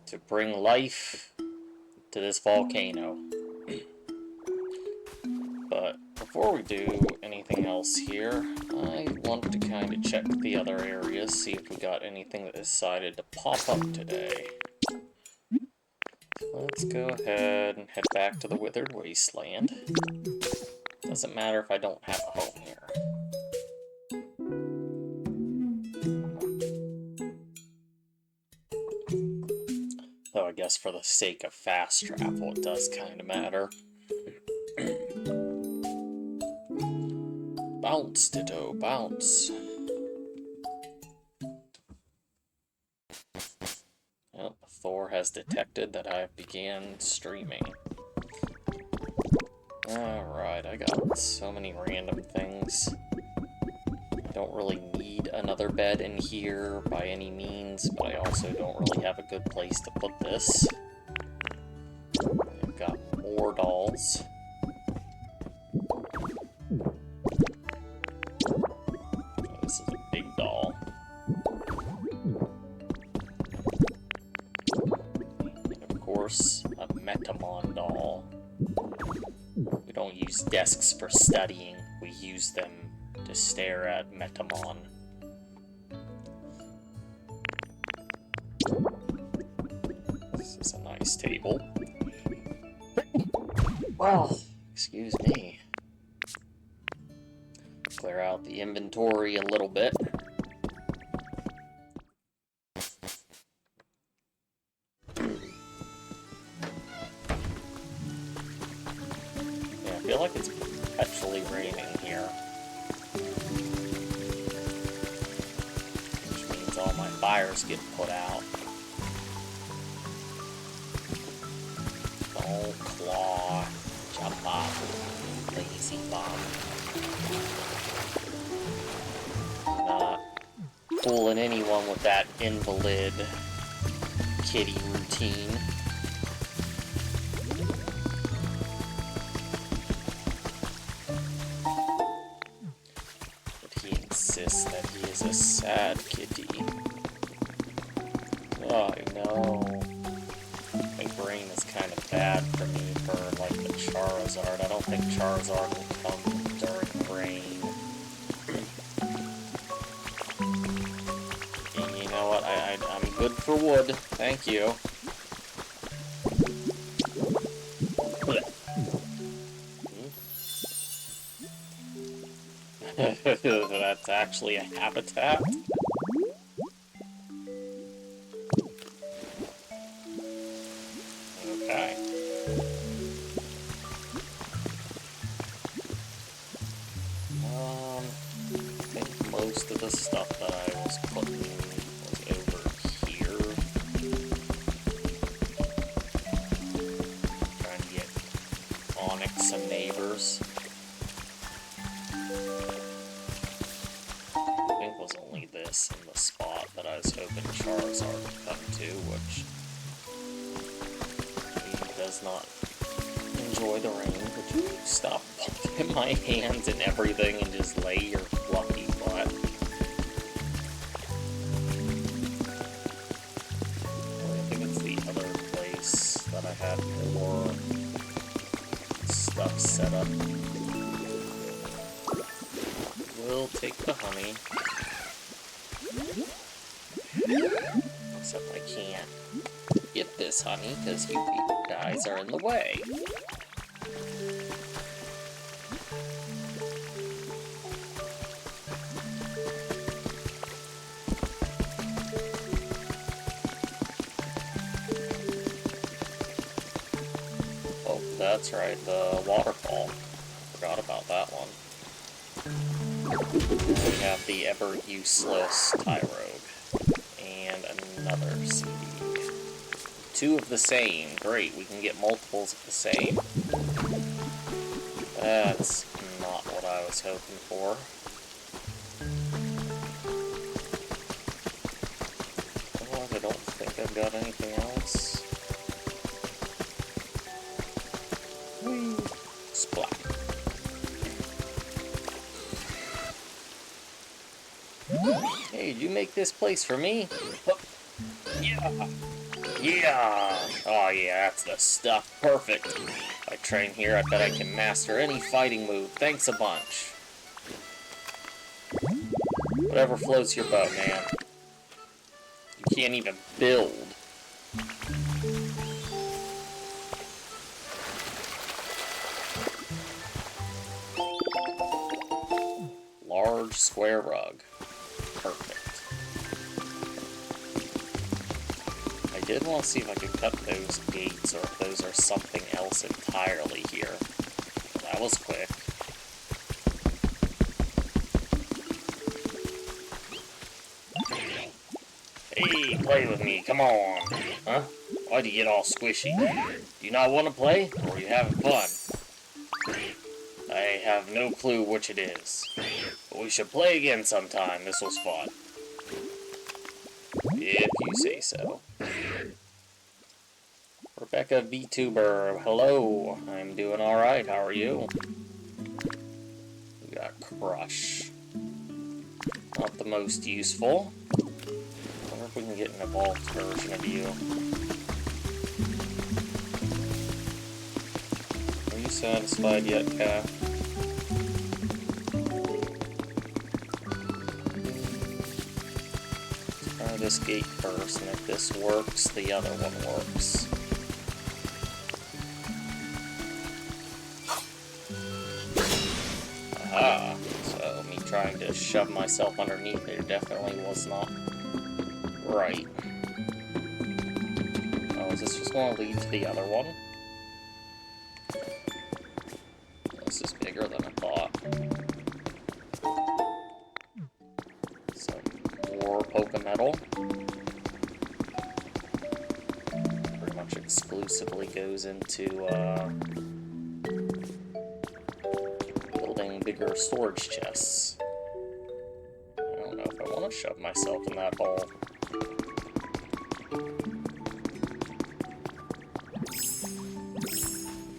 to bring life to this volcano. But before we do anything else here, I want to kind of check the other areas, see if we got anything that decided to pop up today. Let's go ahead and head back to the Withered Wasteland. Doesn't matter if I don't have a home here. Though I guess for the sake of fast travel, it does kind of matter. Bounce, Ditto, bounce. Yep, Thor has detected that I began streaming. Alright, I got so many random things. I don't really need another bed in here by any means, but I also don't really have a good place to put this. I've got more dolls. This is a big doll. And of course, a Metamon doll. We don't use desks for studying, we use them to stare at Metamon. This is a nice table. Well, excuse me. Clear out the inventory a little bit. Yeah, I feel like it's perpetually raining here. Which means all my fires get put out. Oh, claw. Jump off. Lazy bum. Not fooling anyone with that invalid kitty routine. But he insists that he is a sad kitty. Oh, I know. My brain is kind of bad for me for, like, the Charizard. I don't think Charizard will come during rain. And you know what? I'm good for wood. Thank you. That's actually a habitat? Okay. I think most of the stuff that I was putting was over here. Trying to get Onyx some neighbors. I think it was only this in the spot that I was hoping Charizard would come to, which he does not enjoy the rain. Would you stop bumping my hands and everything and just lay your fluffy butt? I think it's the other place that I had more stuff set up. We'll take the honey. Except I can't get this honey because you guys are in the way. Oh, that's right, the waterfall. Forgot about that one. We have the ever-useless Tyrogue. And another CD. Two of the same. Great, we can get multiples of the same. That's not what I was hoping for. Oh, I don't think I've got anything else. Whee! Splat. Hey, did you make this place for me? Oh, yeah! Yeah! Oh yeah, that's the stuff. Perfect. If I train here, I bet I can master any fighting move. Thanks a bunch. Whatever floats your boat, man. You can't even build. Large square rug. Perfect. I did want to see if I could cut those gates, or if those are something else entirely here. That was quick. Hey, play with me, come on. Huh? Why'd you get all squishy? Do you not want to play, or are you having fun? I have no clue which it is. But we should play again sometime, this was fun. If you say so. Rebecca VTuber, hello. I'm doing alright, how are you? We got Crush. Not the most useful. I wonder if we can get an evolved version of you. Are you satisfied yet, Kat? Let's try this gate first, and if this works, the other one works. Aha! So, me trying to shove myself underneath there definitely was not right. Oh, is this just going to lead to the other one? This is bigger than I thought. Some more Pokemetal. Pretty much exclusively goes into, building bigger storage chests. I don't know if I want to shove myself in that ball.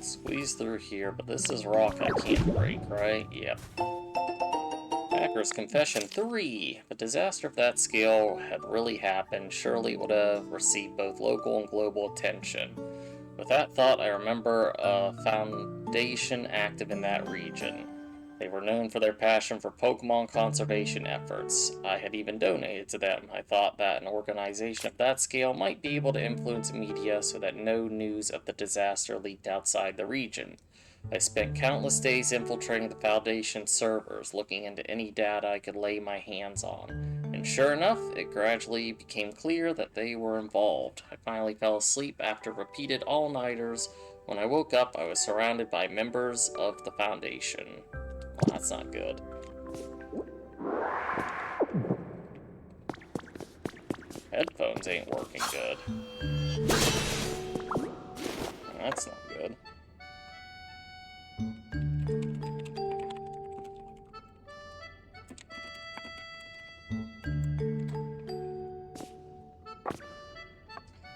Squeeze through here, but this is rock I can't break, right? Yep. Hacker's Confession 3. If a disaster of that scale had really happened, surely it would have received both local and global attention. With that thought, I remember a foundation active in that region. They were known for their passion for Pokemon conservation efforts. I had even donated to them. I thought that an organization of that scale might be able to influence media so that no news of the disaster leaked outside the region. I spent countless days infiltrating the Foundation servers, looking into any data I could lay my hands on. And sure enough, it gradually became clear that they were involved. I finally fell asleep after repeated all-nighters. When I woke up, I was surrounded by members of the Foundation. Well, that's not good. Headphones ain't working good. That's not good.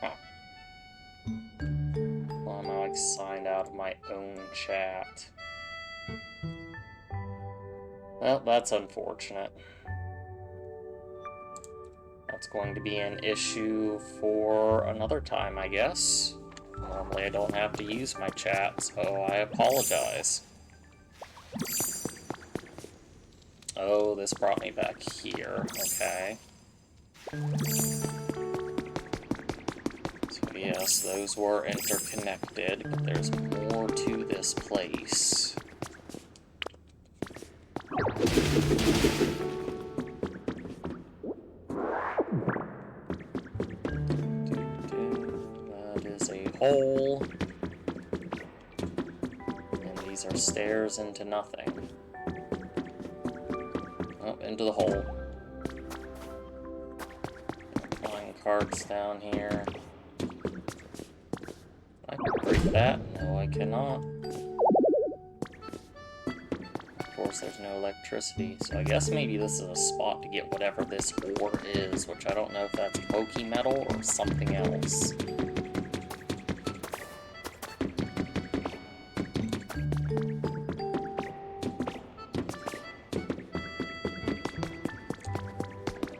Huh. Well, I'm like signed out of my own chat. Well, that's unfortunate. That's going to be an issue for another time, I guess. Normally I don't have to use my chat, so I apologize. Oh, this brought me back here. Okay. So yes, those were interconnected, but there's more to this place. That is a hole. And these are stairs into nothing. Oh, into the hole. Flying carts down here. I can break that. No, I cannot. Of course, there's no electricity, so I guess maybe this is a spot to get whatever this ore is, which I don't know if that's Pokemetal or something else.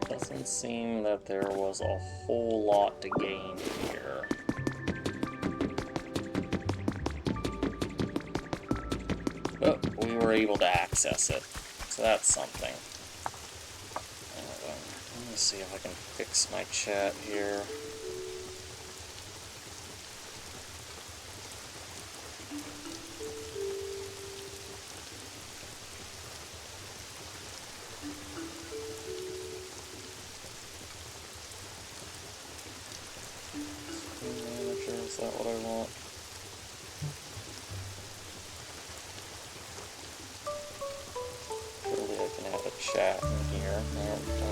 Doesn't seem that there was a whole lot to gain here. But we were able to access it, so that's something. Let me see if I can fix my chat here. Is that what I want? Surely I can have a chat in here. There we go.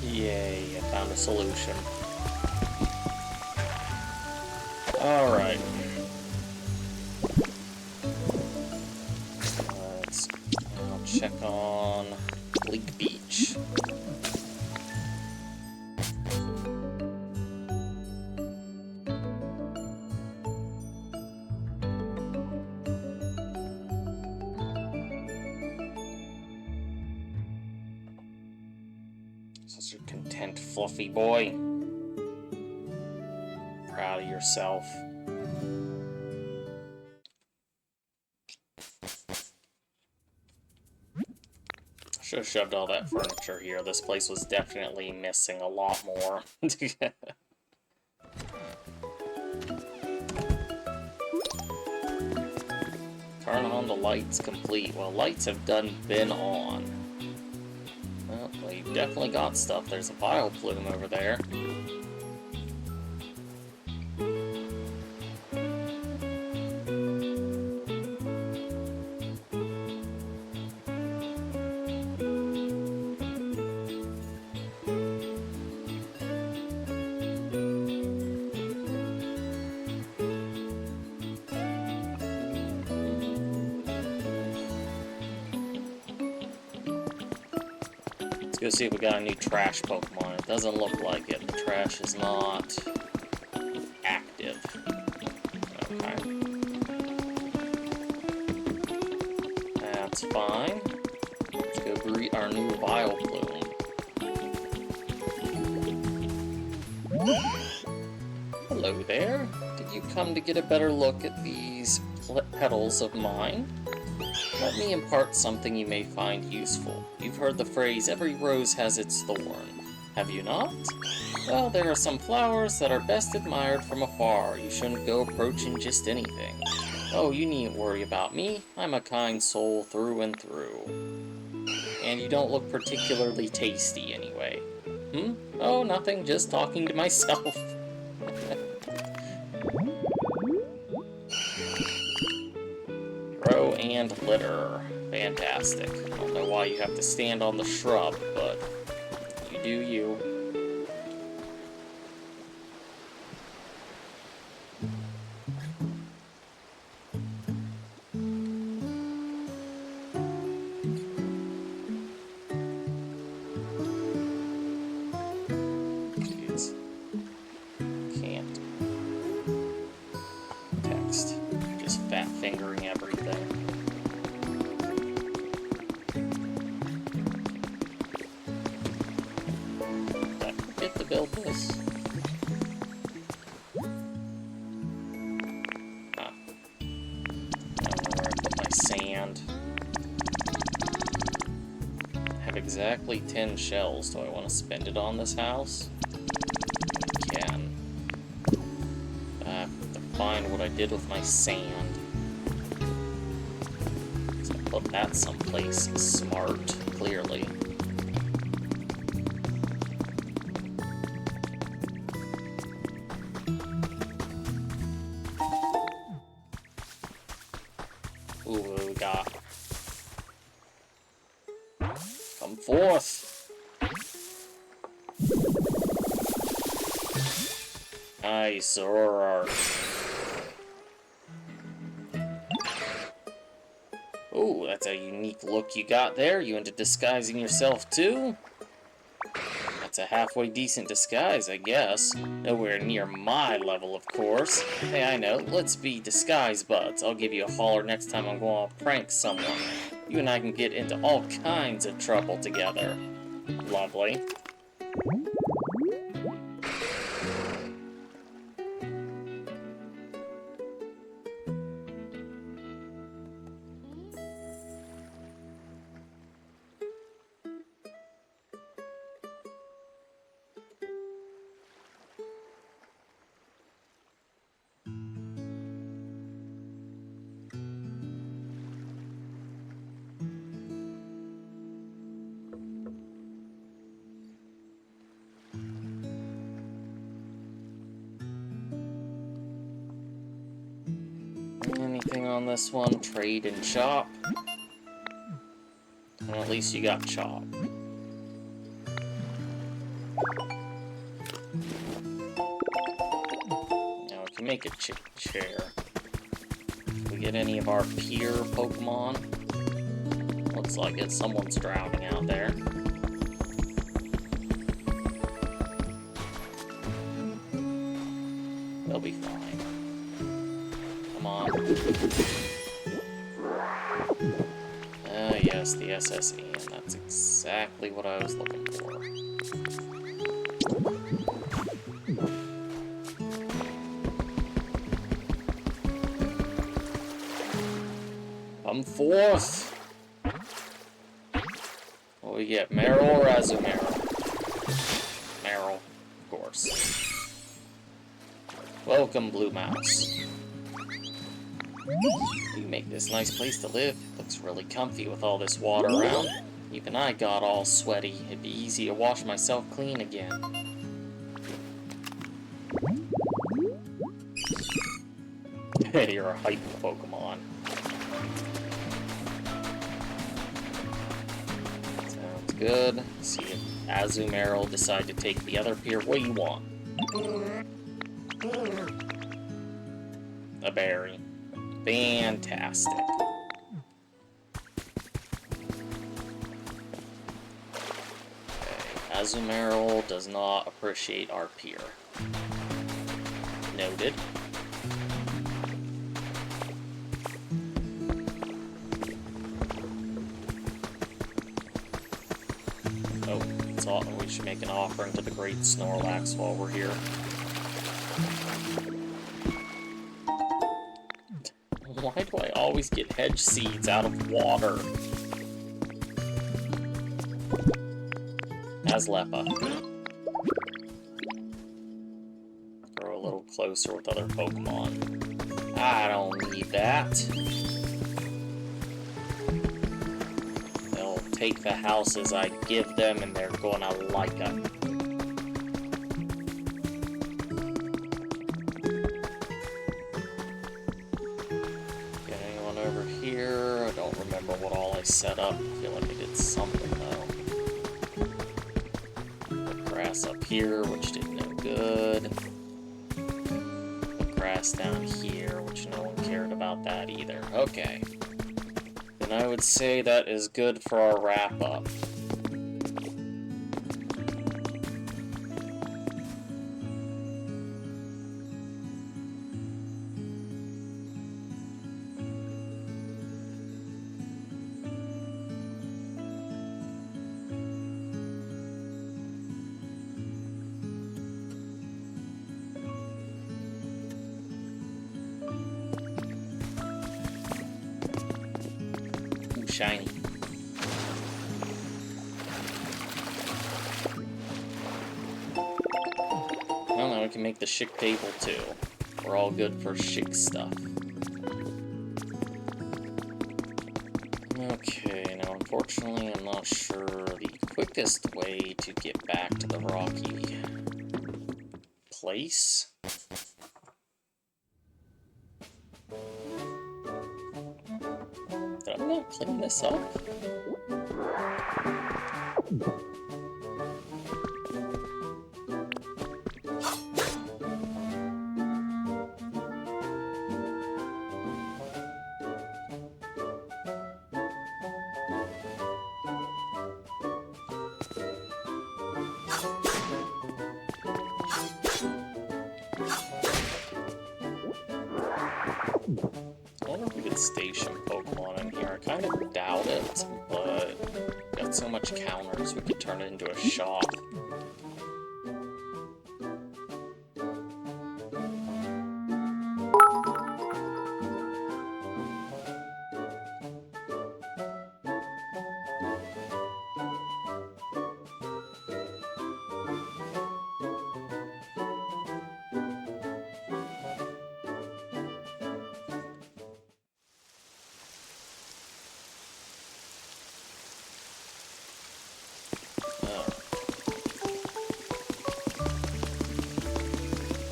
Yay, I found a solution. Alright. Let's now check on Bleak Beach. Such a content, fluffy boy. Proud of yourself. Should have shoved all that furniture here. This place was definitely missing a lot more. Turn on the lights complete. Well, lights have been on. Well, you've definitely got stuff. There's a bioplume over there. Go see if we got a new trash Pokemon. It doesn't look like it. The trash is not active. Okay. That's fine. Let's go greet our new Vileplume. Hello there. Did you come to get a better look at these petals of mine? Let me impart something you may find useful. You've heard the phrase, every rose has its thorn. Have you not? Well, there are some flowers that are best admired from afar. You shouldn't go approaching just anything. Oh, you needn't worry about me. I'm a kind soul through and through. And you don't look particularly tasty anyway. Oh, nothing, just talking to myself. Grow and litter. Fantastic. I don't know why you have to stand on the shrub, but you do you. Jeez. Can't text. Just fat fingering everything. Did I forget to build this? I don't know where I put my sand. I have exactly 10 shells. Do I want to spend it on this house? I can. I have to find what I did with my sand. So put that someplace smart, clearly. Ooh, what do we got? Come forth! Nice, Aurora. Ooh, that's a unique look you got there. You into disguising yourself too? it's a halfway decent disguise, I guess. Nowhere near my level, of course. Hey, I know, let's be disguise buds. I'll give you a holler next time I'm going to prank someone. You and I can get into all kinds of trouble together. Lovely. Anything on this one? Trade and chop. Well, at least you got chop. Now we can make a chair. Can we get any of our peer Pokemon? Looks like it. Someone's drowning out there. They'll be fine. Come on. Yes, the SSE, and that's exactly what I was looking for. Come forth! What we get, Meryl or Azumarill? Meryl, of course. Welcome, Blue Mouse. You make this nice place to live. Looks really comfy with all this water around. Even I got all sweaty. It'd be easy to wash myself clean again. You're a hyper Pokemon. Sounds good. See if Azumarill decide to take the other pier. What do you want? A berry. Fantastic. Okay, Azumarill does not appreciate our peer. Noted. Oh, we should make an offering to the Great Snorlax while we're here. Why do I always get hedge seeds out of water? Aslepa. Grow a little closer with other Pokemon. I don't need that. They'll take the houses I give them and they're gonna like them. Set up. I feel like I did something though. Put grass up here, which did no good. Put grass down here, which no one cared about that either. Okay. Then I would say that is good for our wrap up. Shiny. Well, now we can make the Schick table too. We're all good for Schick stuff. Okay, now unfortunately I'm not sure the quickest way to get back to the rocky place. Did I not clean this up? I wonder if we could station Pokemon in here. I kind of doubt it, but got so much counters we could turn it into a shop.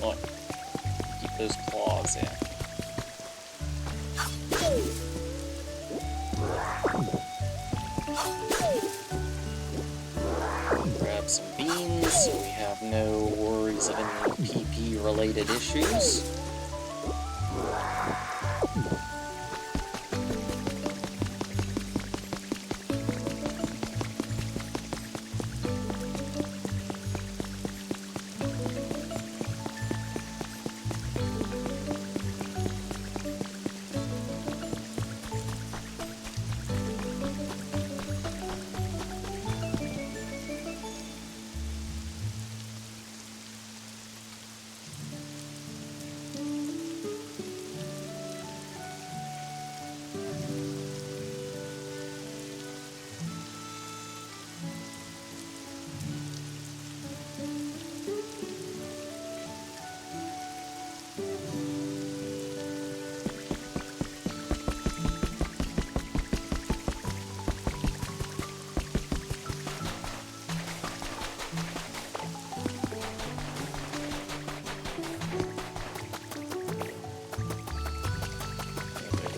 Look, keep those claws in. Grab some beans so we have no worries of any PP-related issues.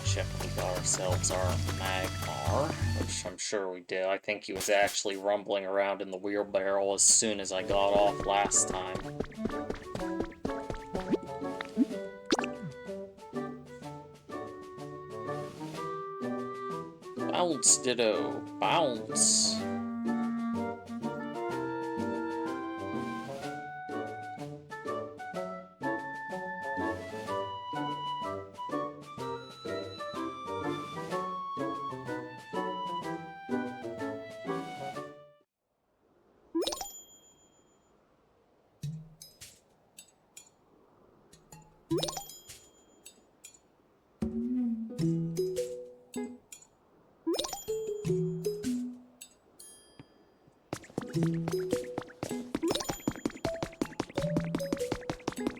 Check we got ourselves our Magmar, which I'm sure we did. I think he was actually rumbling around in the wheelbarrow as soon as I got off last time. Bounce, Ditto! Bounce!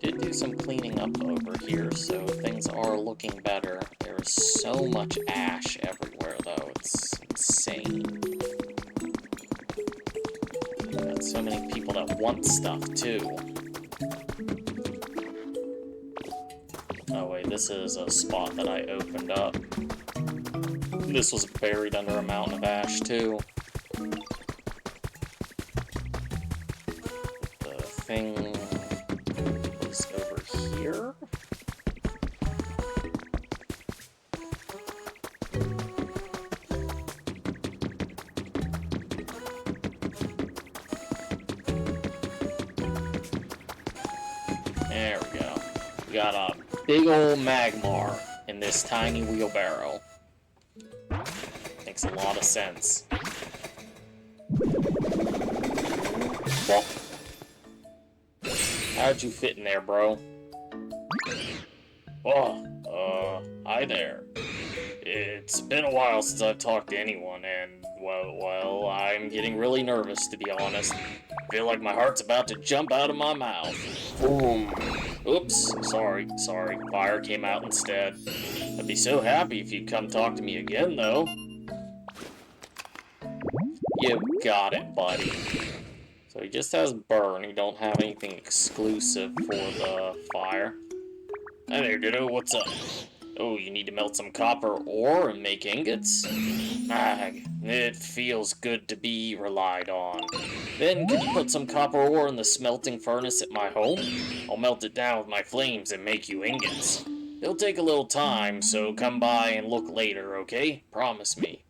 Did do some cleaning up over here, so things are looking better. There is so much ash everywhere, though. It's insane. Got so many people that want stuff, too. Oh wait, this is a spot that I opened up. This was buried under a mountain of ash, too. The thing was over here? There we go. We got a big old Magmar in this tiny wheelbarrow. Makes a lot of sense. Well, how'd you fit in there, bro? Oh, hi there. It's been a while since I've talked to anyone, and, well, I'm getting really nervous, to be honest. I feel like my heart's about to jump out of my mouth. Boom. Oops, sorry. Fire came out instead. I'd be so happy if you'd come talk to me again, though. You got it, buddy. So he just has burn. He don't have anything exclusive for the fire. Hey there, Ditto. What's up? Oh, you need to melt some copper ore and make ingots? Mag, it feels good to be relied on. Then could you put some copper ore in the smelting furnace at my home? I'll melt it down with my flames and make you ingots. It'll take a little time, so come by and look later, okay? Promise me.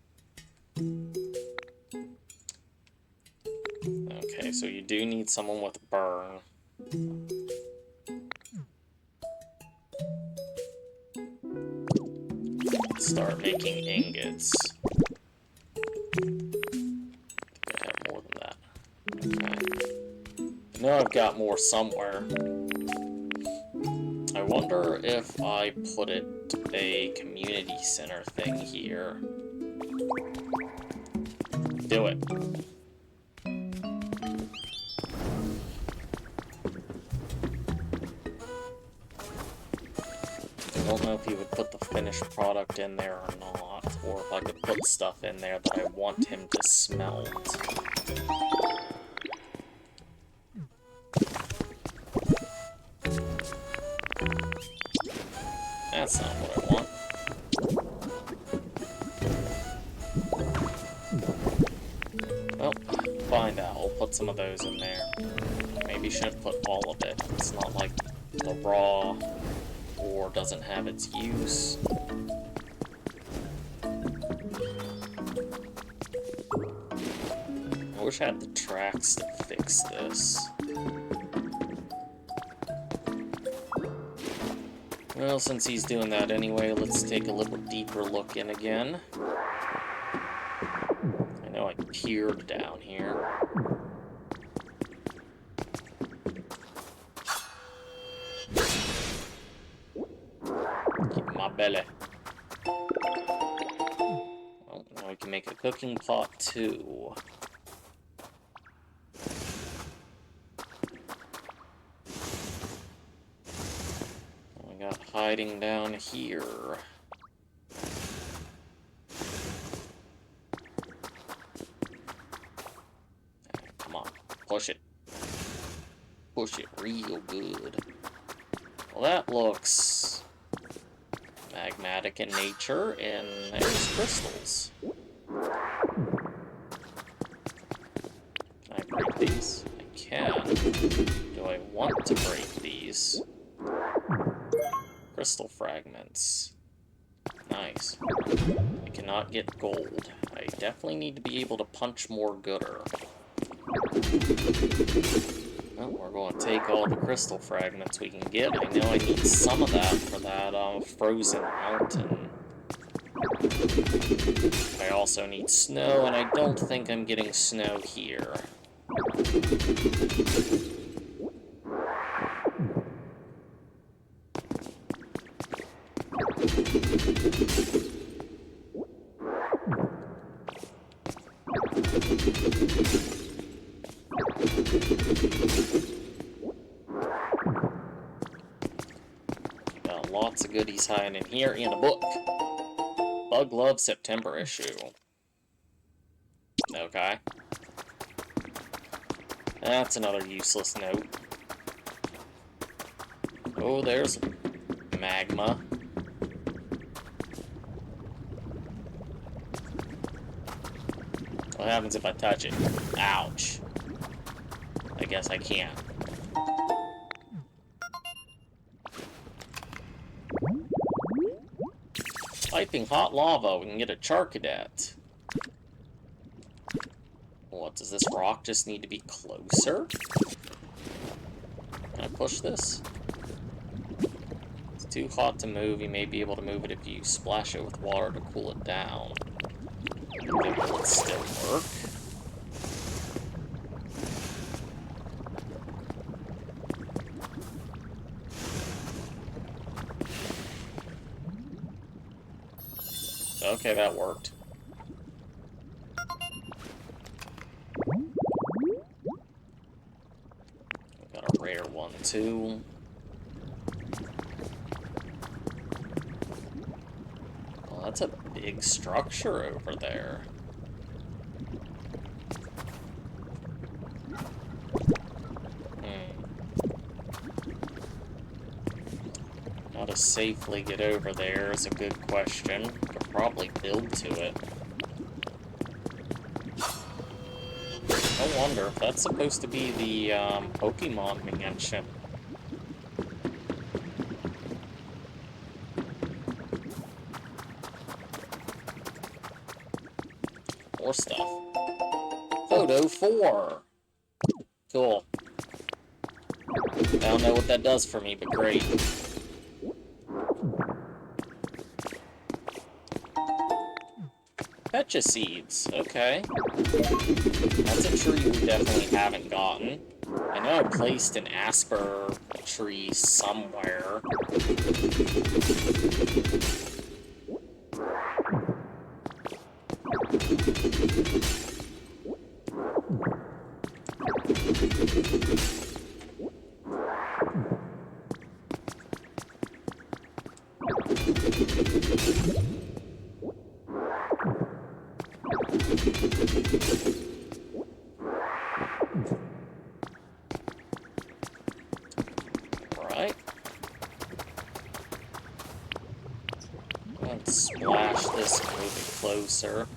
Okay, so you do need someone with burn. start making ingots. I think I have more than that. Okay. I know I've got more somewhere. I wonder if I put a community center thing here. Do it. I don't know if he would put the finished product in there or not, or if I could put stuff in there that I want him to smelt. That's not what I want. Well, find out. I'll put some of those in there. Maybe shouldn't put all of it. It's not like the raw ore doesn't have its use. I wish I had the tracks to fix this. Well, since he's doing that anyway, let's take a little deeper look in again. I know I peered down here. Keep my belly. Well, now we can make a cooking pot too. Hiding down here. Come on, push it. Push it real good. Well, that looks magmatic in nature, and there's crystals. Can I break these? I can. Do I want to break these? Crystal fragments. Nice. I cannot get gold. I definitely need to be able to punch more gooder. Well, we're going to take all the crystal fragments we can get. I know I need some of that for that frozen mountain. I also need snow, and I don't think I'm getting snow here. Got lots of goodies hiding in here, and a book. Bug Love September issue. Okay. That's another useless note. Oh, there's magma. What happens if I touch it? Ouch. I guess I can't. Piping hot lava. We can get a Charcadet. What, does this rock just need to be closer? Can I push this? It's too hot to move. You may be able to move it if you splash it with water to cool it down. Will it still work? Okay, that worked. Got a rare one, too. Well, that's a big structure over there. How to safely get over there is a good question. Could probably build to it. I wonder if that's supposed to be the Pokemon mansion. More stuff. Photo 4! Cool. I don't know what that does for me, but great. Fetch seeds. Okay. That's a tree we definitely haven't gotten. I know I placed an asper tree somewhere. Alright. Let's splash this and move it closer.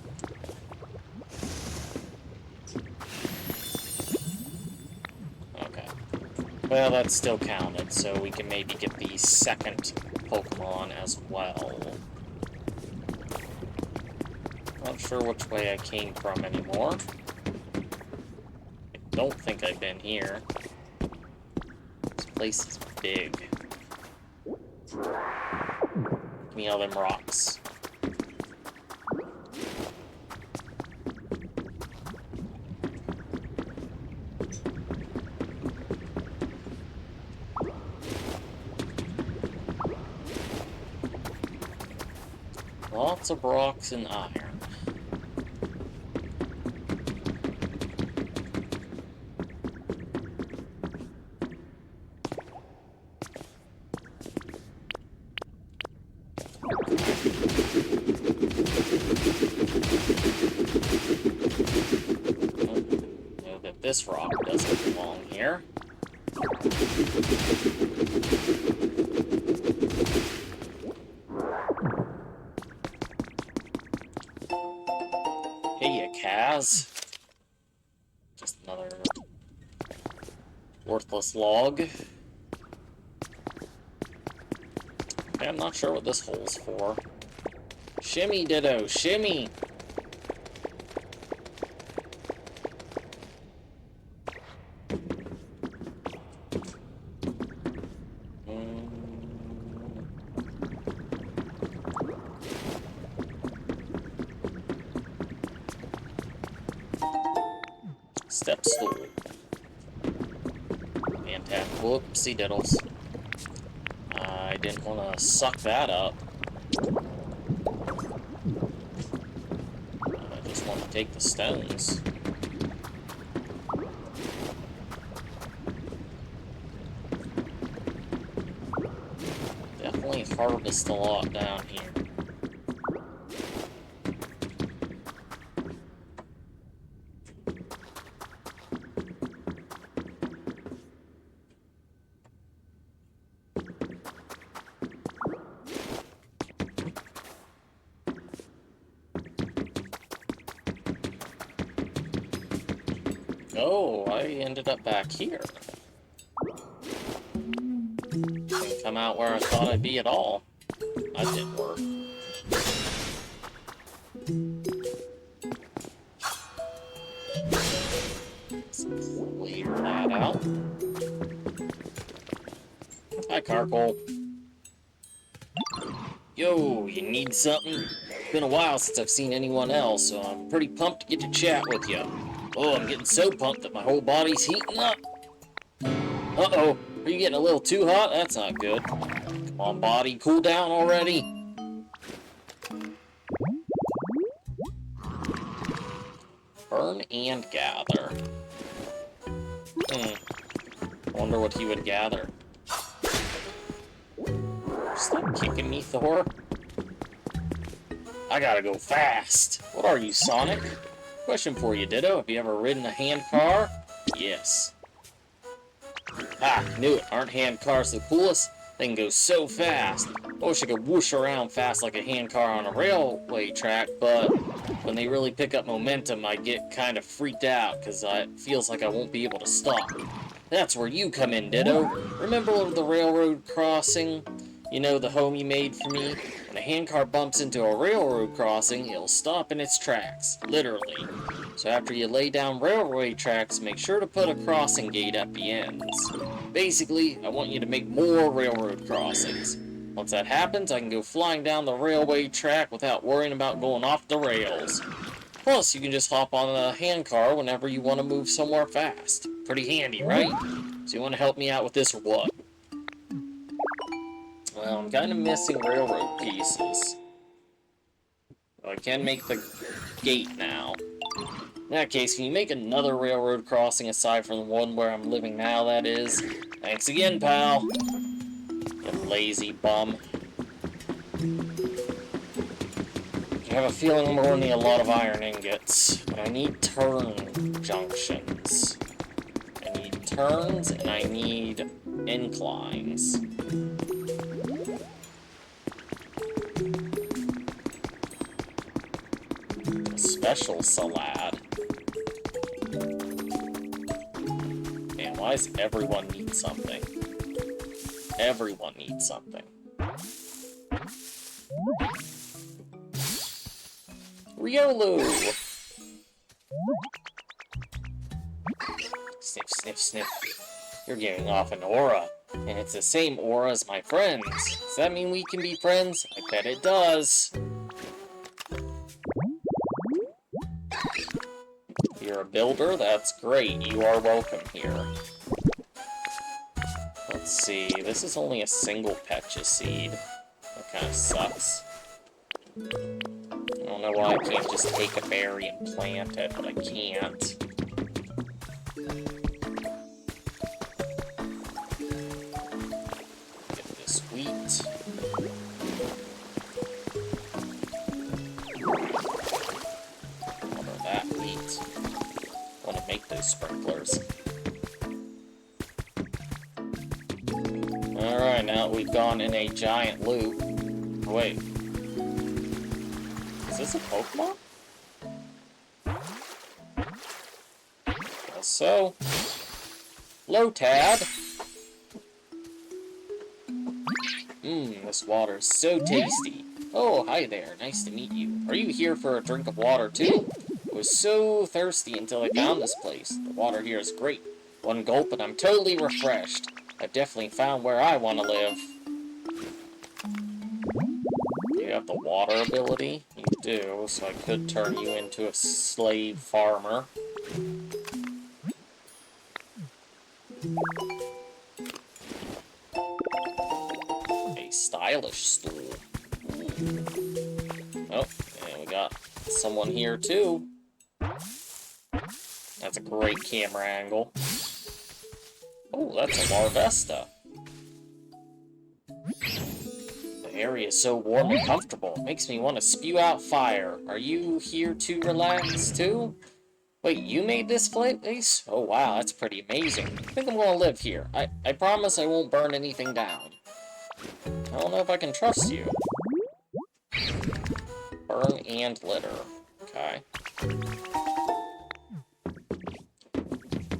Okay. Well, that's still counted, so we can maybe get the second Pokemon as well. Not sure which way I came from anymore. I don't think I've been here. This place is big. Give me all them rocks. Lots of rocks and iron. Know that this rock doesn't belong here. Hey, you Kaz. Just another worthless log. Okay, I'm not sure what this hole's for. Shimmy, Ditto, shimmy! Step stool. Fantastic. Whoopsie diddles. I didn't want to suck that up. I just want to take the stones. Definitely harvest a lot down here. Oh, I ended up back here. Didn't come out where I thought I'd be at all. That didn't work. Let's clear that out. Hi, Carkol. Yo, you need something? It's been a while since I've seen anyone else, so I'm pretty pumped to get to chat with you. Oh, I'm getting so pumped that my whole body's heating up. Uh-oh, are you getting a little too hot? That's not good. Come on, body, cool down already. Burn and gather. Wonder what he would gather. Stop kicking me, Thor. I gotta go fast. What are you, Sonic? Question for you, Ditto. Have you ever ridden a hand car? Yes. Ah, knew it. Aren't hand cars the coolest? They can go so fast. I wish I could whoosh around fast like a hand car on a railway track, but when they really pick up momentum, I get kind of freaked out because it feels like I won't be able to stop. That's where you come in, Ditto. Remember the railroad crossing? You know, the home you made for me? When a handcar bumps into a railroad crossing, it'll stop in its tracks, literally. So after you lay down railway tracks, make sure to put a crossing gate at the ends. Basically, I want you to make more railroad crossings. Once that happens, I can go flying down the railway track without worrying about going off the rails. Plus, you can just hop on a handcar whenever you want to move somewhere fast. Pretty handy, right? So you want to help me out with this or what? Well, I'm kind of missing railroad pieces. Well, I can make the gate now. In that case, can you make another railroad crossing aside from the one where I'm living now, that is? Thanks again, pal. You lazy bum. I have a feeling I'm going to need a lot of iron ingots, but I need turn junctions. I need turns, and I need inclines. A special salad. Man, why does everyone need something? Everyone needs something. Riolu! Sniff, sniff, sniff. You're giving off an aura. And it's the same aura as my friends. Does that mean we can be friends? I bet it does. You're a builder? That's great. You are welcome here. Let's see. This is only a single Pecha seed. That kind of sucks. I don't know why I can't just take a berry and plant it, but I can't. Get this wheat. Water that wheat. I want to make those sprinklers. Alright, now that we've gone in a giant loop. Wait. Is this a Pokemon? Guess so. Lotad. This water is so tasty. Oh, hi there. Nice to meet you. Are you here for a drink of water, too? I was so thirsty until I found this place. The water here is great. One gulp and I'm totally refreshed. I've definitely found where I want to live. You have the water ability? You do, so I could turn you into a slave farmer. A stylish stool. Ooh. Oh, and we got someone here too. That's a great camera angle. Oh, that's a Larvesta. The area is so warm and comfortable. It makes me want to spew out fire. Are you here to relax, too? Wait, you made this place? Oh, wow, that's pretty amazing. I think I'm gonna live here. I promise I won't burn anything down. I don't know if I can trust you. Burn and litter. Okay.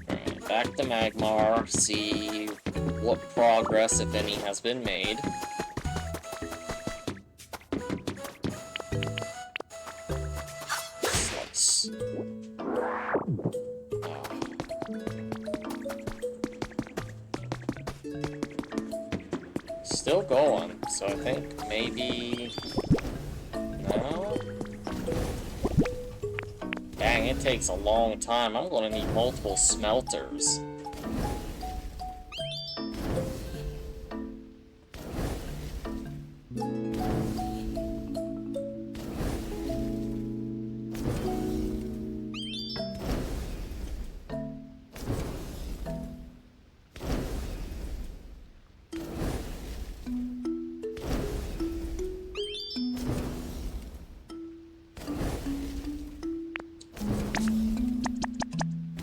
Alright, back to Magmar. See what progress, if any, has been made. Slice. Still going, so I think maybe... No? Dang, it takes a long time. I'm gonna need multiple smelters.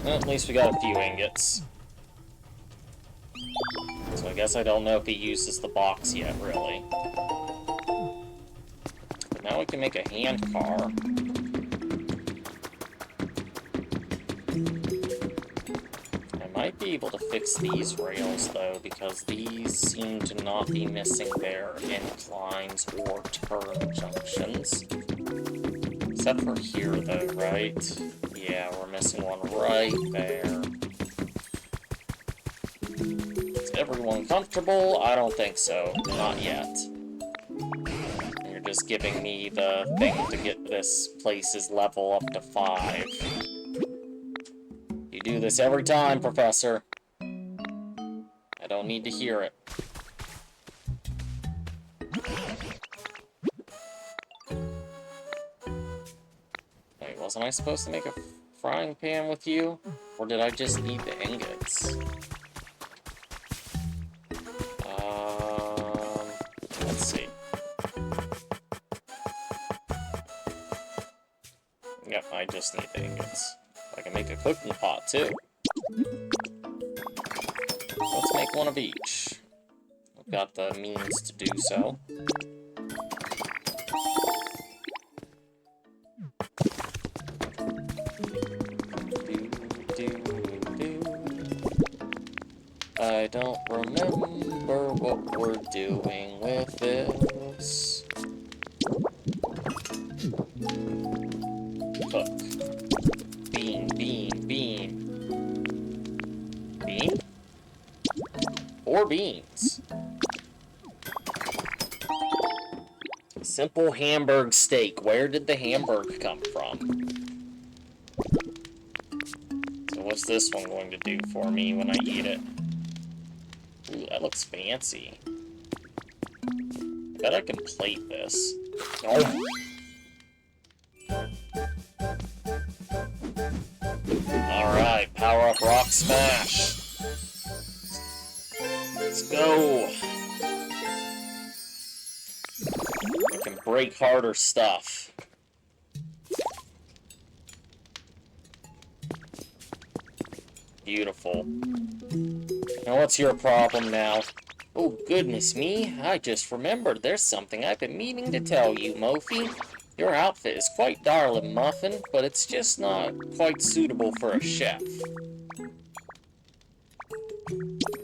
Well, at least we got a few ingots. So I guess I don't know if he uses the box yet, really. But now we can make a hand car. I might be able to fix these rails, though, because these seem to not be missing their inclines or turn junctions. Except for here, though, right? Yeah, we're missing one right there. Is everyone comfortable? I don't think so. Not yet. is giving me the thing to get this place's level up to 5. You do this every time, Professor. I don't need to hear it. Wait, wasn't I supposed to make a frying pan with you? Or did I just need the ingots? Let's see. Yep, I just need the ingots. I can make a cooking pot, too. Let's make one of each. I've got the means to do so. I don't remember what we're doing with this. Cook. Bean, bean, bean. Bean? 4 beans. Simple Hamburg steak. Where did the Hamburg come from? So what's this one going to do for me when I eat it? Ooh, that looks fancy. I bet I can plate this. Oh. Alright, power up rock smash. Let's go. I can break harder stuff. Beautiful. Now what's your problem now? Oh, goodness me, I just remembered there's something I've been meaning to tell you, Mophie. Your outfit is quite darling, Muffin, but it's just not quite suitable for a chef.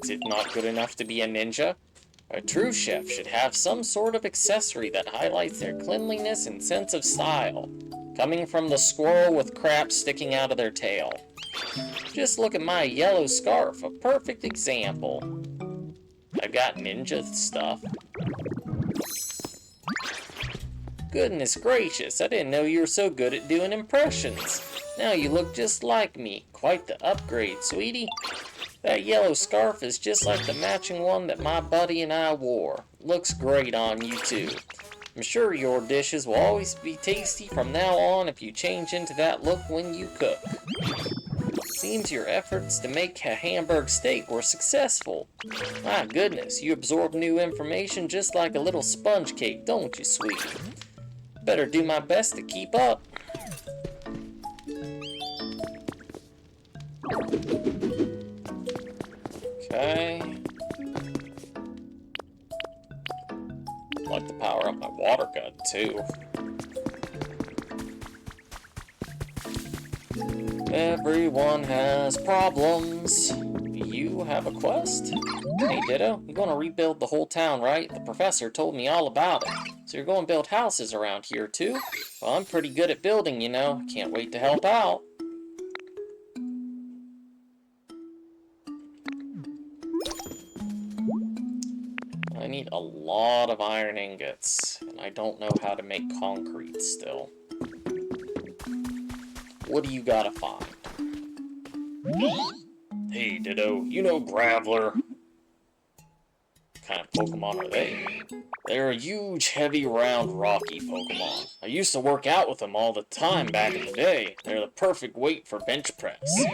Is it not good enough to be a ninja? A true chef should have some sort of accessory that highlights their cleanliness and sense of style, coming from the squirrel with crap sticking out of their tail. Just look at my yellow scarf, a perfect example. I've got ninja stuff. Goodness gracious, I didn't know you were so good at doing impressions. Now you look just like me. Quite the upgrade, sweetie. That yellow scarf is just like the matching one that my buddy and I wore. Looks great on you too. I'm sure your dishes will always be tasty from now on if you change into that look when you cook. Seems your efforts to make a Hamburg steak were successful. My goodness, you absorb new information just like a little sponge cake, don't you, sweetie? Better do my best to keep up. Okay. I'd like to power up my water gun, too. Everyone has problems. You have a quest? Hey, Ditto, you're gonna rebuild the whole town, right? The professor told me all about it. So you're gonna build houses around here, too? Well, I'm pretty good at building, you know. Can't wait to help out. I need a lot of iron ingots, and I don't know how to make concrete still. What do you gotta find? Hey, Ditto, you know Graveler? What kind of Pokemon are they? They're a huge, heavy, round, rocky Pokemon. I used to work out with them all the time back in the day. They're the perfect weight for bench press.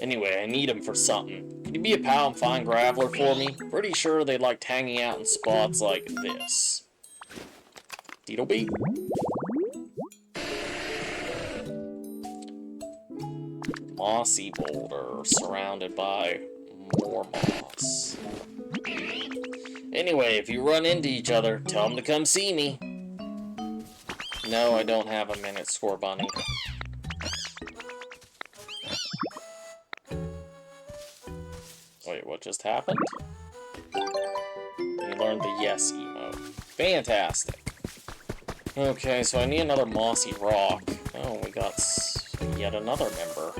Anyway, I need them for something. Can you be a pal and find Graveler for me? Pretty sure they liked hanging out in spots like this. Deedleby? Mossy boulder, surrounded by more moss. Anyway, if you run into each other, tell them to come see me. No, I don't have a minute, Score Bunny. Wait, what just happened? You learned the yes emote. Fantastic. Okay, so I need another mossy rock. Oh, we got yet another member.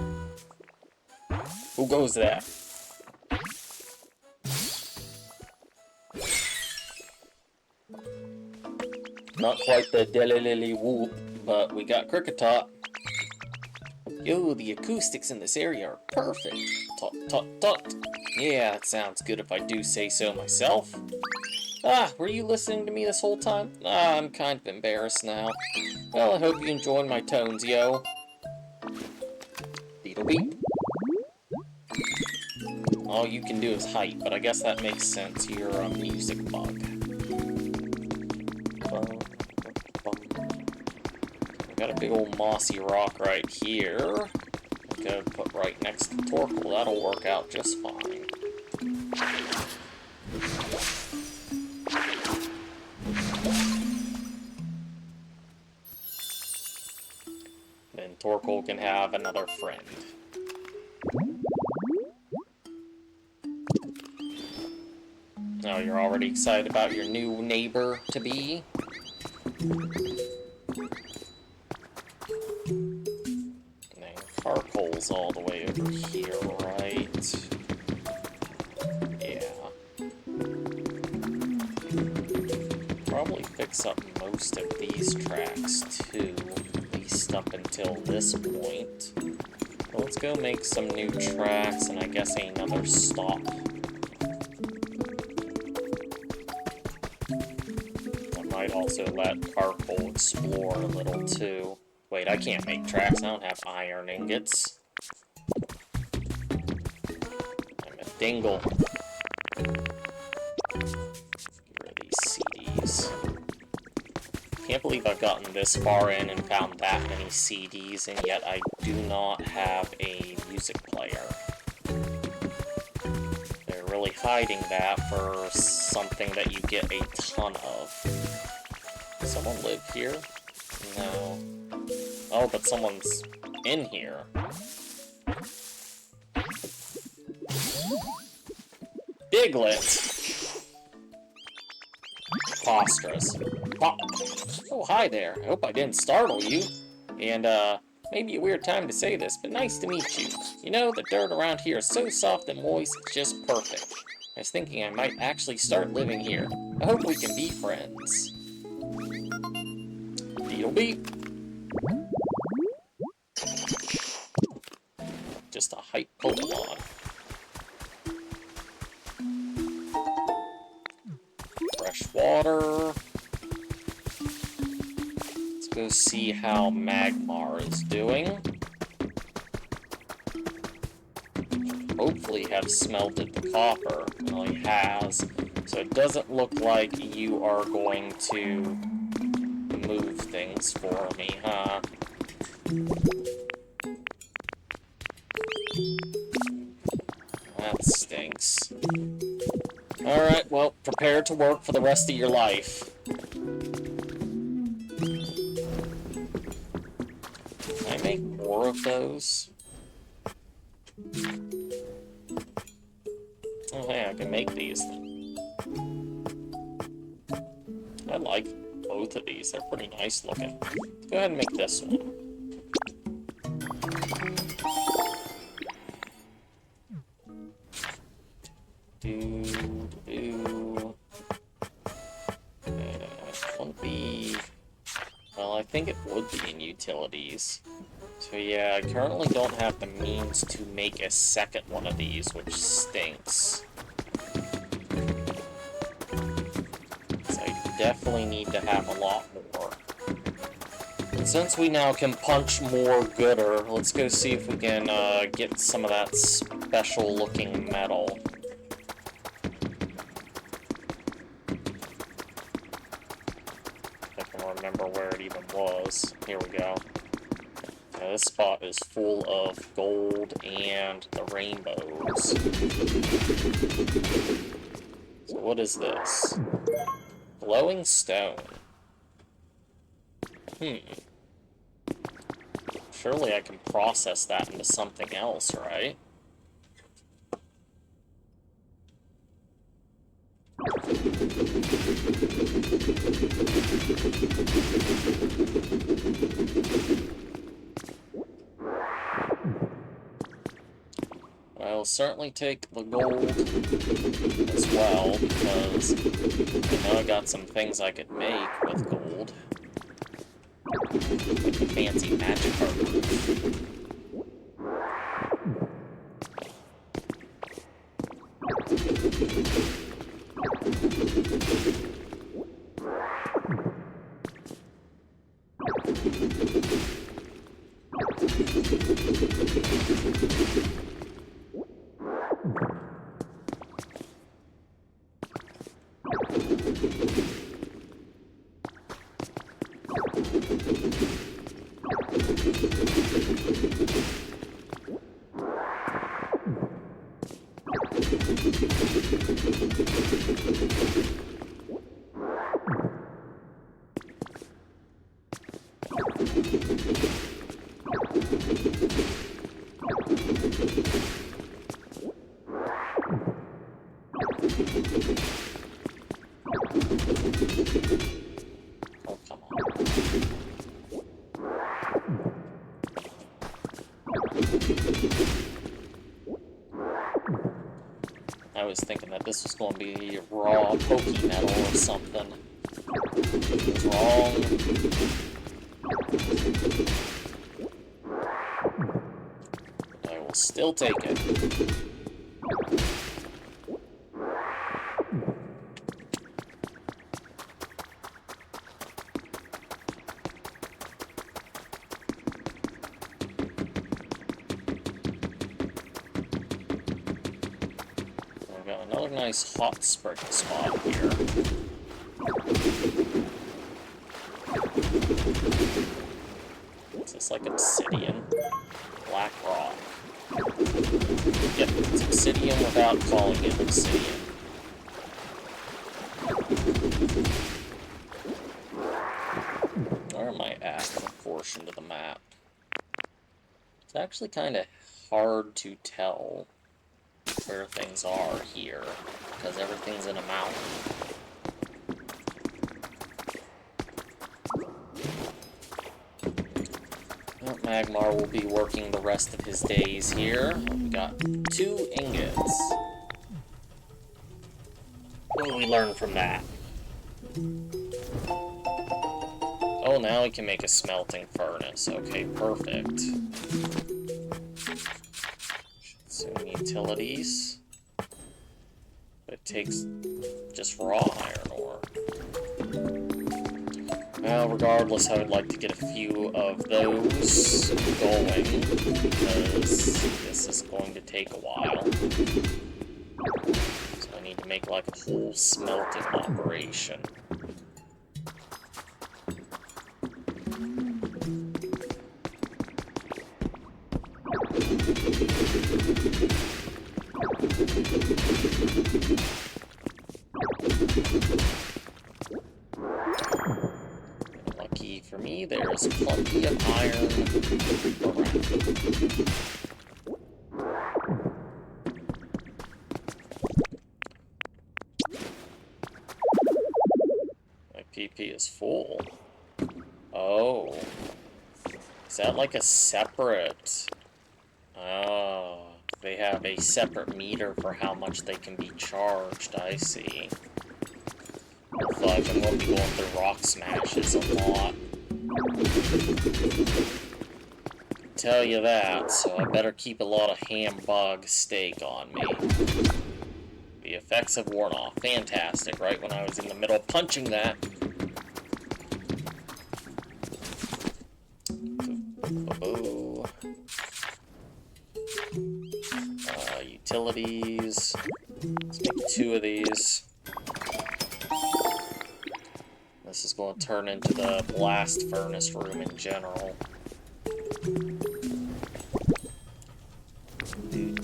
Who goes there? Not quite the delilily whoop, but we got Cricket Tot. Yo, the acoustics in this area are perfect. Tot, tot, tot. Yeah, that sounds good if I do say so myself. Ah, were you listening to me this whole time? Ah, I'm kind of embarrassed now. Well, I hope you enjoyed my tones, yo. Beetle beep. All you can do is hype, but I guess that makes sense. You're a music bug. We got a big old mossy rock right here. I'm gonna put right next to Torkoal. That'll work out just fine. Then Torkoal can have another friend. Oh, you're already excited about your new neighbor-to-be? And Carcoal's all the way over here, right? Yeah. Probably fix up most of these tracks, too. At least up until this point. Well, let's go make some new tracks, and I guess another stop. Might also let Carcoal explore a little too. Wait, I can't make tracks. I don't have iron ingots. I'm a dingle. Get rid of these CDs. Can't believe I've gotten this far in and found that many CDs, and yet I do not have a music player. They're really hiding that for something that you get a ton of. Does someone live here? No. Oh, but someone's in here. Diglett! Preposterous. Oh, hi there. I hope I didn't startle you. And, maybe a weird time to say this, but nice to meet you. You know, the dirt around here is so soft and moist, it's just perfect. I was thinking I might actually start living here. I hope we can be friends. Beetle beep. Just a hype Pokemon. Fresh water. Let's go see how Magmar is doing. Hopefully have smelted the copper. Well, he has. So it doesn't look like you are going to move things for me, huh? That stinks. Alright, well, prepare to work for the rest of your life. Can I make more of those? Oh, hey, I can make these then. I like both of these. They're pretty nice looking. Let's go ahead and make this one. Won't be... Well, I think it would be in utilities. So yeah, I currently don't have the means to make a second one of these, which stinks. So I definitely need to have a lot more. And since we now can punch more gooder, let's go see if we can get some of that special looking metal. I can remember where it even was. Here we go. Now, this spot is full of gold and the rainbows. So what is this? Glowing stone. Surely I can process that into something else, right? Well, certainly take the gold as well, because I know I got some things I could make with gold. Like the fancy magic art roof. Oh, come on. I was thinking that this was going to be raw pokey metal or something. I was wrong. I will still take it. Another nice hot spring spot here. Is this like obsidian? Black rock. Yep, it's obsidian without calling it obsidian. Where am I at in proportion to the map? It's actually kind of hard to tell where things are here, because everything's in a mountain. Well, Magmar will be working the rest of his days here. We got 2 ingots. What do we learn from that? Oh, now we can make a smelting furnace. Okay, perfect. Some utilities. But it takes just raw iron ore. Well, regardless, I would like to get a few of those going, because this is going to take a while. So I need to make like a whole smelting operation. Lucky for me, there's plenty of iron around. My PP is full. Oh. Is that like a separate... Oh, they have a separate meter for how much they can be charged, I see. Well, fudge, I'm going to be going through rock smashes a lot. Tell you that, so I better keep a lot of ham bug steak on me. The effects have worn off. Fantastic, right when I was in the middle of punching that. Oh. Utilities. Let's make 2 of these. This is going to turn into the blast furnace room in general. Can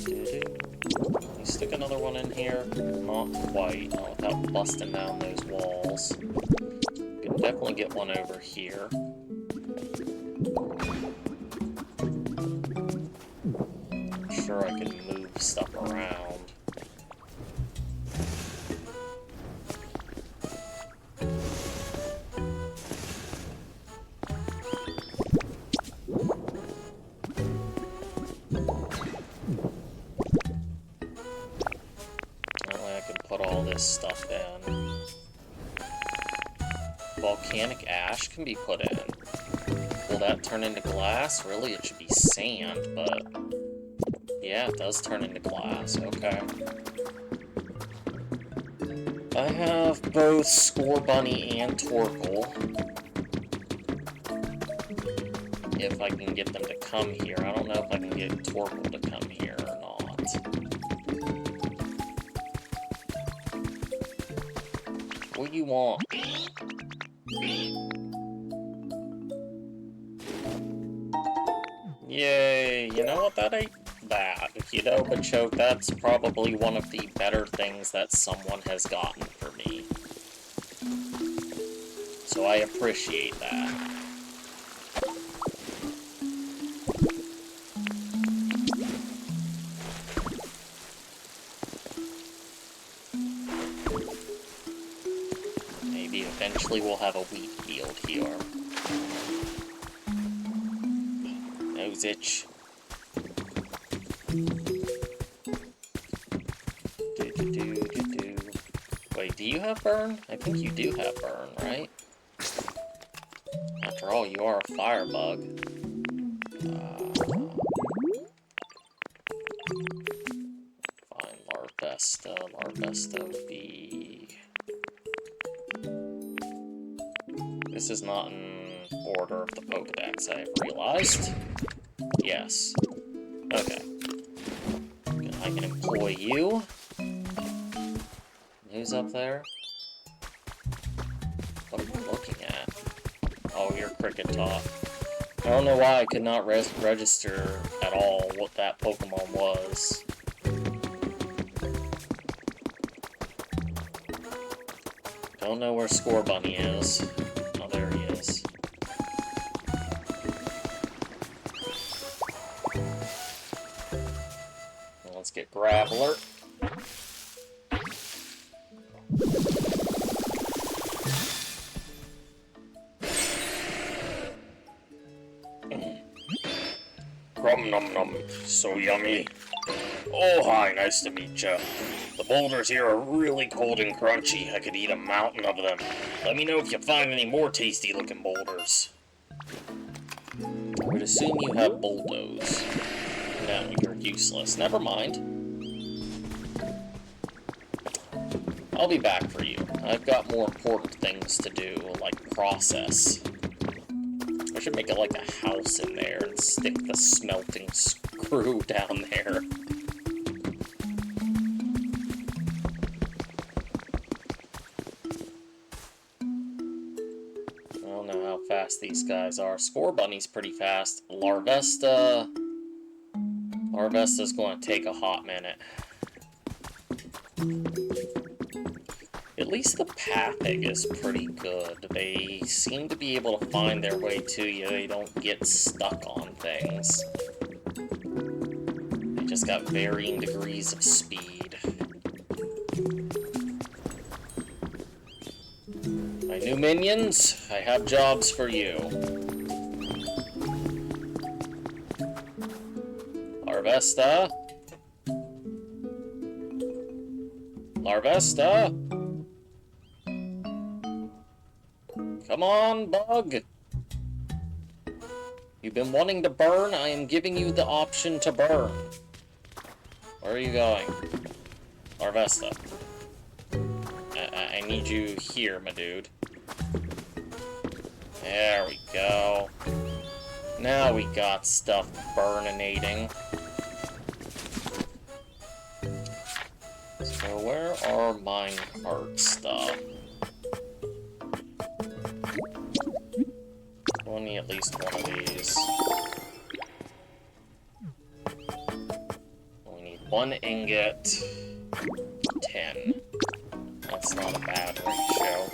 you stick another one in here? Not quite, not without busting down those walls. Can definitely get one over here. I'm sure I can move stuff around. this stuff in. Volcanic ash can be put in. Will that turn into glass? Really, it should be sand, but... yeah, it does turn into glass. Okay. I have both Score Bunny and Torkoal. If I can get them to come here. I don't know if I can get Torkoal to come here or not. What do you want? Yay, you know what, that ain't bad. You know, Machoke, that's probably one of the better things that someone has gotten for me. So I appreciate that. Maybe eventually we'll have a wheat field here. Nose itch. Wait, do you have burn? I think you do have burn, right? After all, you are a firebug. Fine, Larvesta. Larvesta would be... this is not in order of the Pokedex, I have realized. Yes. Okay. I can employ you. Who's up there? What am I looking at? Oh, you're Cricket Top. I don't know why I could not register at all what that Pokemon was. Don't know where Score Bunny is. Oh, there he is. Well, let's get Graveler. Nom nom nom, so yummy. Oh, hi, nice to meet ya. The boulders here are really cold and crunchy. I could eat a mountain of them. Let me know if you find any more tasty-looking boulders. I would assume you have bulldoze. No, you're useless. Never mind. I'll be back for you. I've got more important things to do, like process. I should make it like a house in there and stick the smelting screw down there. I don't know how fast these guys are. Score Bunny's pretty fast. Larvesta's going to take a hot minute. At least the pathing is pretty good. They seem to be able to find their way to you. They don't get stuck on things. They just got varying degrees of speed. My new minions, I have jobs for you. Larvesta? Larvesta? Come on, Bug! You've been wanting to burn? I am giving you the option to burn. Where are you going? Larvesta. I need you here, my dude. There we go. Now we got stuff burninating. So where are minecart stuff? We'll need at least one of these. We need 1 ingot, 10. That's not a bad ratio.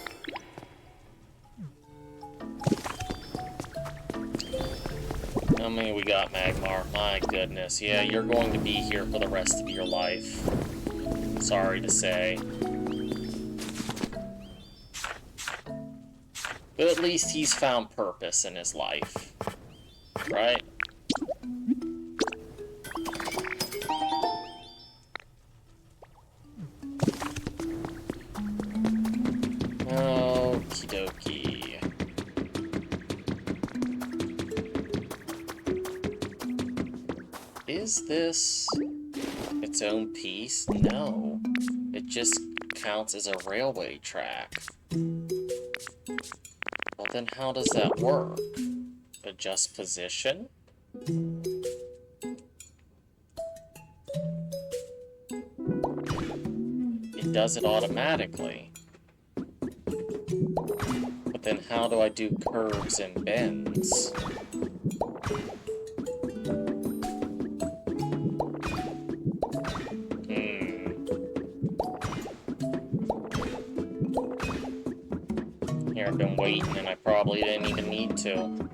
How many we got, Magmar? My goodness. Yeah, you're going to be here for the rest of your life. Sorry to say. But at least he's found purpose in his life. Right? is this its own piece? No. It just counts as a railway track. Well, then how does that work? Adjust position? It does it automatically. But then how do I do curves and bends? Here, I've been waiting and I probably didn't even need to.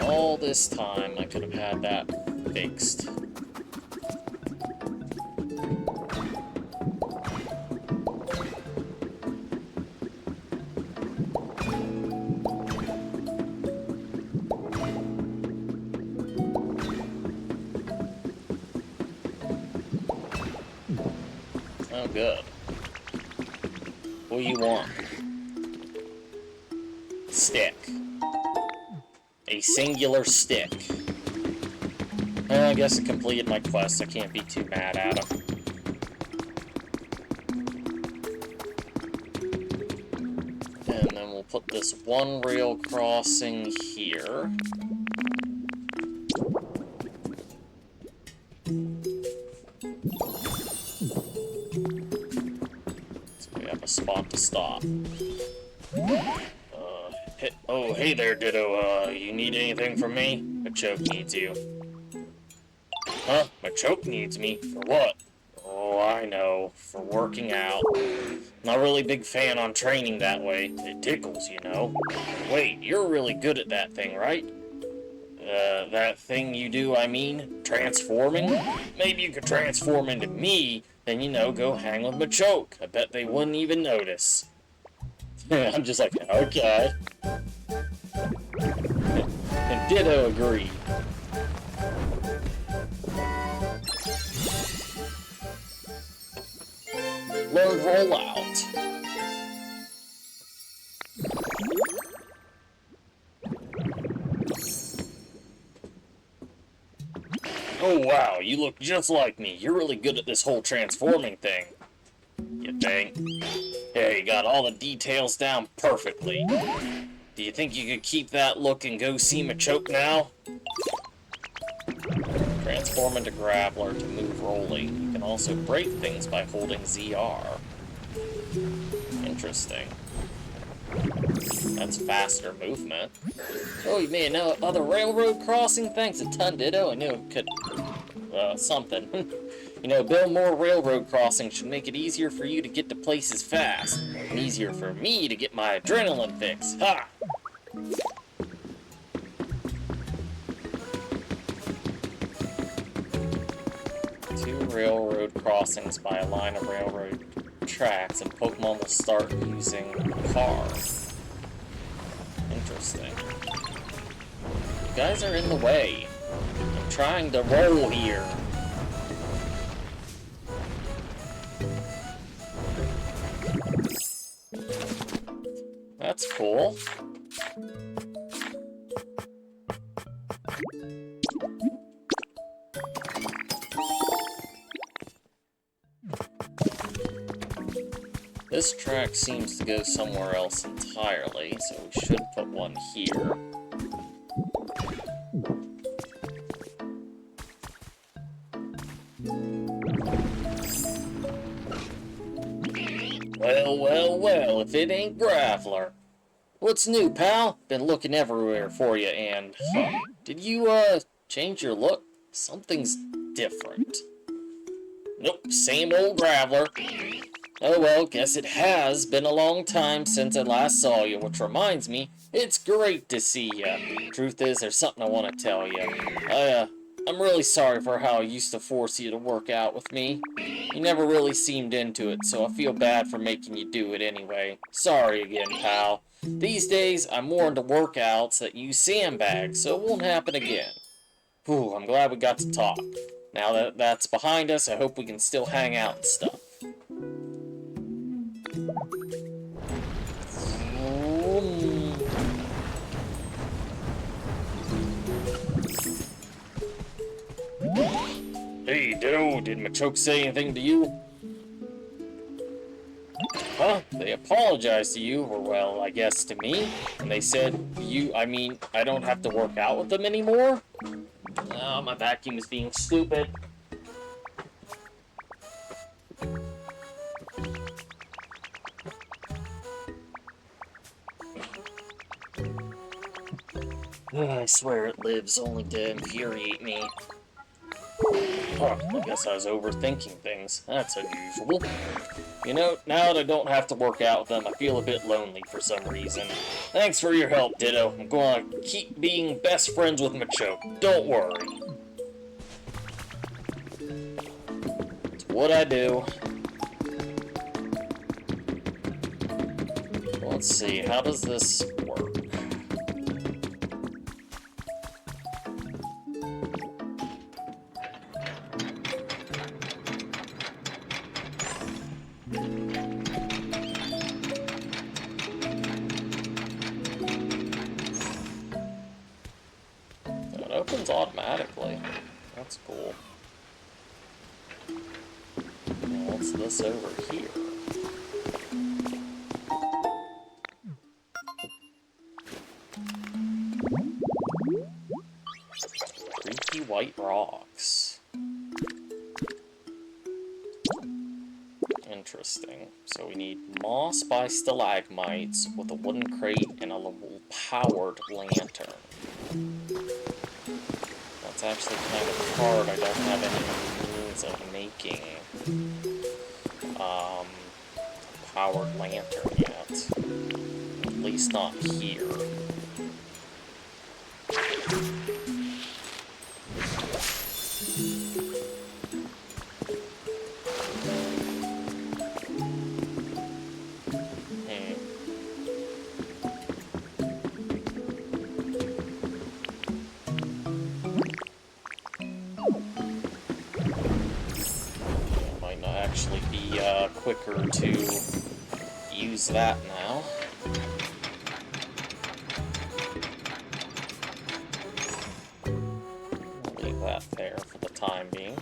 All this time, I could have had that fixed. Oh, good. What do you want? Stick. A singular stick. I guess I completed my quest. I can't be too mad at him. And then we'll put this one rail crossing here. So we have a spot to stop. Oh, hey there, Ditto. You need anything from me? Machoke needs you. Huh? Machoke needs me? For what? Oh, I know. For working out. Not really big fan on training that way. It tickles, you know. Wait, you're really good at that thing, right? That thing you do, I mean? Transforming? Maybe you could transform into me, then, you know, go hang with Machoke. I bet they wouldn't even notice. I'm just like, okay. And Ditto agreed. Learn rollout. Oh wow, you look just like me. You're really good at this whole transforming thing. You think? Hey, you got all the details down perfectly. Do you think you could keep that look and go see Machoke now? Transform into Grappler to move rolling. You can also break things by holding ZR. Interesting. That's faster movement. Oh, you made another railroad crossing? Thanks a ton, Ditto. I knew it could... something. You know, build more railroad crossings should make it easier for you to get to places fast. And easier for me to get my adrenaline fix. Ha! Two railroad crossings by a line of railroad tracks, and Pokemon will start using car. Interesting. You guys are in the way. I'm trying to roll here. That's cool. This track seems to go somewhere else entirely, so we should put one here. Well, well, well, if it ain't Graveler. What's new, pal? Been looking everywhere for you, and... Did you, change your look? Something's different. Nope, same old Graveler. Oh well, guess it has been a long time since I last saw you, which reminds me, it's great to see ya. Truth is, there's something I want to tell you. I'm really sorry for how I used to force you to work out with me. You never really seemed into it, so I feel bad for making you do it anyway. Sorry again, pal. These days, I'm more into workouts that use sandbags, so it won't happen again. Whew, I'm glad we got to talk. Now that that's behind us, I hope we can still hang out and stuff. Hey, Ditto, did Machoke say anything to you? Huh? They apologized to you, or well, I guess to me, and they said, I don't have to work out with them anymore? Oh, my vacuum is being stupid. I swear it lives only to infuriate me. Huh, I guess I was overthinking things. That's unusual. You know, now that I don't have to work out with them, I feel a bit lonely for some reason. Thanks for your help, Ditto. I'm going to keep being best friends with Machoke. Don't worry. It's what I do. Let's see, how does this work? It opens automatically. That's cool. What's this over here? Creaky white rocks. Interesting. So we need moss by stalagmites with a wooden crate and a little powered lantern. That's actually kind of hard. I don't have any means of making powered lantern yet. At least not here. Might not actually be quicker to use that now. I'll leave that there for the time being.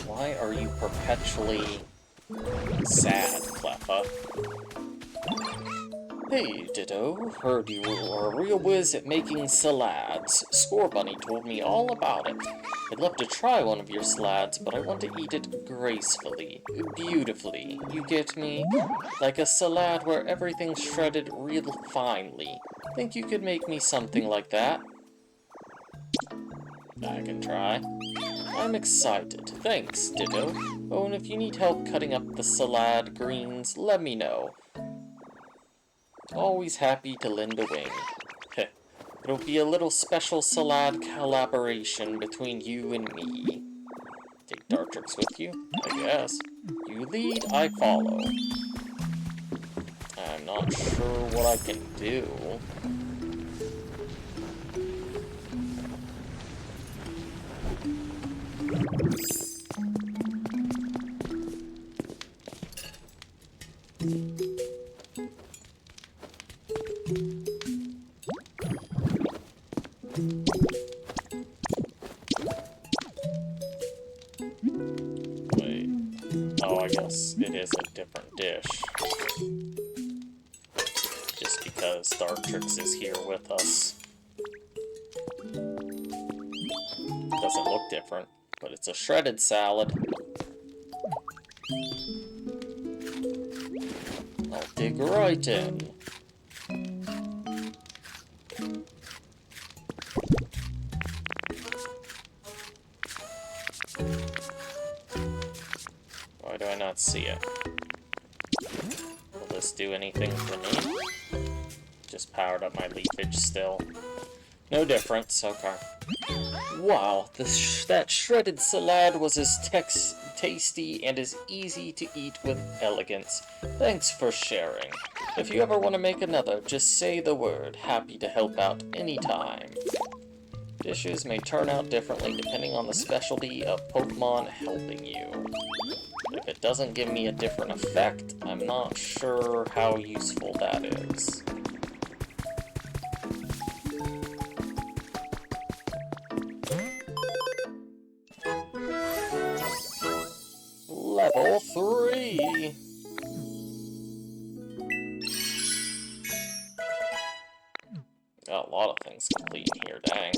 Why are you perpetually sad, Cleffa? Hey, Ditto. Heard you were a real whiz at making salads. Score Bunny told me all about it. I'd love to try one of your salads, but I want to eat it gracefully, beautifully. You get me? Like a salad where everything's shredded real finely. Think you could make me something like that? I can try. I'm excited. Thanks, Ditto. Oh, and if you need help cutting up the salad greens, let me know. Always happy to lend a wing. Heh. It'll be a little special salad collaboration between you and me. Take Dartrix with you, I guess. You lead, I follow. I'm not sure what I can do. Wait. Oh, I guess it is a different dish. Just because Dartrix is here with us. Doesn't look different, but it's a shredded salad. I'll dig right in. this do anything for me? Just powered up my leafage still. No difference, okay. Wow, that shredded salad was as tasty and as easy to eat with elegance. Thanks for sharing. If you ever want to make another, just say the word. Happy to help out anytime. Dishes may turn out differently depending on the specialty of Pokemon helping you. If it doesn't give me a different effect, I'm not sure how useful that is. Level 3! Got a lot of things complete in here, dang.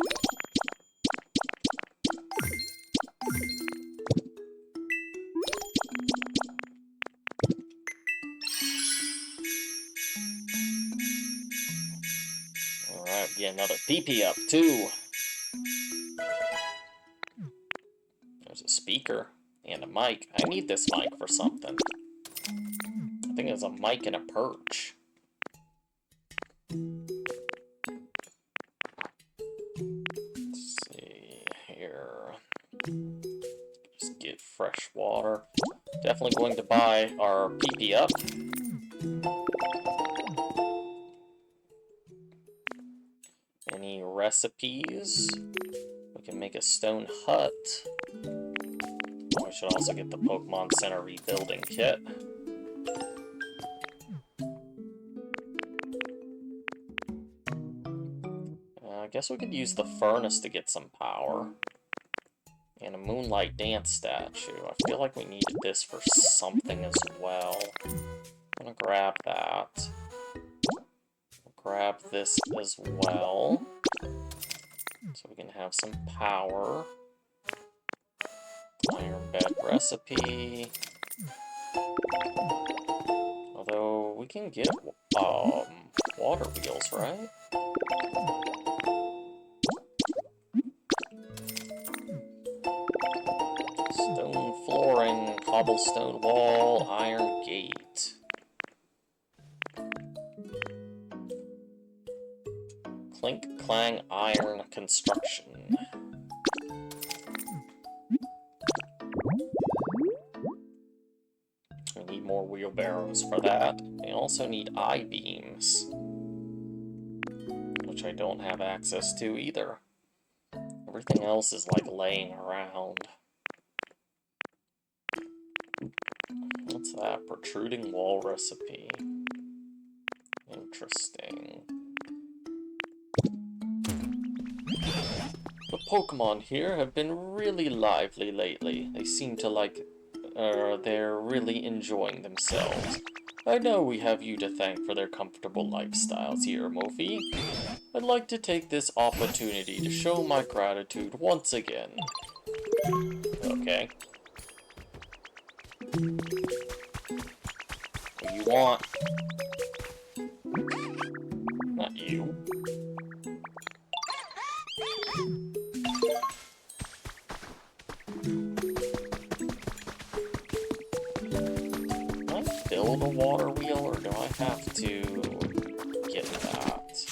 Alright, we get another PP up, too. There's a speaker and a mic. I need this mic for something. I think it's a mic and a perch. Let's see here. Just get fresh water. Definitely going to buy our PP up. Any recipes? We can make a stone hut. We should also get the Pokemon Center rebuilding kit. I guess we could use the furnace to get some power. And a Moonlight Dance statue. I feel like we needed this for something as well. I'm gonna grab that. Grab this as well. So we can have some power. Iron bed recipe. Although we can get water wheels, right? Stone flooring, cobblestone wall, iron gate. Clink clang iron construction. We need more wheelbarrows for that. We also need I-beams, which I don't have access to either. Everything else is like laying around. What's that? Protruding wall recipe. Interesting. The Pokemon here have been really lively lately. They seem to they're really enjoying themselves. I know we have you to thank for their comfortable lifestyles here, Mophie. I'd like to take this opportunity to show my gratitude once again. Okay. What do you want? Not you. Can I build a water wheel, or do I have to get that?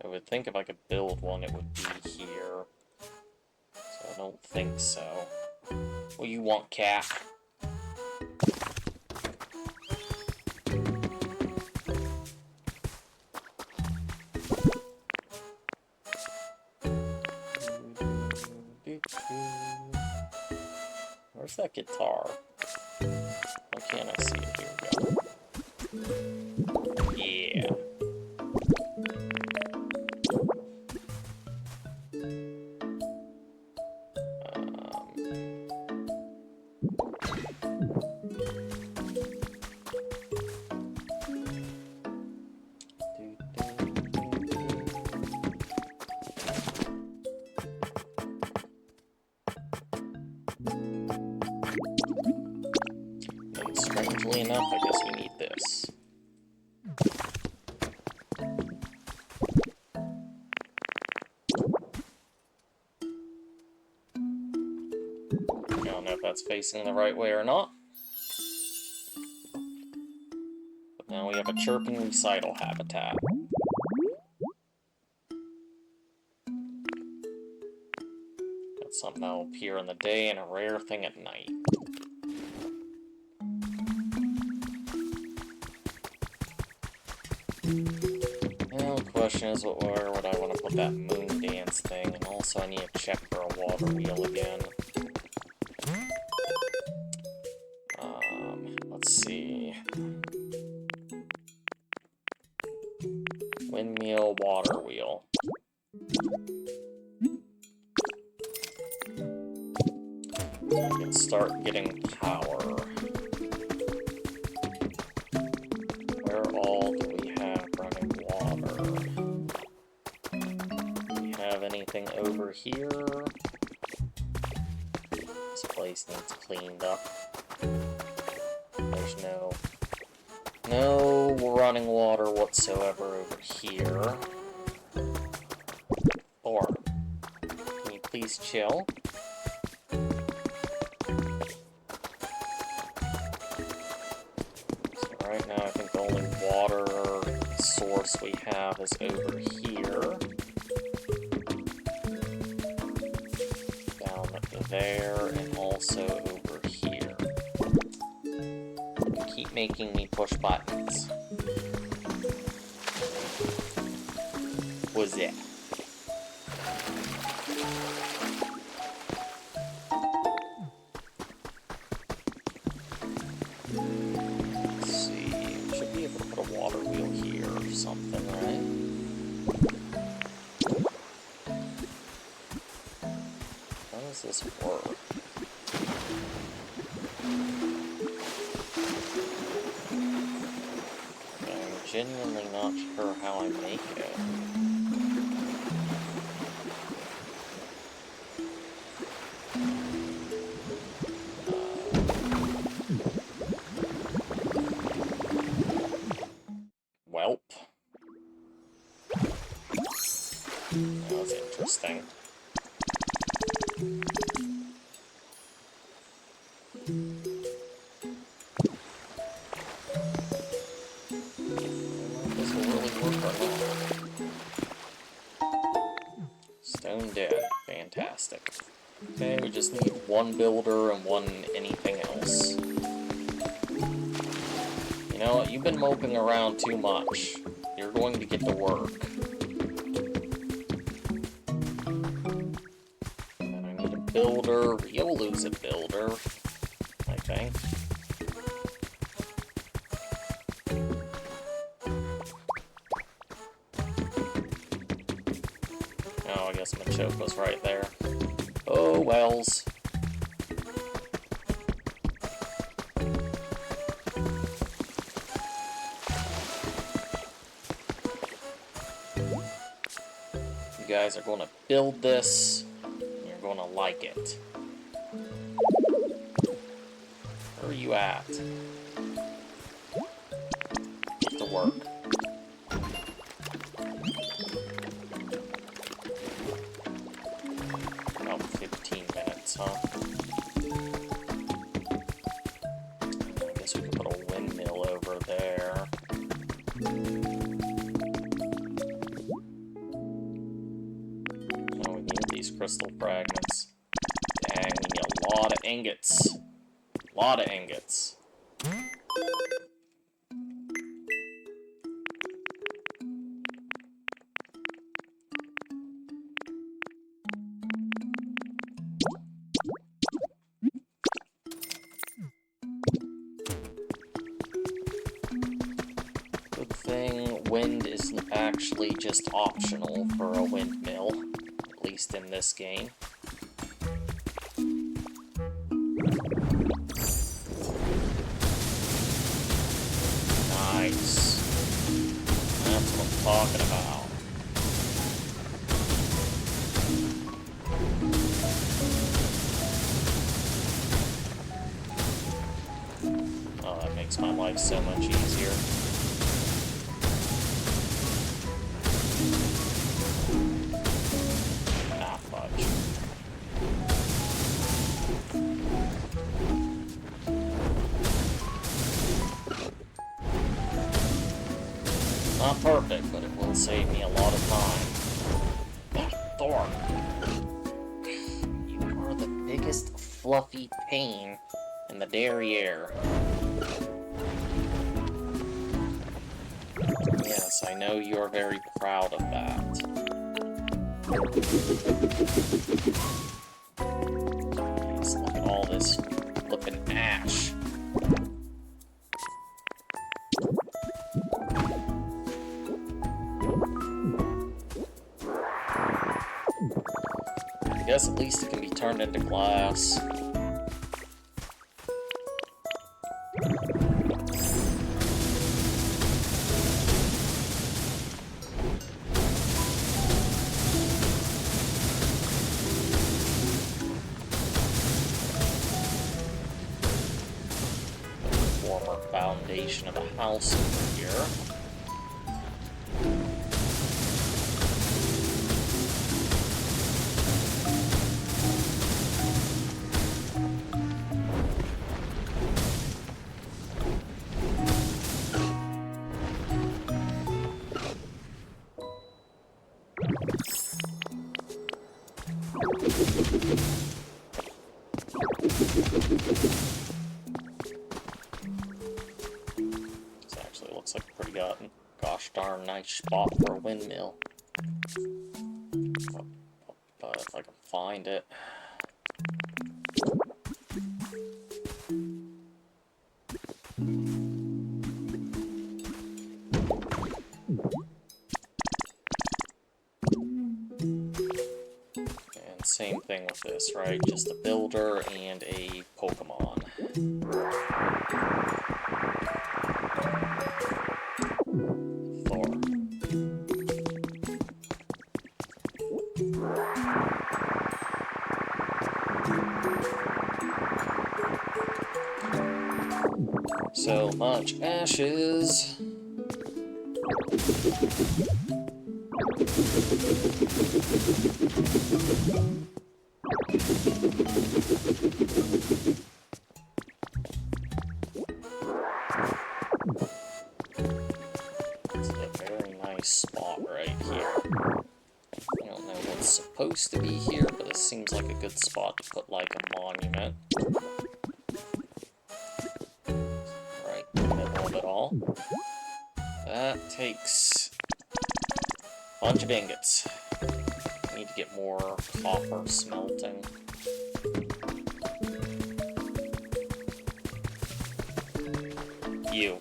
I would think if I could build one, it would be here. So I don't think so. What do you want, cat? Where's that guitar? Why can't I see it? Here we go. Yeah. And strangely enough, I guess we need this. know if that's facing the right way or not. But now we have a chirping recital habitat. Got something that'll appear in the day and a rare thing at night. Now the question is, where would I want to put that moon dance thing? And also I need to check for a water wheel again. Let's see. Windmill, water wheel. I can start getting power. Where all do we have running water? Do we have anything over here? This place needs cleaned up. There's no running water whatsoever over here. Or, can you please chill? So right now I think the only water source we have is over here. Down there and also over here. Keep making me push buttons. What's that? Let's see. Should be able to put a water wheel here or something, right? How does this work? I'm genuinely not sure how I make it. Welp. That was interesting. This will really work or not. Stone dead. Fantastic. Okay, we just need one builder and one anything else. You know what? You've been moping around too much. You're going to get to work. And I need a builder. Riolu's a builder, I think. Oh, I guess Machopa's right there. Oh, wells. You guys are going to build this, and you're going to like it. Where are you at? Get to work. About 15 minutes, huh? I guess we can put a windmill over there. Oh, we need these crystal fragments. Dang, we need a lot of ingots. A lot of ingots. Good thing wind is actually just optional for a windmill, at least in this game. Nice. That's what I'm talking about. Oh, that makes my life so much easier. Ah, fudge. not perfect, but it will save me a lot of time. Thor, you are the biggest fluffy pain in the derriere. Yes, I know you are very proud of that. Jeez, look at all this flippin' ash. I guess at least it can be turned into glass. Former foundation of a house over here. This actually looks like a pretty gosh darn nice spot for a windmill. But if I can find it. And same thing with this, right? Just a builder and a Pokemon. Thor. So much ashes. It's a very nice spot right here. I don't know what's supposed to be here, but it seems like a good spot to put like a monument. Right in the middle of it all. That takes a bunch of ingots. I need to get more copper smelting. You.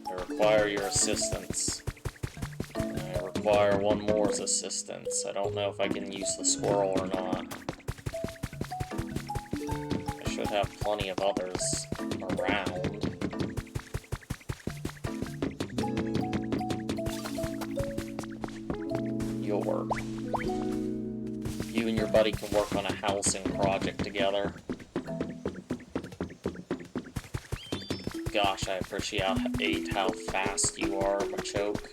I require your assistance. I require one more's assistance. I don't know if I can use the squirrel or not. I should have plenty of others around. You'll work. You and your buddy can work on a housing project together. Gosh, I appreciate how fast you are, Machoke.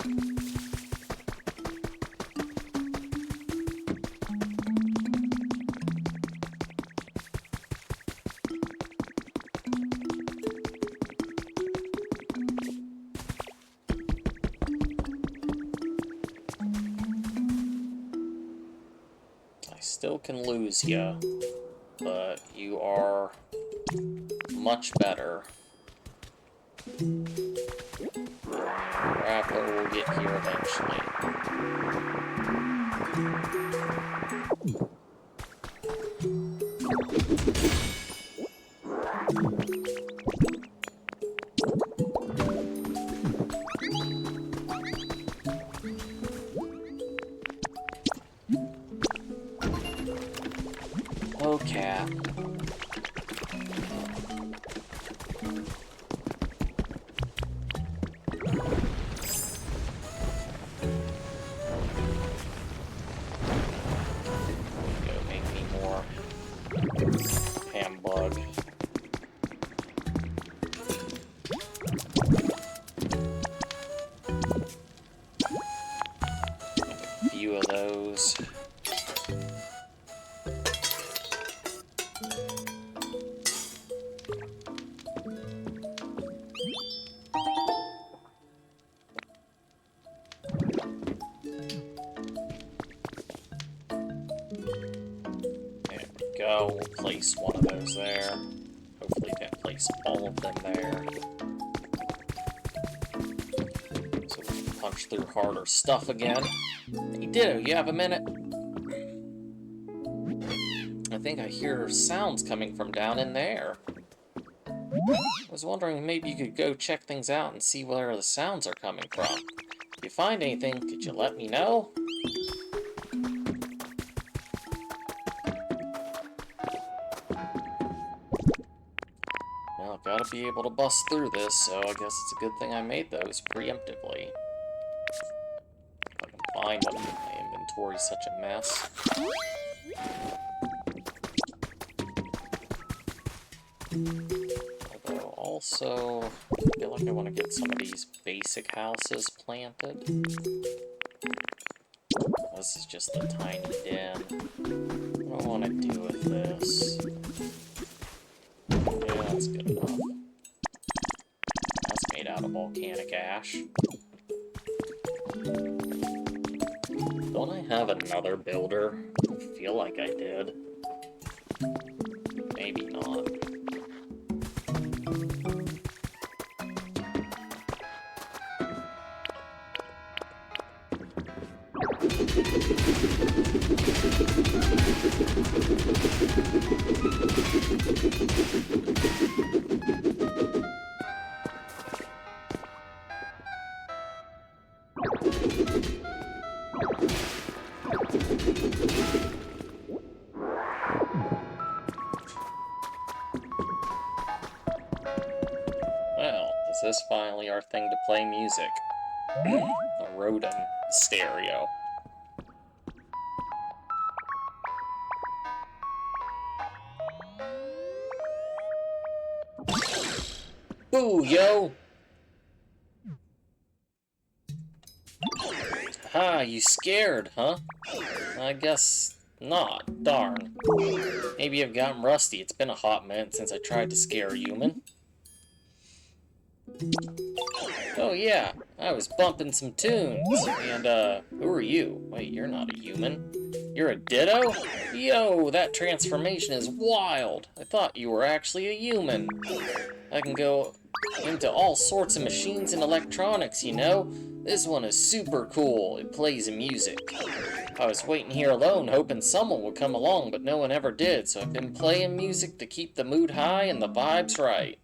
I still can lose you, but you are much better. Grappler will get here eventually. Oh, cat. Few of those. go. We'll place one of those there. Hopefully can place all of them there. So we can punch through harder stuff again. Hey Ditto, you have a minute? I think I hear sounds coming from down in there. I was wondering maybe you could go check things out and see where the sounds are coming from. If you find anything, could you let me know? Well, gotta be able to bust through this, so I guess it's a good thing I made those preemptively. If I can find them, my inventory's such a mess. Although, also, I feel like I want to get some of these basic houses planted. This is just a tiny den. What do I want to do with this? Yeah, that's good enough. That's made out of volcanic ash. Don't I have another builder? I feel like I did. Maybe not. Well, is this finally our thing to play music? A Rodin stereo. Boo, yo! Ha, you scared, huh? I guess not. Darn. Maybe I've gotten rusty. It's been a hot minute since I tried to scare a human. Oh yeah, I was bumping some tunes. And, who are you? Wait, you're not a human. You're a Ditto? Yo, that transformation is wild. I thought you were actually a human. I can go into all sorts of machines and electronics, you know? This one is super cool. It plays music. I was waiting here alone, hoping someone would come along, but no one ever did, so I've been playing music to keep the mood high and the vibes right.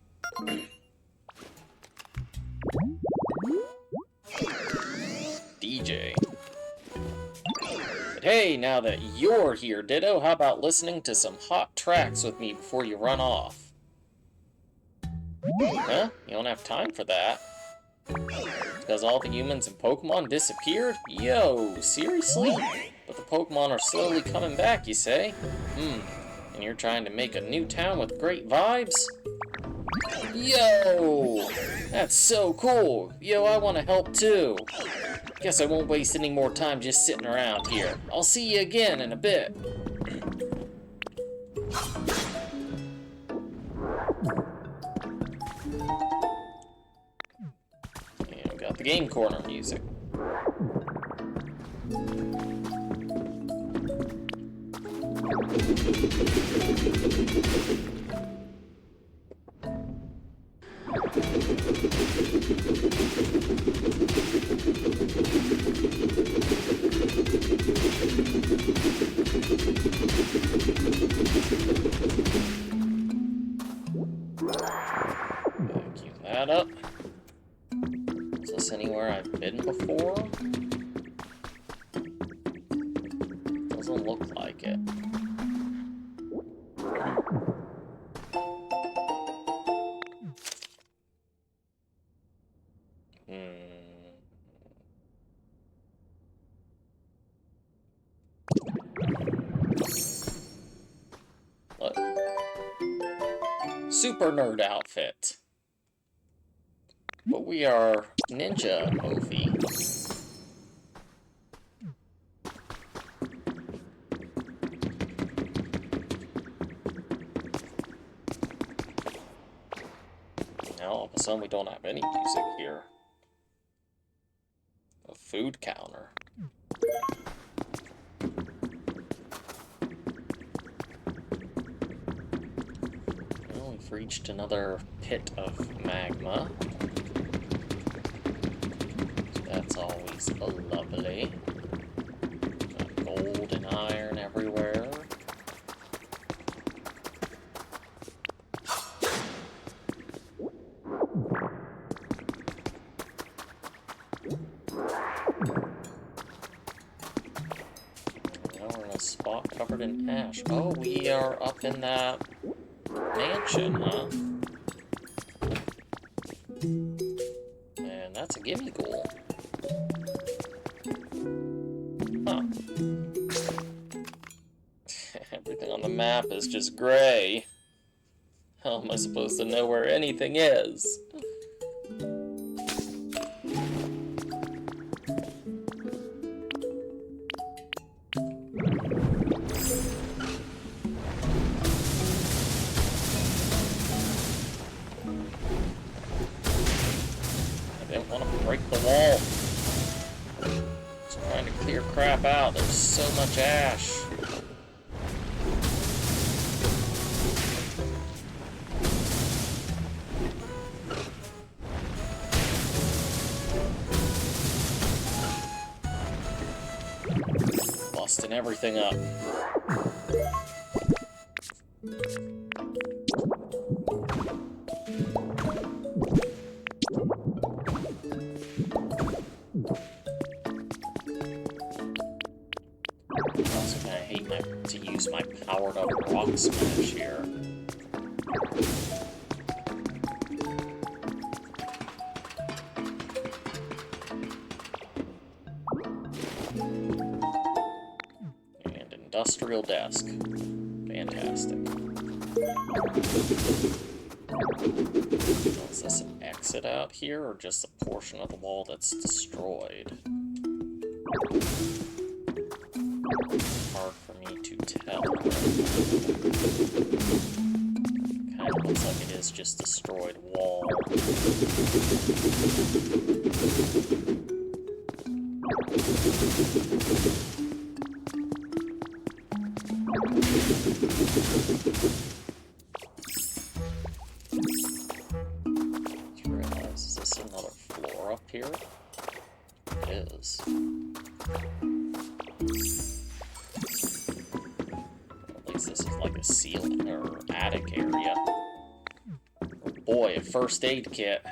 DJ. But hey, now that you're here, Ditto, how about listening to some hot tracks with me before you run off? Huh? You don't have time for that? Because all the humans and Pokemon disappeared? Yo, seriously? But the Pokemon are slowly coming back, you say? And you're trying to make a new town with great vibes? Yo! That's so cool! Yo, I want to help too! Guess I won't waste any more time just sitting around here. I'll see you again in a bit. And we got the game corner music. Cue that up. Is this anywhere I've been before? Doesn't look like it. Look. Super nerd outfit. But we are ninja Mophie. Now all of a sudden we don't have any music here. A food counter. we've reached another pit of magma. That's always lovely. Got gold and iron everywhere. Now we're in a spot covered in ash. Oh, we are up in that mansion, huh? And that's a gimme goal. Huh. Everything on the map is just gray. How am I supposed to know where anything is? I didn't want to break the wall. Just trying to clear crap out. There's so much ash. Busting everything up. I'm also gonna hate to use my powered up rock smash here. And industrial desk. Fantastic. Is this an exit out here, or just a portion of the wall that's destroyed? Hard for me to tell. Kind of looks like it is just destroyed wall. You realize, is this another floor up here? It is. At least this is like a ceiling or attic area. Oh boy, a first aid kit.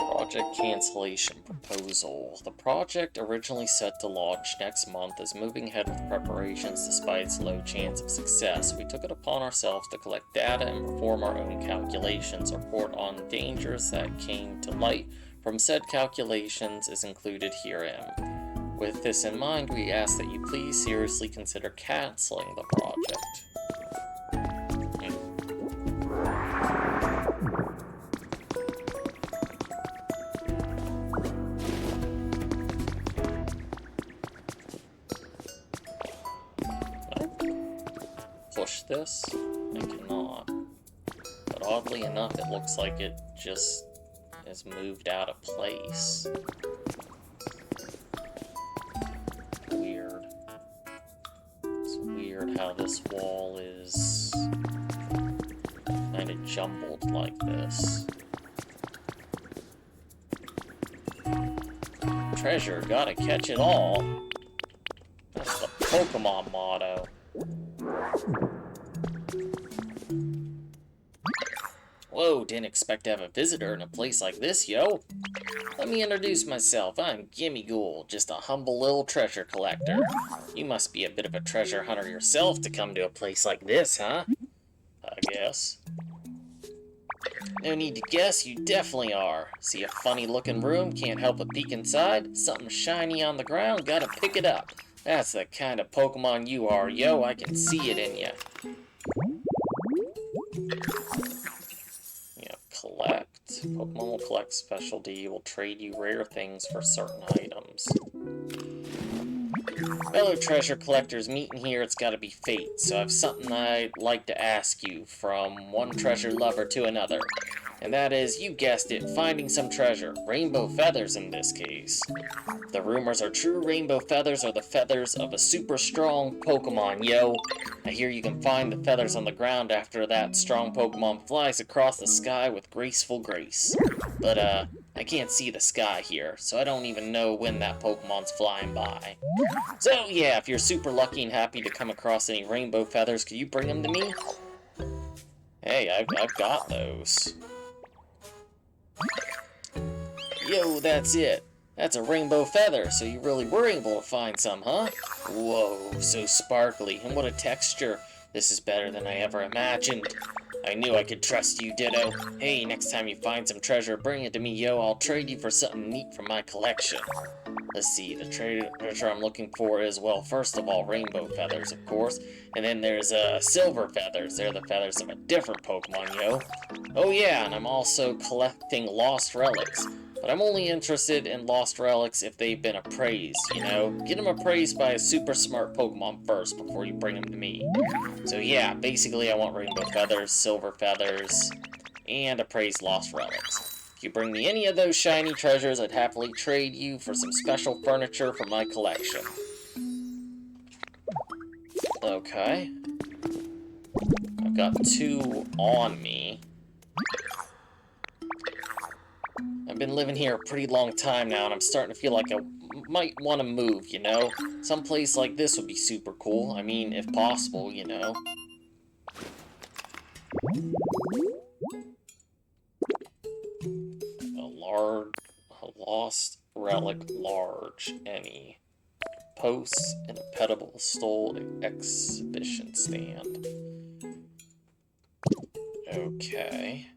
Project cancellation proposal. The project, originally set to launch next month, is moving ahead with preparations despite its low chance of success. We took it upon ourselves to collect data and perform our own calculations. A report on dangers that came to light from said calculations is included herein. With this in mind, we ask that you please seriously consider canceling the project. Push this? I cannot. But oddly enough, it looks like it just is moved out of place. Weird. It's weird how this wall is kind of jumbled like this. Treasure, gotta catch it all. That's the Pokemon motto. Whoa, didn't expect to have a visitor in a place like this, yo. Let me introduce myself. I'm Gimme Ghoul, just a humble little treasure collector. You must be a bit of a treasure hunter yourself to come to a place like this, huh? I guess. No need to guess, you definitely are. See a funny looking room, can't help but peek inside? Something shiny on the ground, gotta pick it up. That's the kind of Pokemon you are, yo, I can see it in ya. Collect. Pokemon will collect specialty, will trade you rare things for certain items. Fellow treasure collectors meeting here, it's gotta be fate, so I have something I'd like to ask you from one treasure lover to another. And that is, you guessed it, finding some treasure. Rainbow feathers in this case. If the rumors are true, rainbow feathers are the feathers of a super strong Pokemon, yo. I hear you can find the feathers on the ground after that strong Pokemon flies across the sky with graceful grace. But, I can't see the sky here, so I don't even know when that Pokemon's flying by. So, yeah, if you're super lucky and happy to come across any rainbow feathers, could you bring them to me? Hey, I've got those. Yo, that's it. That's a rainbow feather, so you really were able to find some, huh? Whoa, so sparkly, and what a texture. This is better than I ever imagined. I knew I could trust you, Ditto. Hey, next time you find some treasure, bring it to me, yo. I'll trade you for something neat from my collection. Let's see, the treasure I'm looking for is, well, first of all, rainbow feathers, of course. And then there's, silver feathers. They're the feathers of a different Pokemon, yo. Oh yeah, and I'm also collecting lost relics. But I'm only interested in lost relics if they've been appraised, you know? Get them appraised by a super smart Pokemon first before you bring them to me. So yeah, basically I want rainbow feathers, silver feathers, and appraised lost relics. If you bring me any of those shiny treasures, I'd happily trade you for some special furniture from my collection. Okay. I've got 2 on me. I've been living here a pretty long time now, and I'm starting to feel like I might want to move, you know? Some place like this would be super cool. I mean, if possible, you know? A lost relic large, any. Posts in a pedestal exhibition stand. Okay.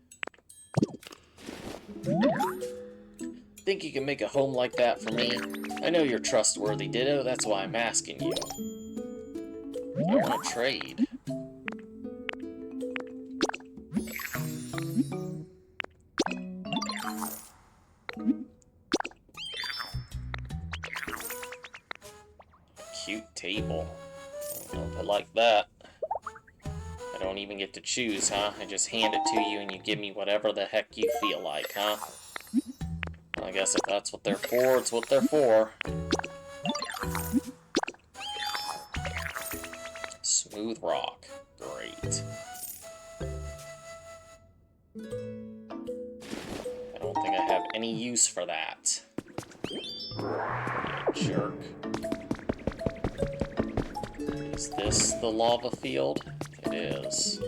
Think you can make a home like that for me? I know you're trustworthy, Ditto, that's why I'm asking you. I want to trade. Cute table. I don't know if I like that. I don't even get to choose, huh? I just hand it to you and you give me whatever the heck you feel like, huh? Well, I guess if that's what they're for, it's what they're for. Smooth rock. Great. I don't think I have any use for that. You jerk. Is this the lava field? It is.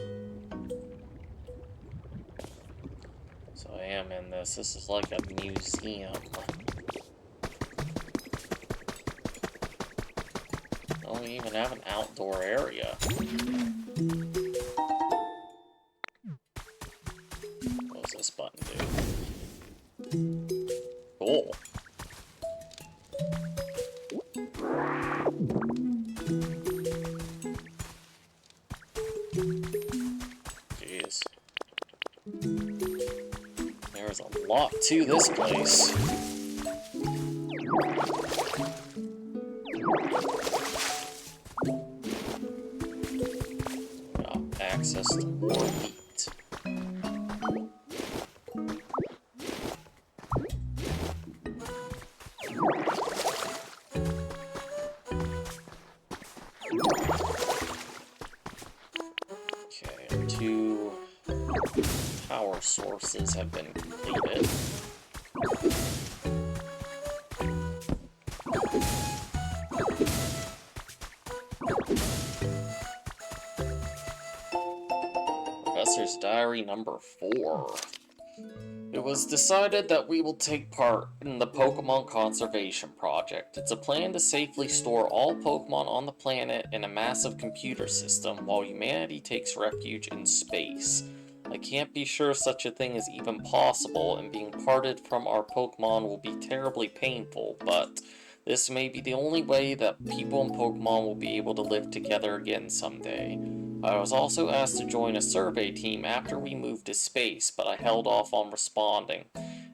So I am in this. This is like a museum. Don't we even have an outdoor area? What does this button do? Cool. Jeez. There's a lot to this place. Got access to more meat. Okay, 2 power sources have been completed. Professor's Diary number 4. It was decided that we will take part in the Pokemon Conservation Project. It's a plan to safely store all Pokemon on the planet in a massive computer system while humanity takes refuge in space. I can't be sure such a thing is even possible, and being parted from our Pokemon will be terribly painful, but this may be the only way that people and Pokemon will be able to live together again someday. I was also asked to join a survey team after we moved to space, but I held off on responding.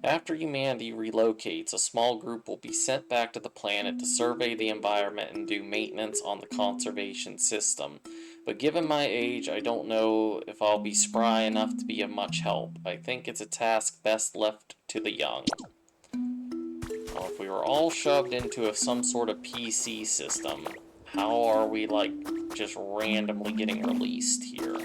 After humanity relocates, a small group will be sent back to the planet to survey the environment and do maintenance on the conservation system. But given my age, I don't know if I'll be spry enough to be of much help. I think it's a task best left to the young. Well, if we were all shoved into some sort of PC system, how are we, like, just randomly getting released here?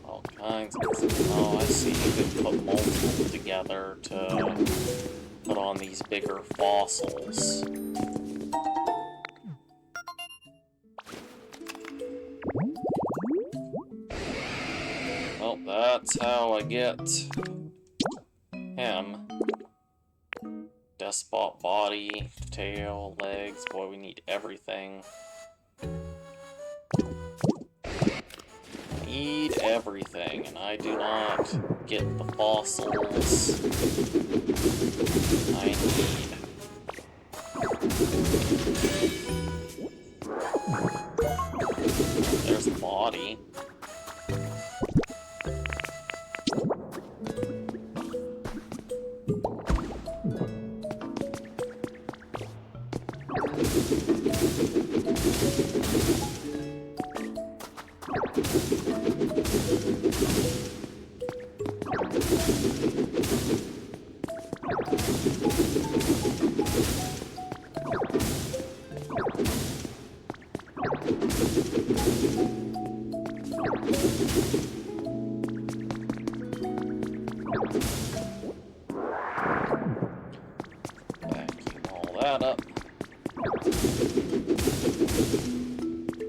All kinds of... Oh, I see. You can put multiple together to put on these bigger fossils. Well, that's how I get him. Despot body, tail, legs. Boy, we need everything. Need everything, and I do not get the fossils I need. There's the body. Vacuum all that up. I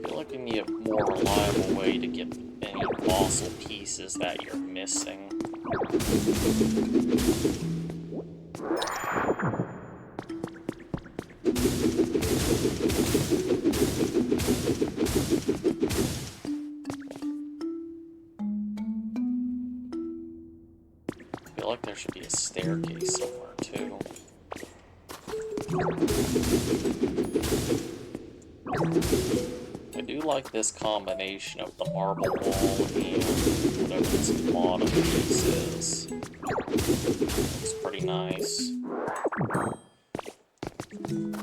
feel like we need a more reliable way to get any fossil pieces that you're missing. I feel like there should be a staircase somewhere too. I do like this combination of the marble wall and whatever this bottom piece is. Looks pretty nice. Am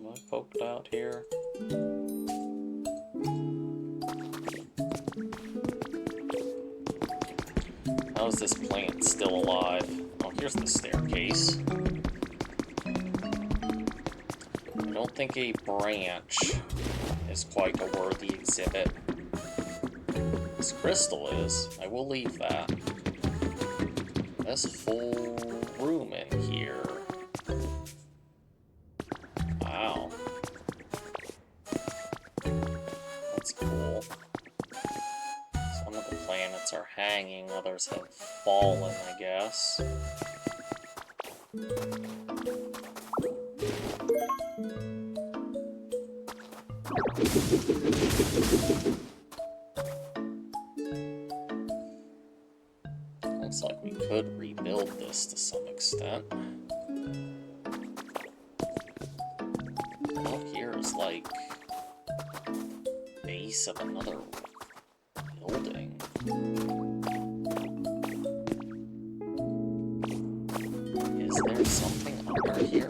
I poked out here? How is this plant still alive? Oh, here's the staircase. I don't think a branch is quite a worthy exhibit. This crystal is. I will leave that. This full room in here. Wow. That's cool. Some of the planets are hanging, others have fallen, I guess. Looks like we could rebuild this to some extent. Oh, here is like base of another building. Is there something under here?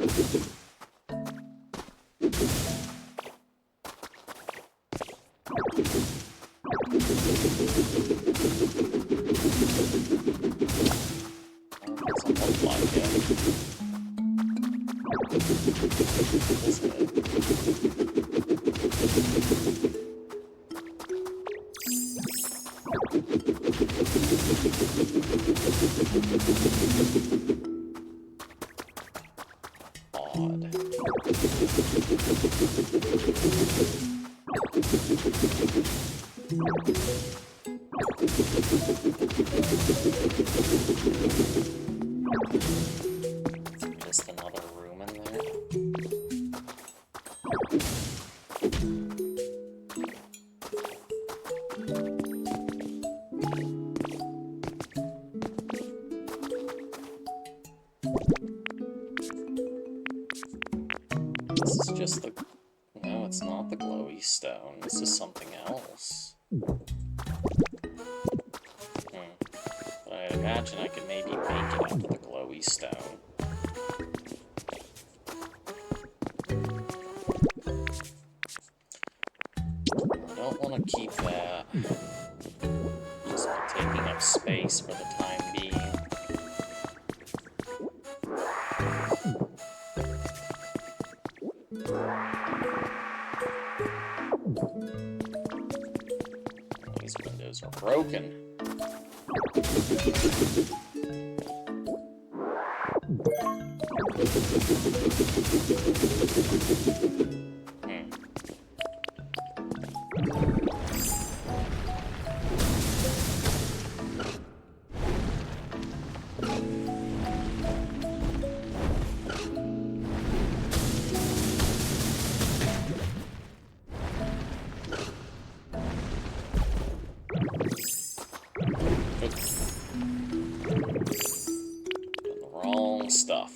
Doesn't look like it. Is it? Odd. Just another room in there. anything else. But I imagine I could maybe make it out of the glowy stone. I don't want to keep that. Just be taking up space for the time being. These windows are broken. Stuff.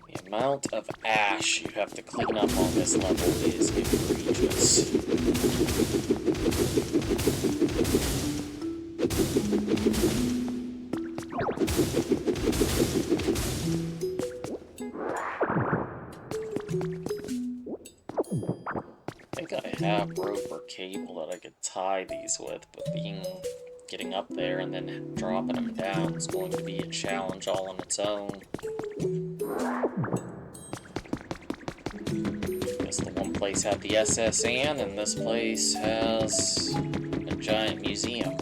The amount of ash you have to clean up on this level is egregious. I think I have rope or cable that I could tie these with, but getting up there and then dropping them down is going to be a challenge all on its own. Guess the one place had the SS Anne, and this place has a giant museum.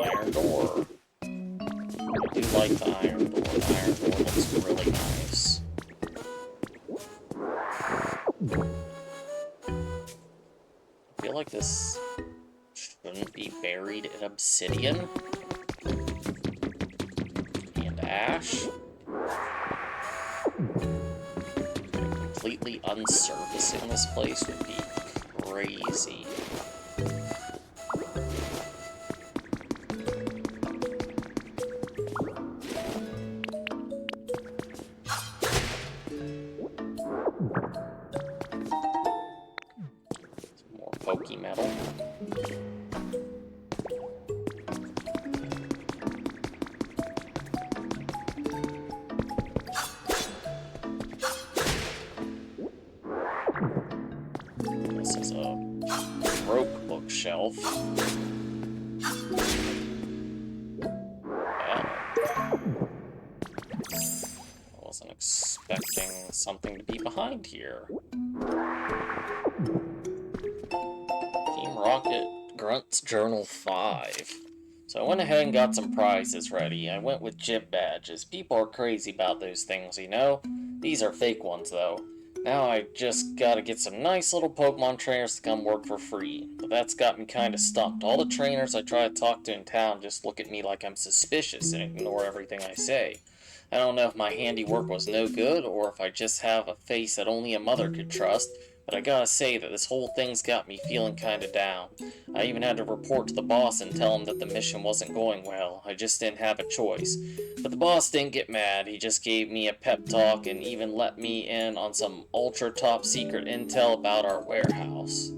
Iron door. I do like the iron door. The iron door looks really nice. I feel like this shouldn't be buried in obsidian and ash. Completely unsurfacing this place would be crazy. Pokey metal. This is a rope bookshelf. Well, I wasn't expecting something to be behind here. Rocket Grunt's Journal 5. So I went ahead and got some prizes ready. I went with gym badges. People are crazy about those things, you know? These are fake ones, though. Now I just gotta get some nice little Pokemon trainers to come work for free. But that's got me kinda stumped. All the trainers I try to talk to in town just look at me like I'm suspicious and ignore everything I say. I don't know if my handiwork was no good, or if I just have a face that only a mother could trust, but I gotta say that this whole thing's got me feeling kinda down. I even had to report to the boss and tell him that the mission wasn't going well. I just didn't have a choice. But the boss didn't get mad. He just gave me a pep talk and even let me in on some ultra top secret intel about our warehouse.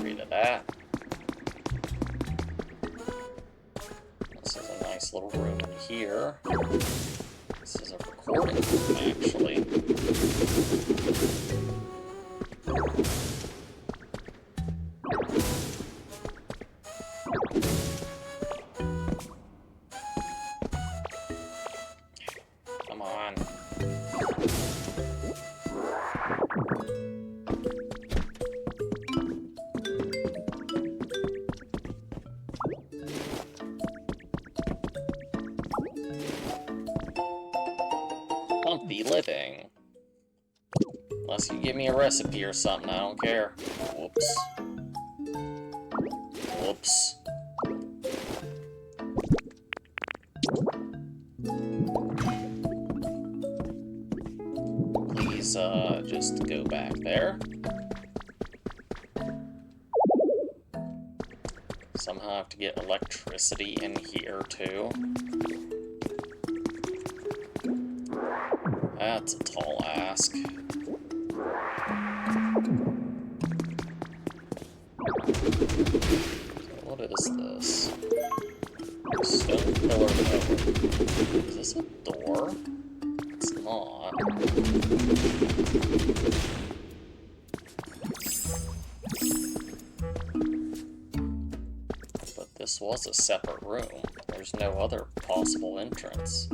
Read of that. This is a nice little room in here. This is a recording room, actually. Come on. Comfy living. Unless you give me a recipe or something, I don't care. Whoops. Whoops. let's just go back there. Somehow I have to get electricity in here, too. That's a tall ask. So what is this? Stone pillar cover. Is this a door? It's not. But this was a separate room. There's no other possible entrance.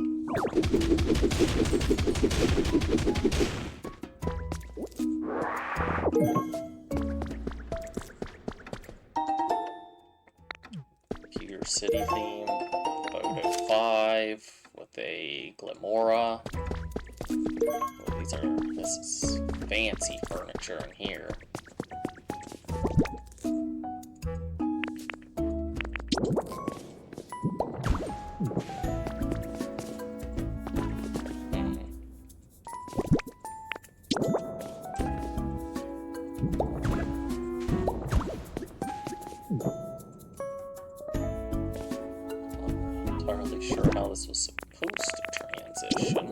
Computer City theme, Photo 5 with a Glamora. Oh, this is fancy furniture in here. Entirely sure how this was supposed to transition.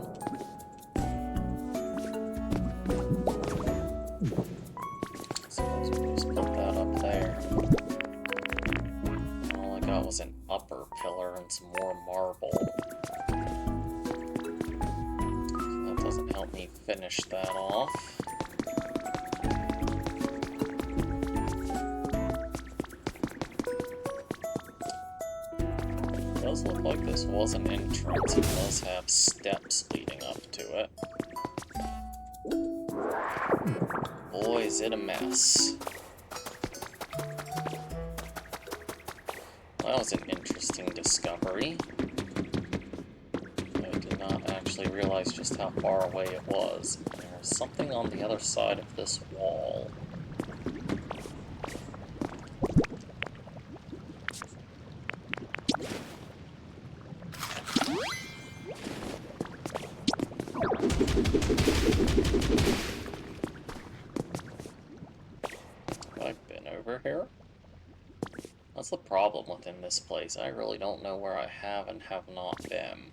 Suppose we just put that up there. All I got was an upper pillar and some more marble. That doesn't help me finish that off. It does look like this was an entrance. It does have steps leading up to it. Boy, is it a mess. That was an interesting discovery. I did not actually realize just how far away it was. There's something on the other side of this wall. I've been over here. That's the problem within this place. I really don't know where I have and have not been.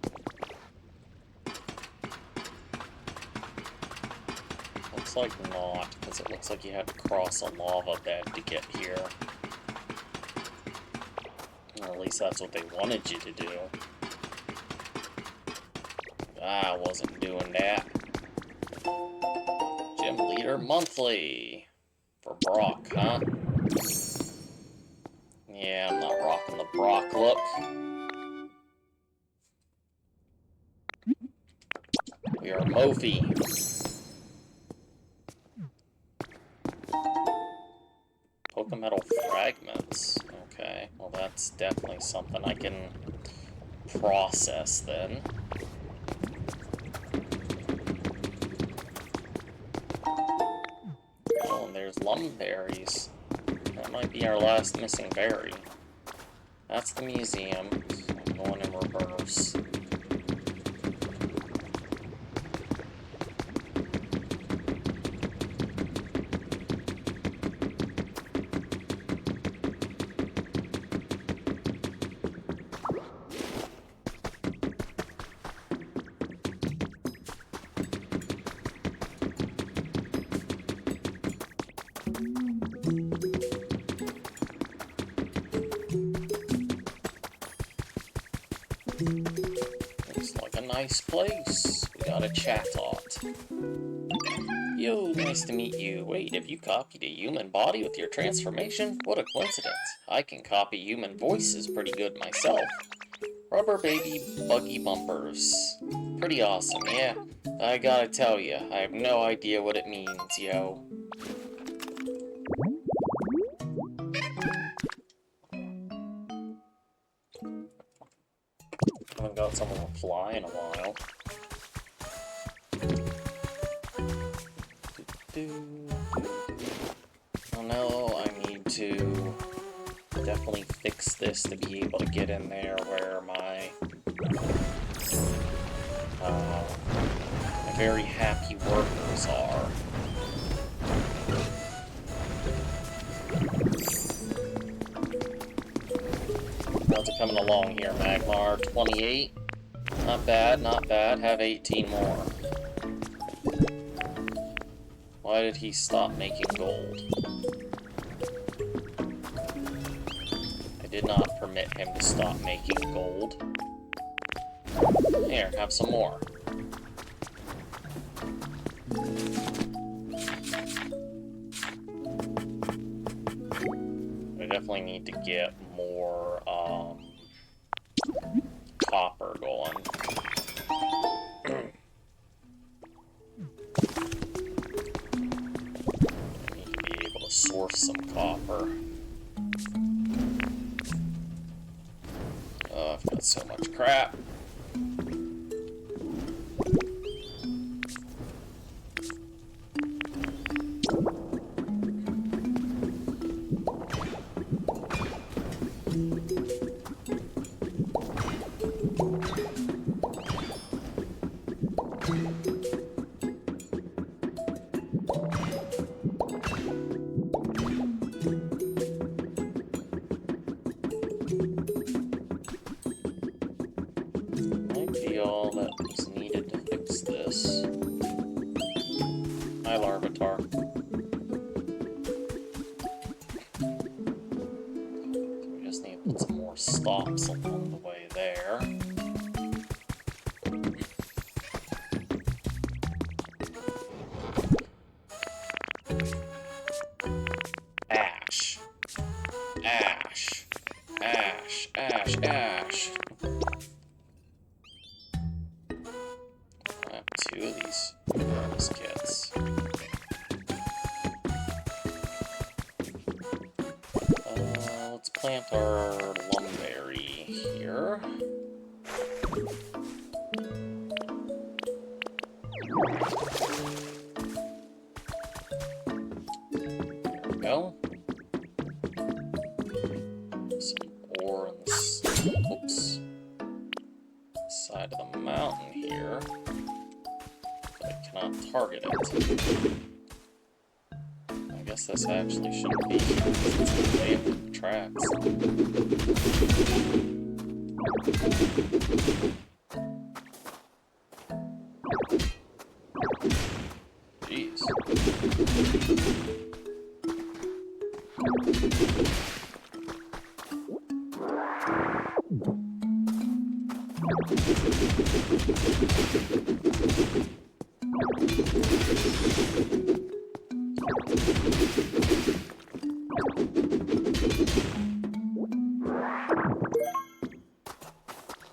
Looks like not, because it looks like you had to cross a lava bed to get here. Or at least that's what they wanted you to do. I wasn't doing that. Gym Leader Monthly. For Brock, huh? Yeah, I'm not rocking the Brock look. We are Mophie. Pokemetal fragments. Okay, well that's definitely something I can process then. Oh, and there's lumberries. That might be our last missing berry. That's the museum. So I'm going in reverse. Looks like a nice place. We got a chat-ot. Yo, nice to meet you. Wait, have you copied a human body with your transformation? What a coincidence. I can copy human voices pretty good myself. Rubber baby buggy bumpers. Pretty awesome, yeah. I gotta tell you, I have no idea what it means, yo. I haven't got someone reply in a while. Oh no, I need to definitely fix this to be able to get in there where my... I very happy workers are. How's it coming along here, Magmar? 28? Not bad, not bad. Have 18 more. Why did he stop making gold? I did not permit him to stop making gold. Here, have some more. I definitely need to get more, copper going. I need to be able to source some copper. Oh, I've got so much crap. Might be all that was needed to fix this. Hi, Larvitar. We just need to put some more stops along the way there. Ash. Ash. Ash. Ash. Ash. I have 2 of these bonus kits. Let's plant our lumberry here. There we go. Some ore on this, oops, side of the mountain here. But I cannot target it. I guess this actually shouldn't be here because it's abandoned tracks. Jeez.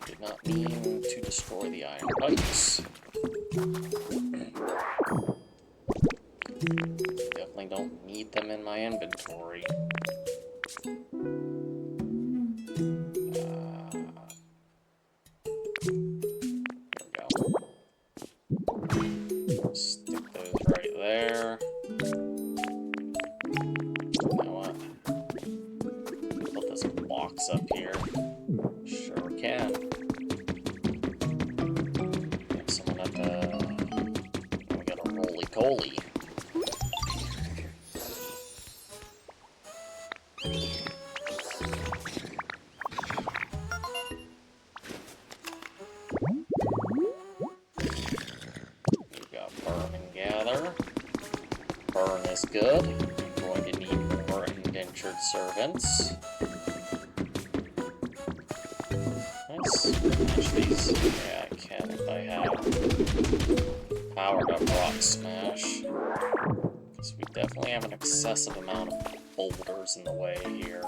Did not mean to destroy the iron pipes. Definitely don't need them in my inventory. There we go. Stick those right there. You know what? Put this box up here. Sure can. Get someone up, we got a roly-poly. We've got burn and gather. Burn is good. I'm going to need more indentured servants. Smash these. Yeah, I can if I have powered up rock smash. Because we definitely have an excessive amount of boulders in the way here.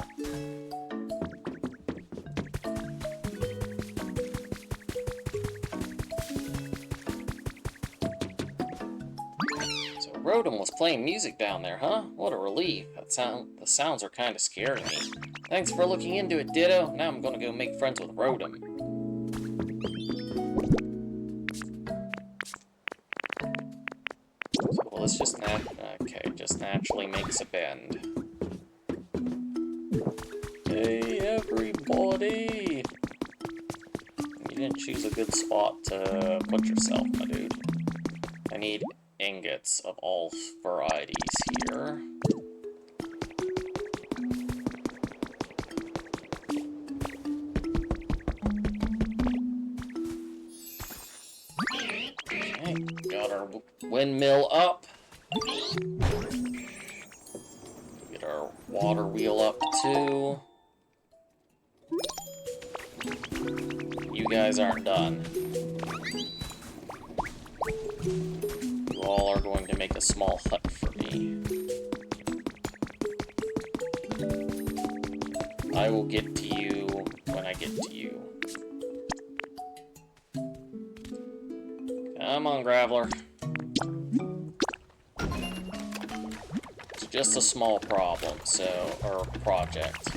So Rotom was playing music down there, huh? What a relief. The sounds are kind of scaring me. Thanks for looking into it, Ditto. Now I'm gonna go make friends with Rotom. So well, let's just just naturally makes a bend. Hey everybody! You didn't choose a good spot to put yourself, my dude. need ingots of all varieties here. Okay, got our windmill up. Get our water wheel up too. You guys aren't done. You all are going to make a small hut for me. I will get to you when I get to you. Come on, Graveler. It's just a small problem, or project,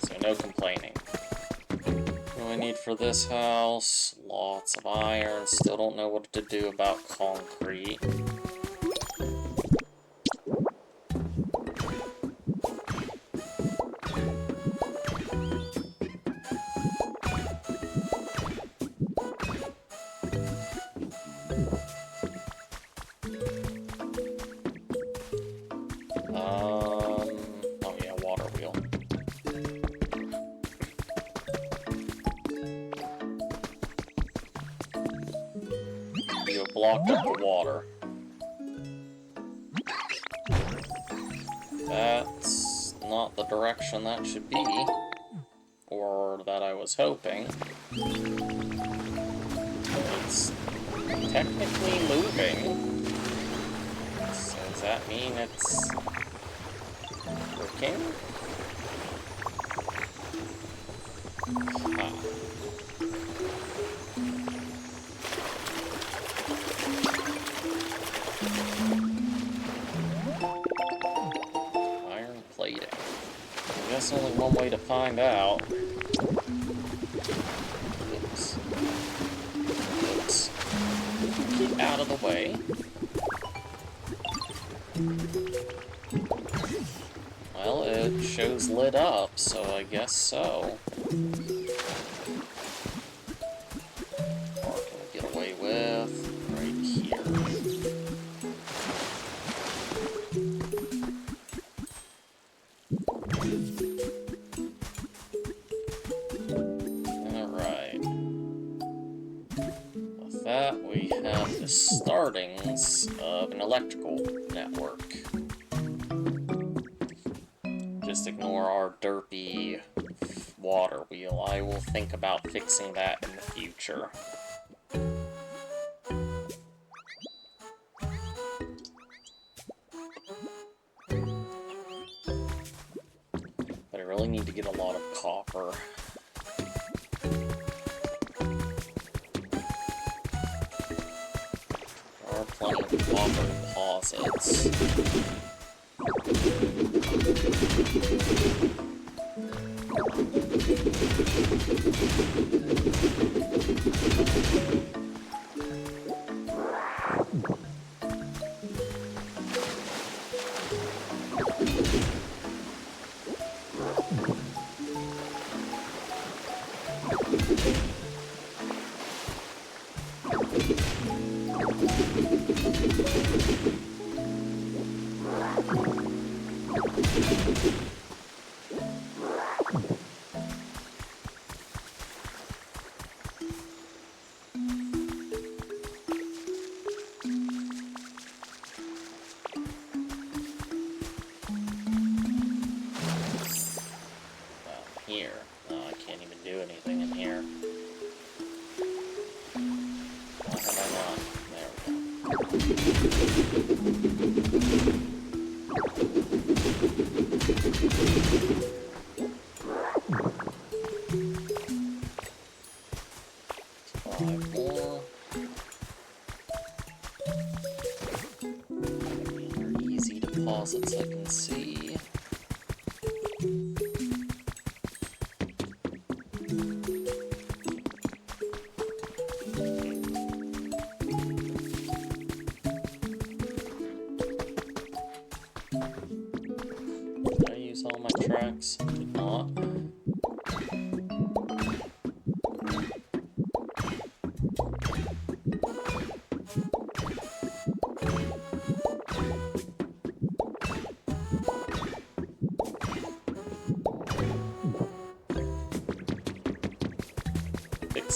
so no complaining. What do I need for this house? Lots of iron. Still don't know what to do about concrete. Oh yeah, water wheel. You have blocked up the water. That's not the direction that should be, or that I was hoping. It's technically moving. So does that mean it's working? Huh. Iron plating. I guess only one way to find out. Oops. Oops. Get out of the way. Well, it shows lit up, so I guess so. Or can we get away with right here? Alright. With that, we have the startings of an electrical network. Just ignore our derpy water wheel. I will think about fixing that in the future. But I really need to get a lot of copper. There are plenty of copper deposits. Here. No, I can't even do anything in here. Why have I not? There we go. 5 more. They're easy deposits, I can see. Did I use all my tracks? Did not.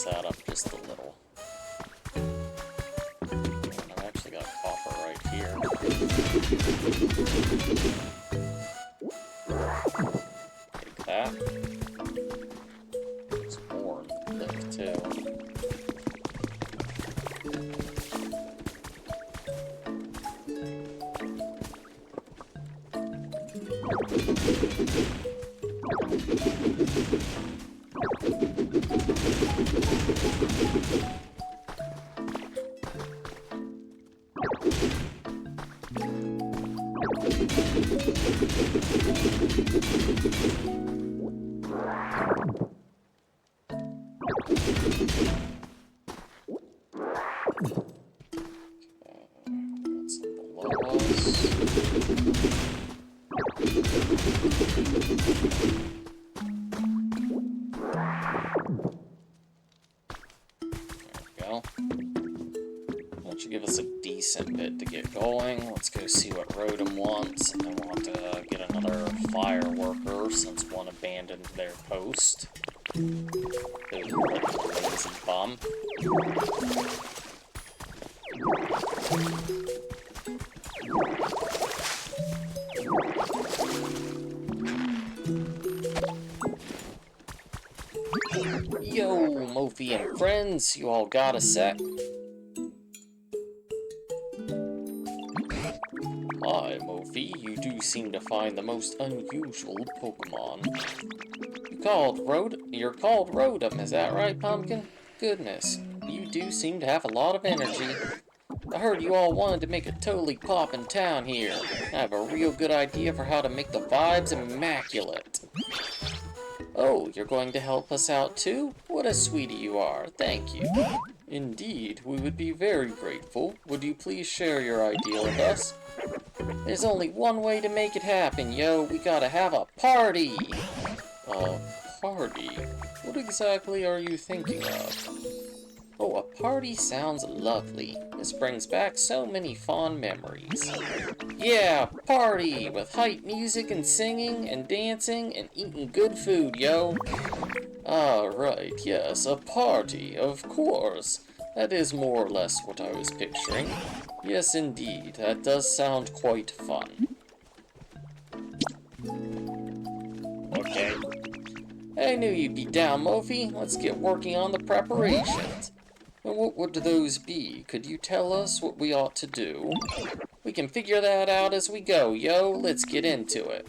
that up just a little. And I've actually got copper right here. Take that. There's more thick too. What's below us? Go. That should give us a decent bit to get going. Let's go see what Rotom wants. I want to get another fire worker since one abandoned their post. Those lazy bum. Yo, Mophie and friends, you all got a sec? Hi, Mophie, you do seem to find the most unusual Pokemon. You're called Rotom, is that right, Pumpkin? Goodness, you do seem to have a lot of energy. I heard you all wanted to make a totally poppin' town here. I have a real good idea for how to make the vibes immaculate. Oh, you're going to help us out too? What a sweetie you are, thank you. Indeed, we would be very grateful. Would you please share your idea with us? There's only one way to make it happen, yo. We gotta have a party! A party? What exactly are you thinking of? Oh, a party sounds lovely. This brings back so many fond memories. Yeah, party! With hype music and singing and dancing and eating good food, yo. Ah, right, yes, a party, of course. That is more or less what I was picturing. Yes, indeed, that does sound quite fun. Okay. I knew you'd be down, Mophie. Let's get working on the preparations. And what would those be? Could you tell us what we ought to do? We can figure that out as we go, yo. Let's get into it.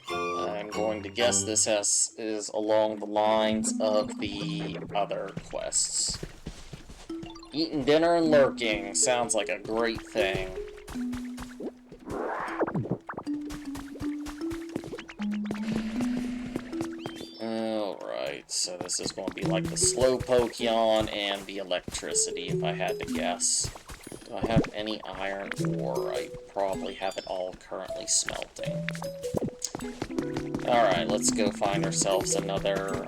I'm going to guess this is along the lines of the other quests. Eating dinner and lurking sounds like a great thing. Alright, so this is going to be like the Slowpoke yawn and the electricity, if I had to guess. Do I have any iron ore? I probably have it all currently smelting. Alright, let's go find ourselves another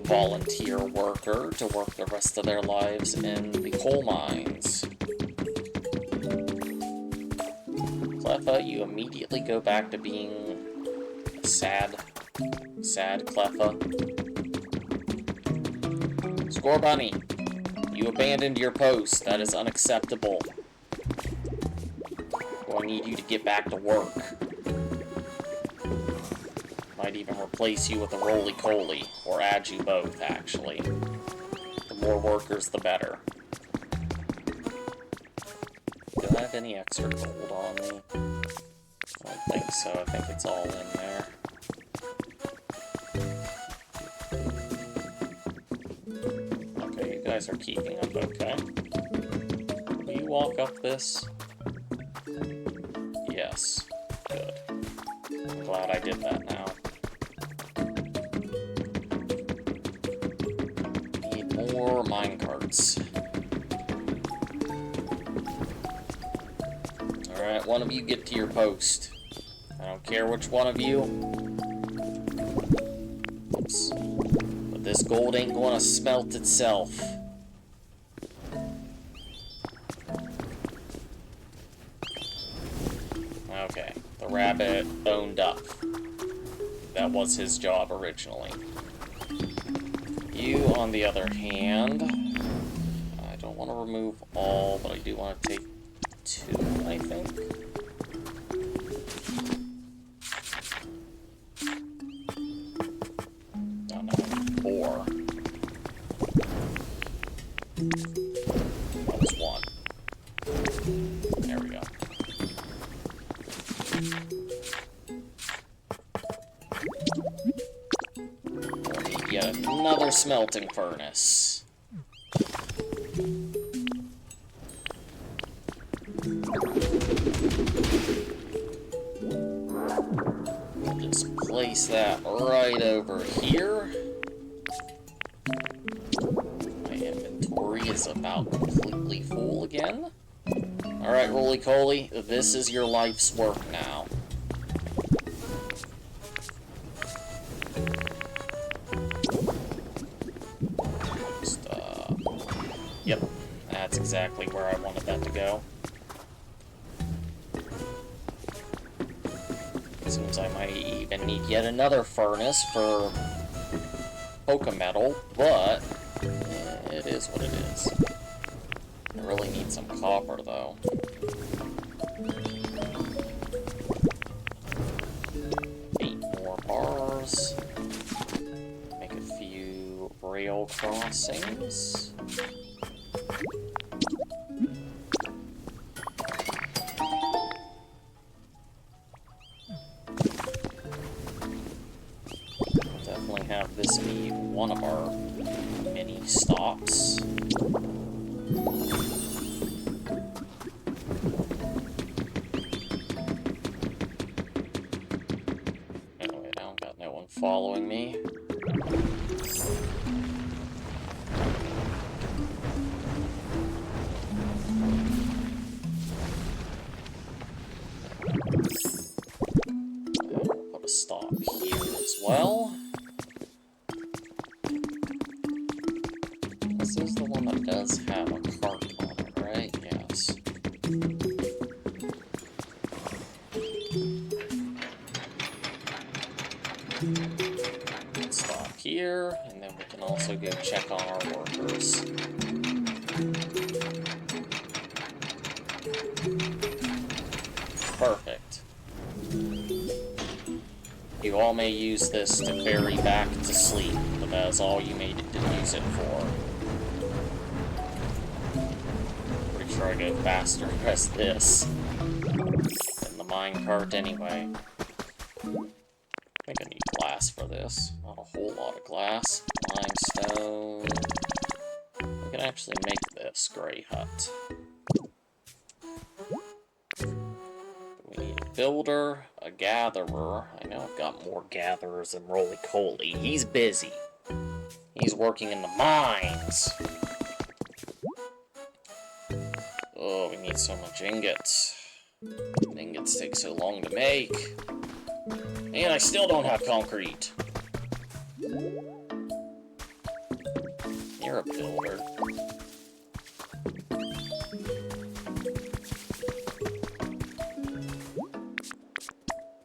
volunteer worker to work the rest of their lives in the coal mines. Cleffa, you immediately go back to being sad. Sad, Cleffa. Scorbunny, you abandoned your post. That is unacceptable. I need you to get back to work. Might even replace you with a roly-poly, or add you both, actually. The more workers, the better. Do I have any extra gold on me? I don't think so. I think it's all in there. Okay, you guys are keeping up okay. Will you walk up this? Yes. Good. I'm glad I did that now. Need more minecarts. Alright, one of you get to your post. I don't care which one of you. Oops. But this gold ain't gonna smelt itself. Okay, the rabbit owned up. that was his job originally. You, on the other hand, I don't want to remove all, but I do want to take 2, I think. Oh no, 4. That was 1. There we go. We'll need yet another smelting furnace. We'll just place that right over here. My inventory is about completely full again. Alright, Roly-Coly, this is your life's work now. Just, yep, that's exactly where I wanted that to go. Seems I might even need yet another furnace for Pokemetal, but it is what it is. I really need some copper, though. Eight more bars. Make a few rail crossings. Definitely have this be one of our mini stops. Following me. We'll put a stop here as well. This is the one that does have a cart on it, right? Yes. Stop here, and then we can also go check on our workers. Perfect. You all may use this to ferry back to sleep, but that is all you may use it for. Pretty sure I go faster as this than the minecart anyway. I think I need glass for this. Not a whole lot of glass. Limestone. We can actually make this gray hut. We need a builder, a gatherer. I know I've got more gatherers than Roly-Coly. He's busy. He's working in the mines. Oh, we need so much ingots. Ingots take so long to make. And I still don't have concrete. You're a builder.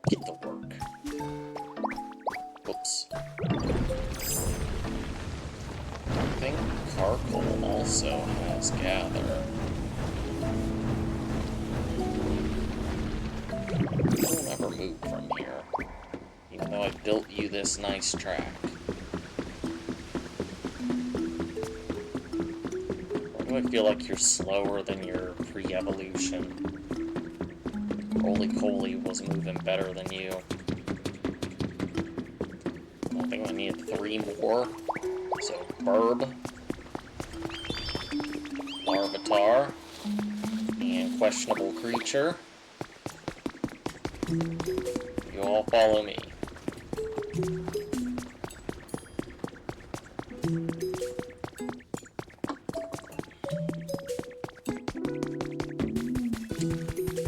Get to work. Whoops. I think charcoal also has gather. Don't ever move from here. Even though I built you this nice track. Why do I feel like you're slower than your pre-evolution? Roly-Coly was moving better than you. I think I need 3 more. So, Burb, Larvitar, and Questionable Creature. You all follow me.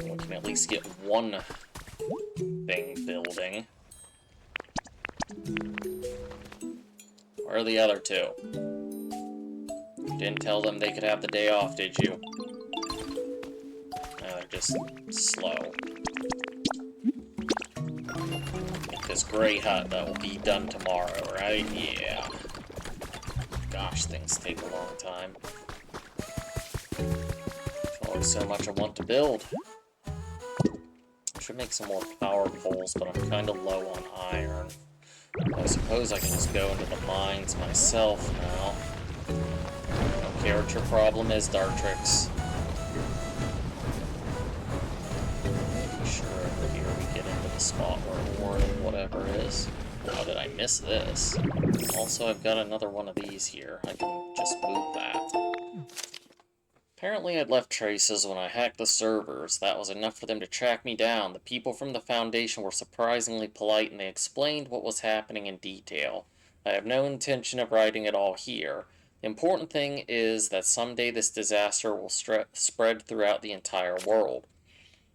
We can at least get one thing building. Where are the other 2? You didn't tell them they could have the day off, did you? No, they're just slow. Get this this gray hut that will be done tomorrow, right? Yeah. Gosh, things take a long time. There's only so much I want to build. I should make some more power poles, but I'm kind of low on iron. I suppose I can just go into the mines myself now. I don't care what your problem is, Dartrix. Sure, over here we get into the spot where Warren and whatever is. How did I miss this? Also, I've got another one of these here. I can just move that. Apparently I'd left traces when I hacked the servers. That was enough for them to track me down. The people from the Foundation were surprisingly polite and they explained what was happening in detail. I have no intention of writing it all here. The important thing is that someday this disaster will spread throughout the entire world.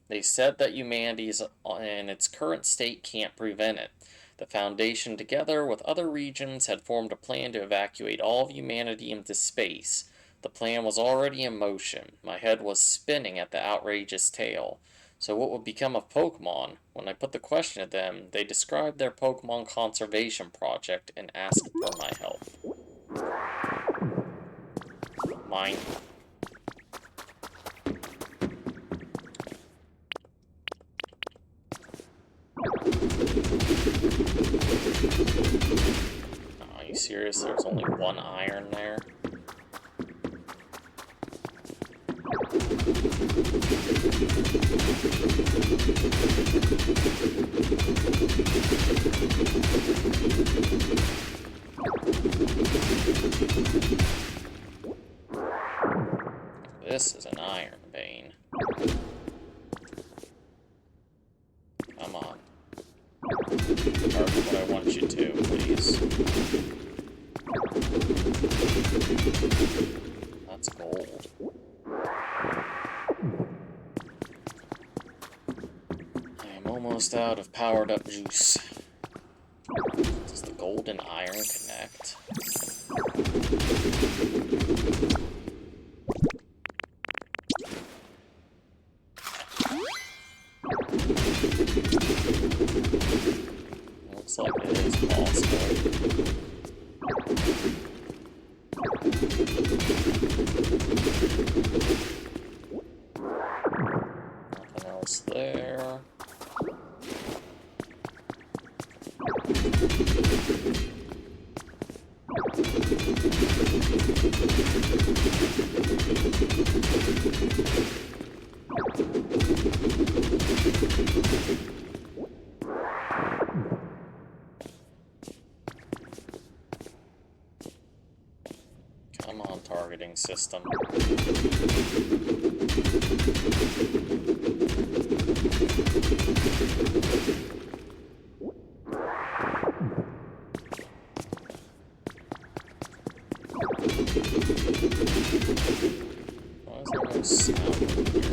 They said that humanity in its current state can't prevent it. The Foundation, together with other regions, had formed a plan to evacuate all of humanity into space. The plan was already in motion. My head was spinning at the outrageous tale. So what would become of Pokemon? When I put the question to them, they described their Pokemon conservation project and asked for my help. Mine. Oh, are you serious? There's only one iron there? This is an iron vein. Come on. Target what I want you to, please. That's gold. I am almost out of powered up juice. Does the gold and iron connect? Looks like it is possible. Nothing else there. Come on, targeting system. Why is there no sound here?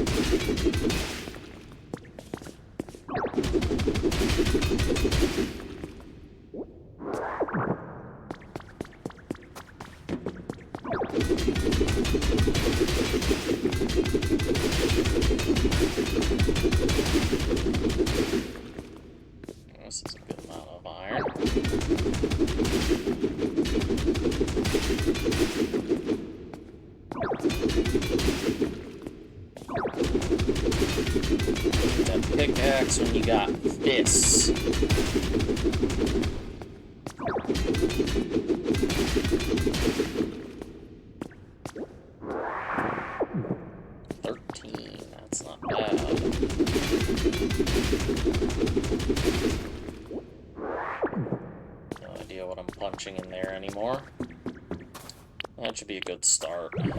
This is a good amount of iron. That pickaxe when you got fists. That's not bad. No idea what I'm punching in there anymore. That should be a good start. This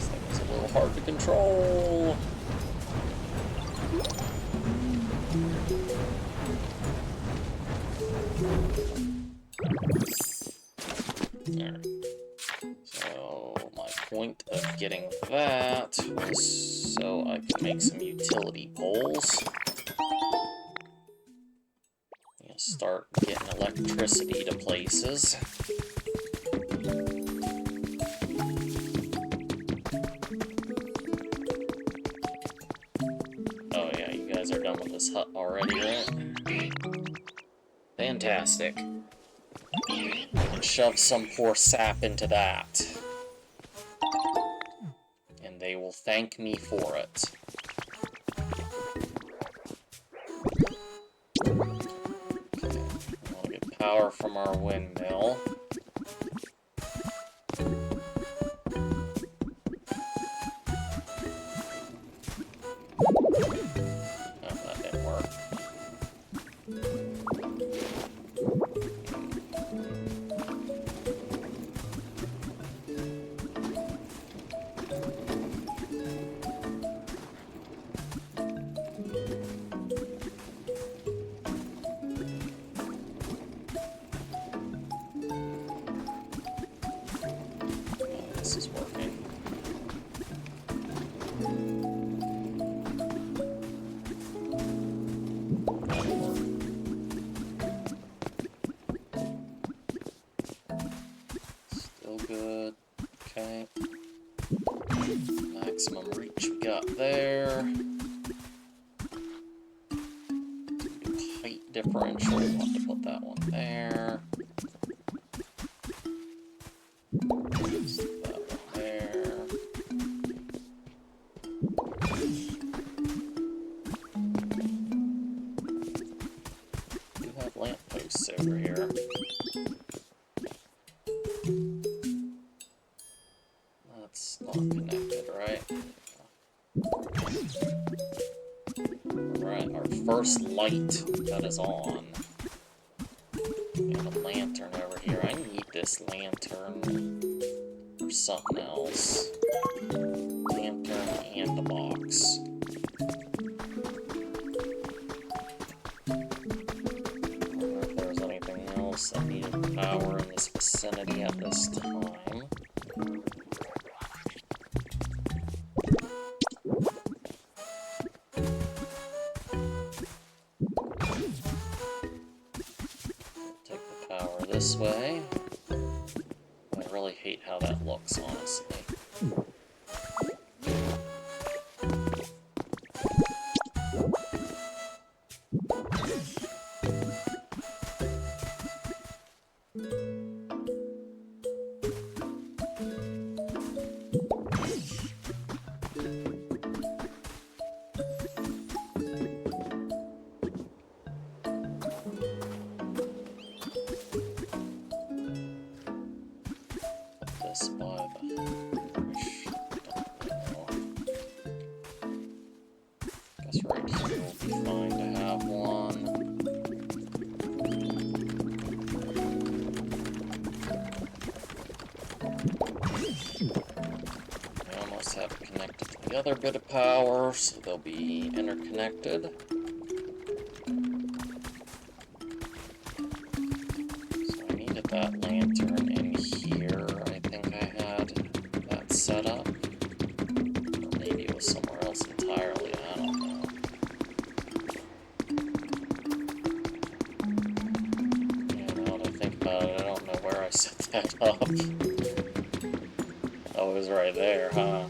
thing is a little hard to control. There. So my point of getting that was so I could make some utility poles. Start getting electricity to places. Fantastic. And shove some poor sap into that. And they will thank me for it. Okay, we want to get power from our windmill. This is working. That'll work. Still good. Okay. Maximum reach we got there. Height differential, we'll have to put that one there. Lampposts over here. That's not connected, right? Alright, our first light that is on. We have a lantern over here. I need this lantern for something else. Lantern and a box. I needed power in this vicinity at this time. Take the power this way. I really hate how that looks, honestly. This by the guess right here will be fine to have one. We almost have it connected to the other bit of power, so they'll be interconnected. So I needed that lantern in here. I think I had that set up. Or maybe it was somewhere else entirely. I don't know. Yeah, now that I think about it, I don't know where I set that up. Oh, it was right there, huh?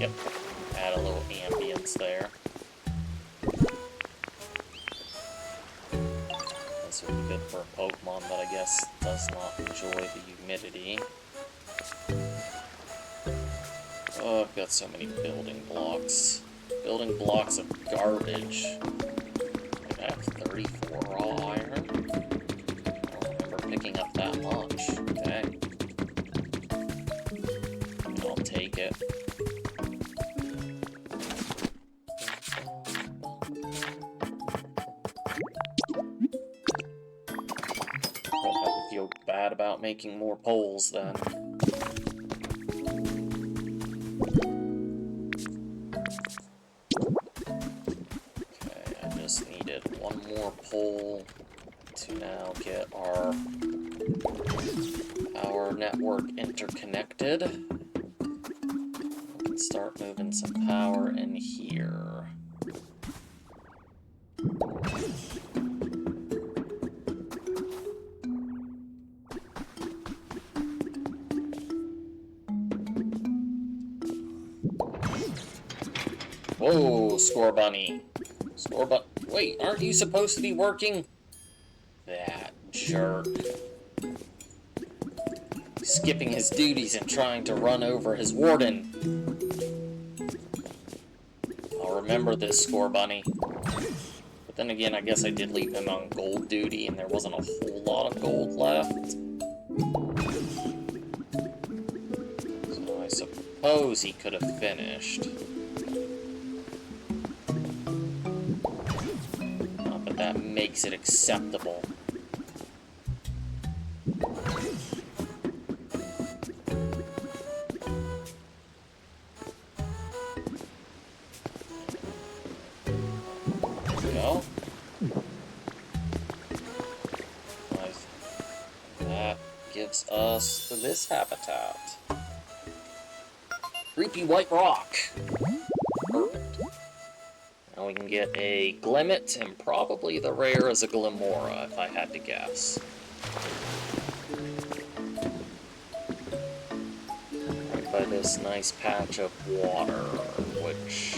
Yep, add a little ambience there. This would be good for a Pokemon that I guess does not enjoy the humidity. Oh, I've got so many building blocks. Building blocks of garbage. I have 34 raw iron. I don't remember picking up that much. Okay. I'll take it. Don't have to feel bad about making more poles then. Okay, I just needed one more pole to now get our power network interconnected. We can start moving some power in here. Whoa, Score Bunny. Wait, aren't you supposed to be working? That jerk. Skipping his duties and trying to run over his warden. I'll remember this, Score Bunny. But then again, I guess I did leave him on gold duty and there wasn't a whole lot of gold left. So I suppose he could have finished. But that makes it acceptable. That gives us this habitat. Creepy white rock. Perfect. Now we can get a Glimmet, and probably the rare is a Glimora, if I had to guess. Right by this nice patch of water, which...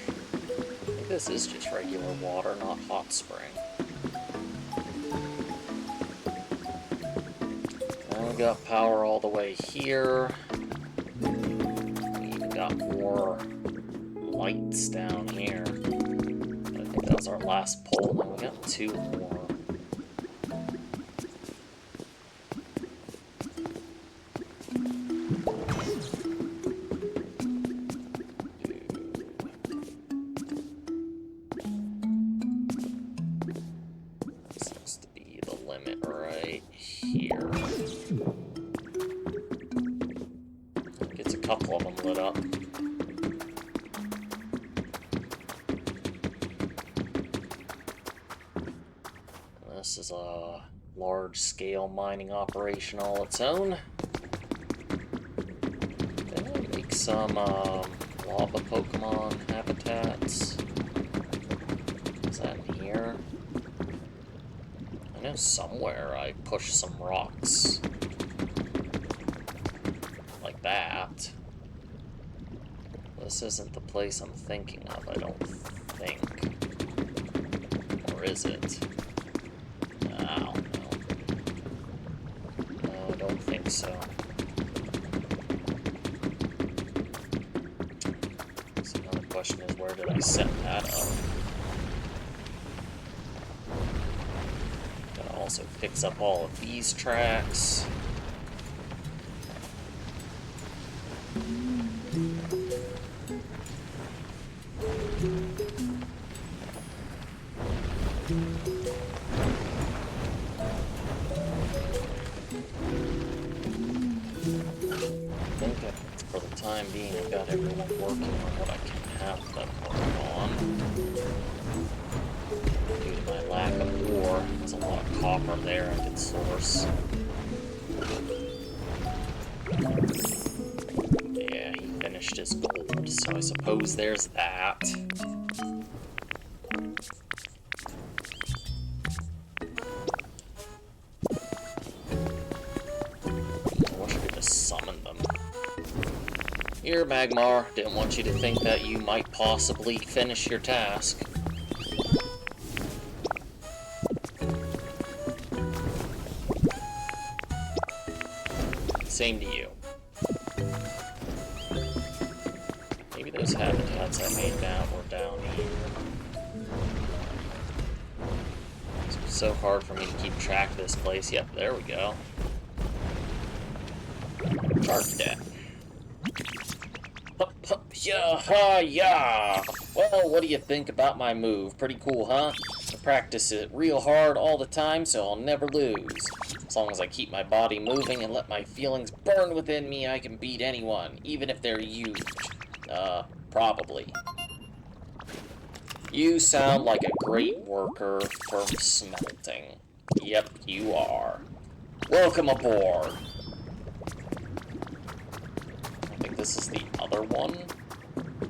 I think this is just regular water, not hot spring. Now we got power all the way here. We even got more lights down here. I think that was our last pole. Now we got two more. This looks to be the limit right here. Gets a couple of them lit up. This is a large-scale mining operation all its own. Then I make some lava Pokemon habitats. Is that in here? I know somewhere I pushed some rocks. Like that. This isn't the place I'm thinking of, I don't think. Or is it? I don't know. No, I don't think so. So another question is, where did I set that up? That also picks up all of these tracks. For the time being, I've got everyone working on what I can have them work on. Due to my lack of ore, there's a lot of copper there I could source. Yeah, he finished his gold, so I suppose there's that. Here, Magmar. Didn't want you to think that you might possibly finish your task. Same to you. Maybe those habitats I made now were down here. It's so hard for me to keep track of this place. Yep, there we go. Architect. Yeah, yeah. Well, what do you think about my move? Pretty cool, huh? practice it real hard all the time so I'll never lose. As long as I keep my body moving and let my feelings burn within me, I can beat anyone, even if they're huge. Probably. You sound like a great worker for smelting. Yep, you are. Welcome aboard. I think this is the other one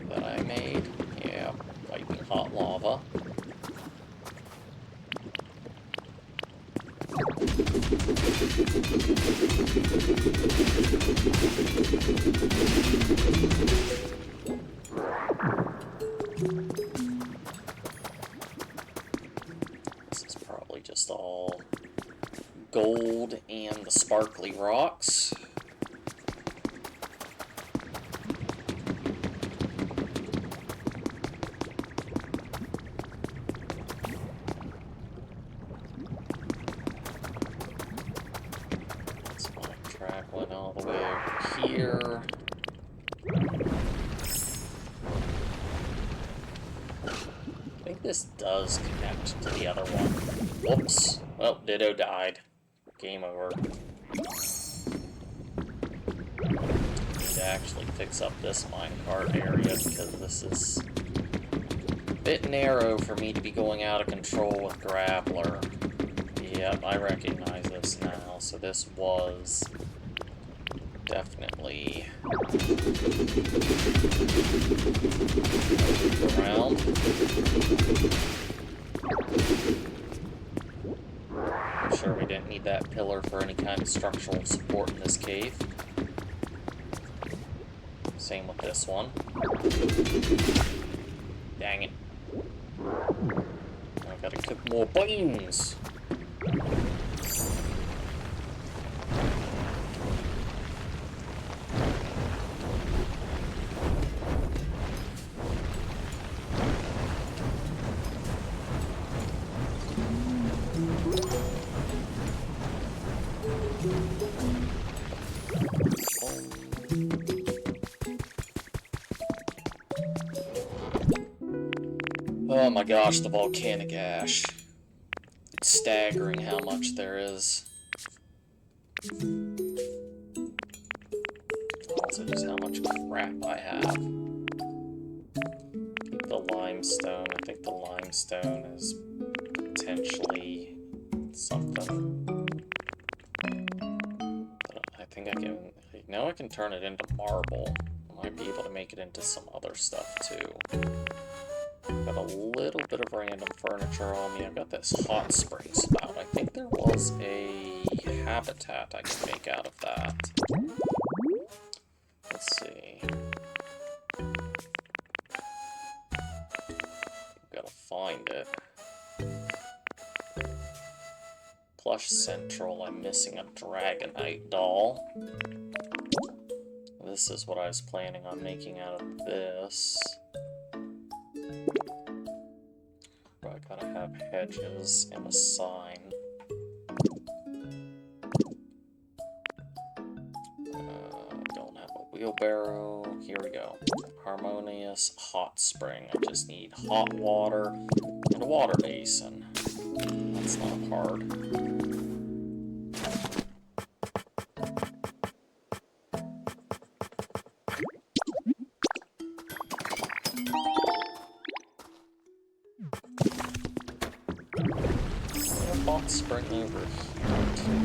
that I made. Yeah, fighting hot lava. This is probably just all gold and the sparkly rocks. Went all the way over here. I think this does connect to the other one. Whoops. Well, Ditto died. Game over. Need to actually fix up this minecart area because this is a bit narrow for me to be going out of control with Grappler. Yep, I recognize this now. So this was definitely around. I'm sure we didn't need that pillar for any kind of structural support in this cave. Same with this one. Dang it. I gotta cook more beans. Oh my gosh, the volcanic ash. It's staggering how much there is. Also, just how much crap I have. Keep the limestone. I think the limestone is potentially something. But I think I can... Now I can turn it into marble. I might be able to make it into some other stuff too. Got a little bit of random furniture on me. I've got this hot spring spout. I think there was a habitat I can make out of that. Let's see. Gotta find it. Plush Central. I'm missing a Dragonite doll. This is what I was planning on making out of this. I gotta have hedges and a sign. Don't have a wheelbarrow. Here we go. Harmonious hot spring. I just need hot water and a water basin. That's not hard. Hot spring over here too.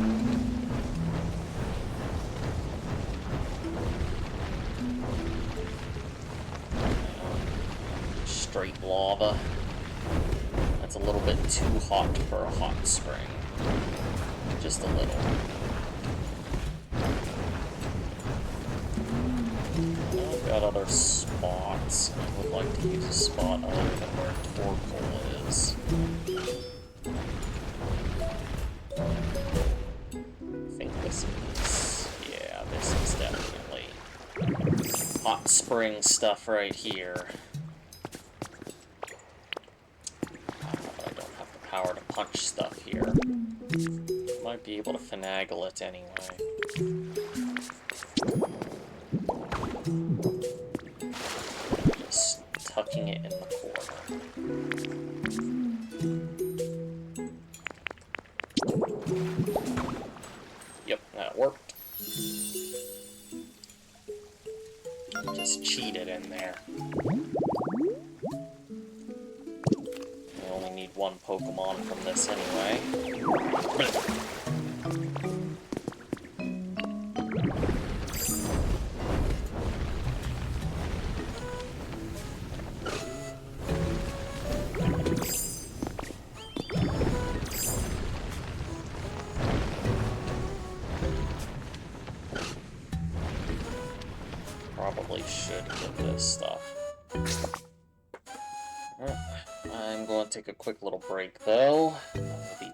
Straight lava. That's a little bit too hot for a hot spring. Just a little. I've got other spots. I would like to use a spot other than where Torkoal is. I think this is... yeah, this is definitely hot spring stuff right here. But I don't have the power to punch stuff here. Might be able to finagle it anyway. Just tucking it in the corner. Just cheated in there. We only need one Pokemon from this anyway. Probably should get this stuff. I'm going to take a quick little break, though. I'll be...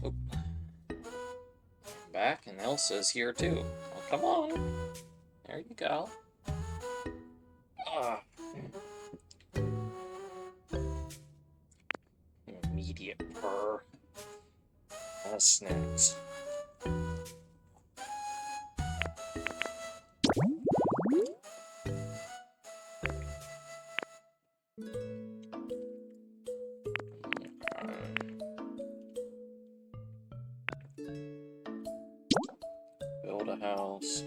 Oop. Back, and Elsa's here too. Oh, come on. There you go. Ah. Immediate purr. Snacks. Build a house.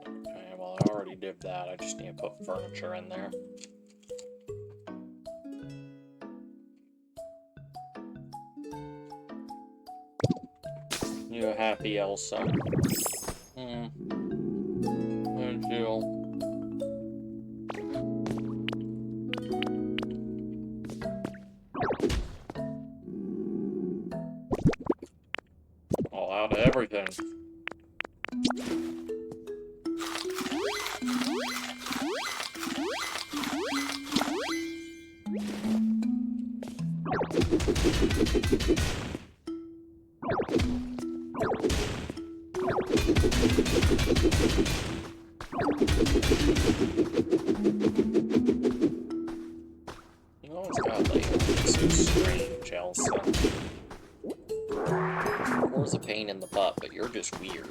Okay, well, I already did that. I just need to put furniture in there. You happy, Elsa? Thank you. All out of everything. You always got like so strange, Elsa. War's a pain in the butt, but you're just weird.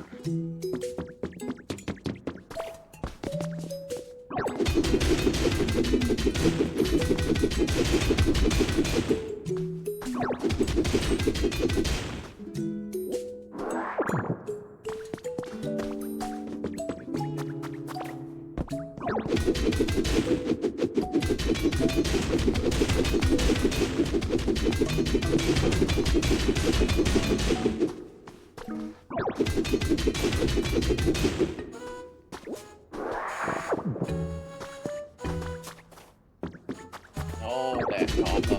Oh, that combo.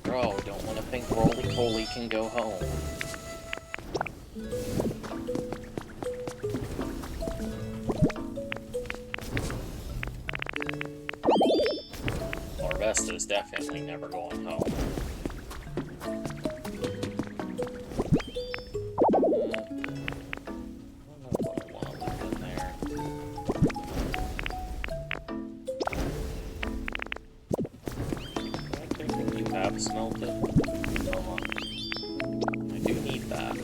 Bro, don't want to think Roly-Poly can go home. Larvesta's definitely never going home. Smelted. Come on. I do need that.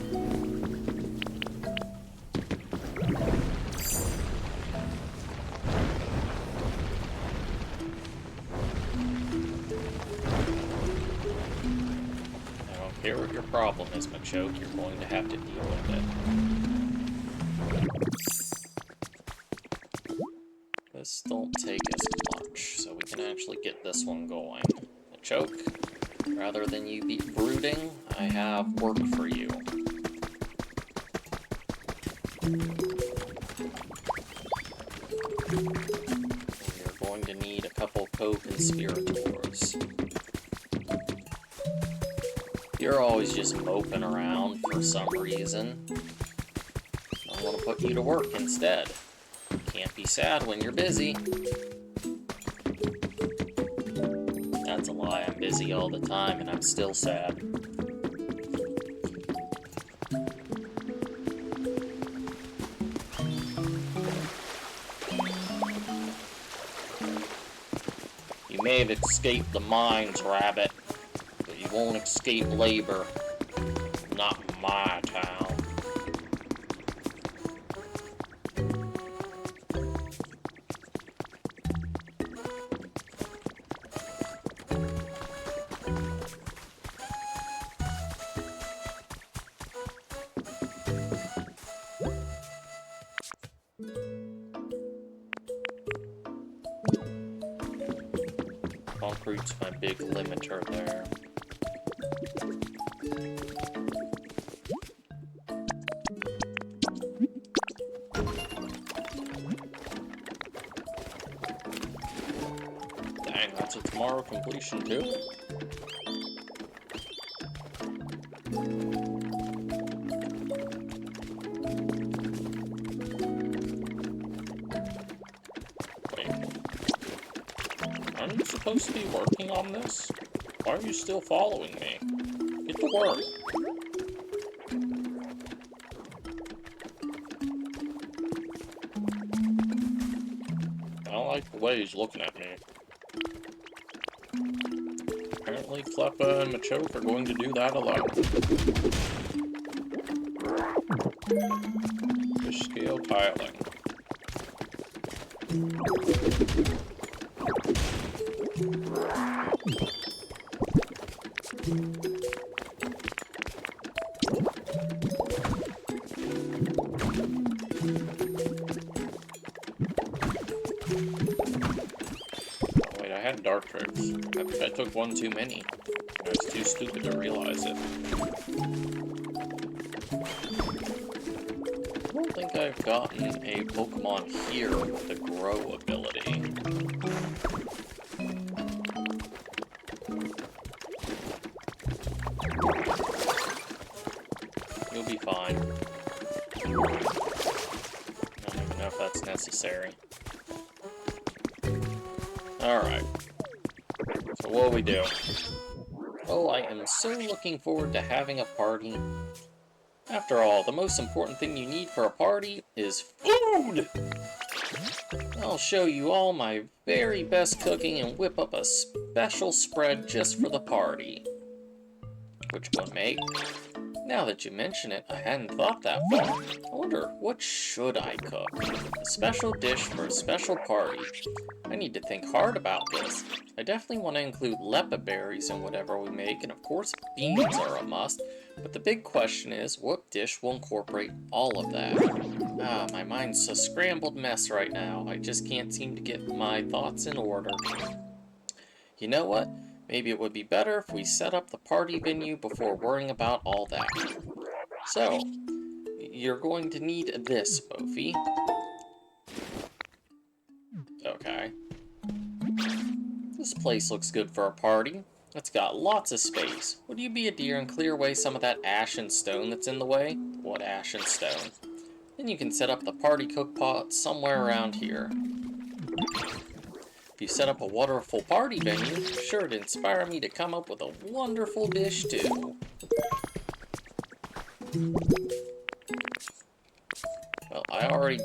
I don't care what your problem is, Machoke, you're going to have to deal with it. This don't take as much, so we can actually get this one going. Machoke, rather than you be brooding, I have work for you. You're going to need a couple co-conspirators. You're always just moping around for some reason. I want to put you to work instead. Can't be sad when you're busy. That's a lie. I'm busy all the time and I'm still sad. You may have escaped the mines, Rabbit, but you won't escape labor. Not in my town. Concrete's my big limiter there. Dang, that's a tomorrow completion too? Aren't you supposed to be working on this? Why are you still following me? Get to work. I don't like the way he's looking at me. Apparently Kleppa and Machoke are going to do that alone. Fish scale tiling. Wait, I had dark tricks. I think I took one too many. I was too stupid to realize it. I don't think I've gotten a Pokemon here with the Grow ability. You'll be fine. I don't even know if that's necessary. Alright. So what do we do? Oh, I am so looking forward to having a party. After all, the most important thing you need for a party is food! I'll show you all my very best cooking and whip up a special spread just for the party. Which one, mate? Now that you mention it, I hadn't thought that far. I wonder, what should I cook? A special dish for a special party. I need to think hard about this. I definitely want to include leppa berries in whatever we make, and of course beans are a must. But the big question is, what dish will incorporate all of that? Ah, my mind's a scrambled mess right now. I just can't seem to get my thoughts in order. You know what? Maybe it would be better if we set up the party venue before worrying about all that. So, you're going to need this, Mophie. Okay. This place looks good for a party. It's got lots of space. Would you be a dear and clear away some of that ash and stone that's in the way? What ash and stone? Then you can set up the party cookpot somewhere around here. If you set up a wonderful party venue, you're sure to inspire me to come up with a wonderful dish too. Well, I already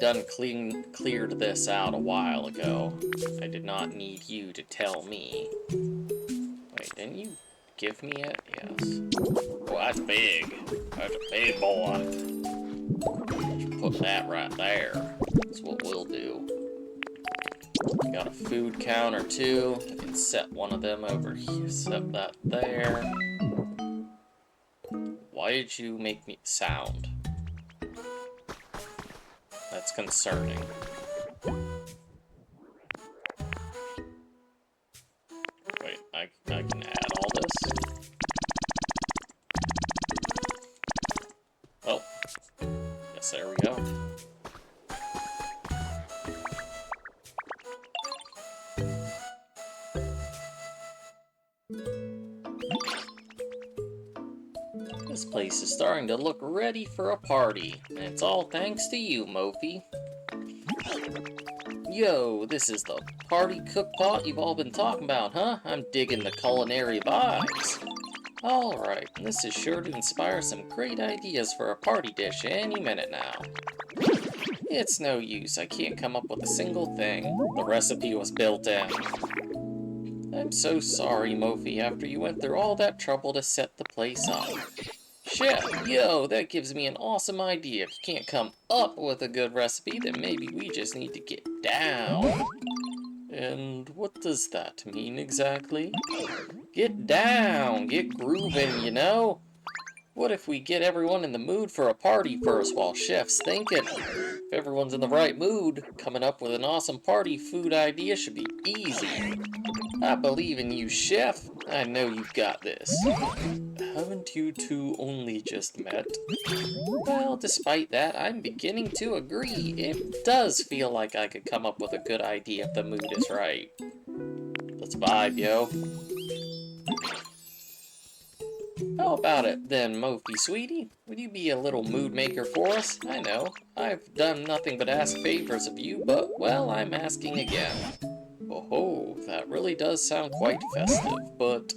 cleared this out a while ago. I did not need you to tell me. Wait, didn't you give me it? Yes. Oh, that's big. That's a big boy. Put that right there. That's what we'll do. Got a food counter too. I can set one of them over here. Set that there. Why did you make me sound? That's concerning. Wait, I can add all this? Oh. Yes, there we go. This place is starting to look ready for a party, and it's all thanks to you, Mophie. Yo, this is the party cook pot you've all been talking about, huh? I'm digging the culinary vibes. Alright, this is sure to inspire some great ideas for a party dish any minute now. It's no use, I can't come up with a single thing. The recipe was built in. I'm so sorry, Mophie, after you went through all that trouble to set the place up. Chef, yo, that gives me an awesome idea. If you can't come up with a good recipe, then maybe we just need to get down. And what does that mean exactly? Get down, get grooving, you know? What if we get everyone in the mood for a party first while Chef's thinking? If everyone's in the right mood, coming up with an awesome party food idea should be easy. I believe in you, Chef. I know you've got this. Haven't you two only just met? Well, despite that, I'm beginning to agree. It does feel like I could come up with a good idea if the mood is right. Let's vibe, yo. How about it then, Mophie sweetie? Would you be a little mood maker for us? I know, I've done nothing but ask favors of you, but, well, I'm asking again. Oh, that really does sound quite festive, but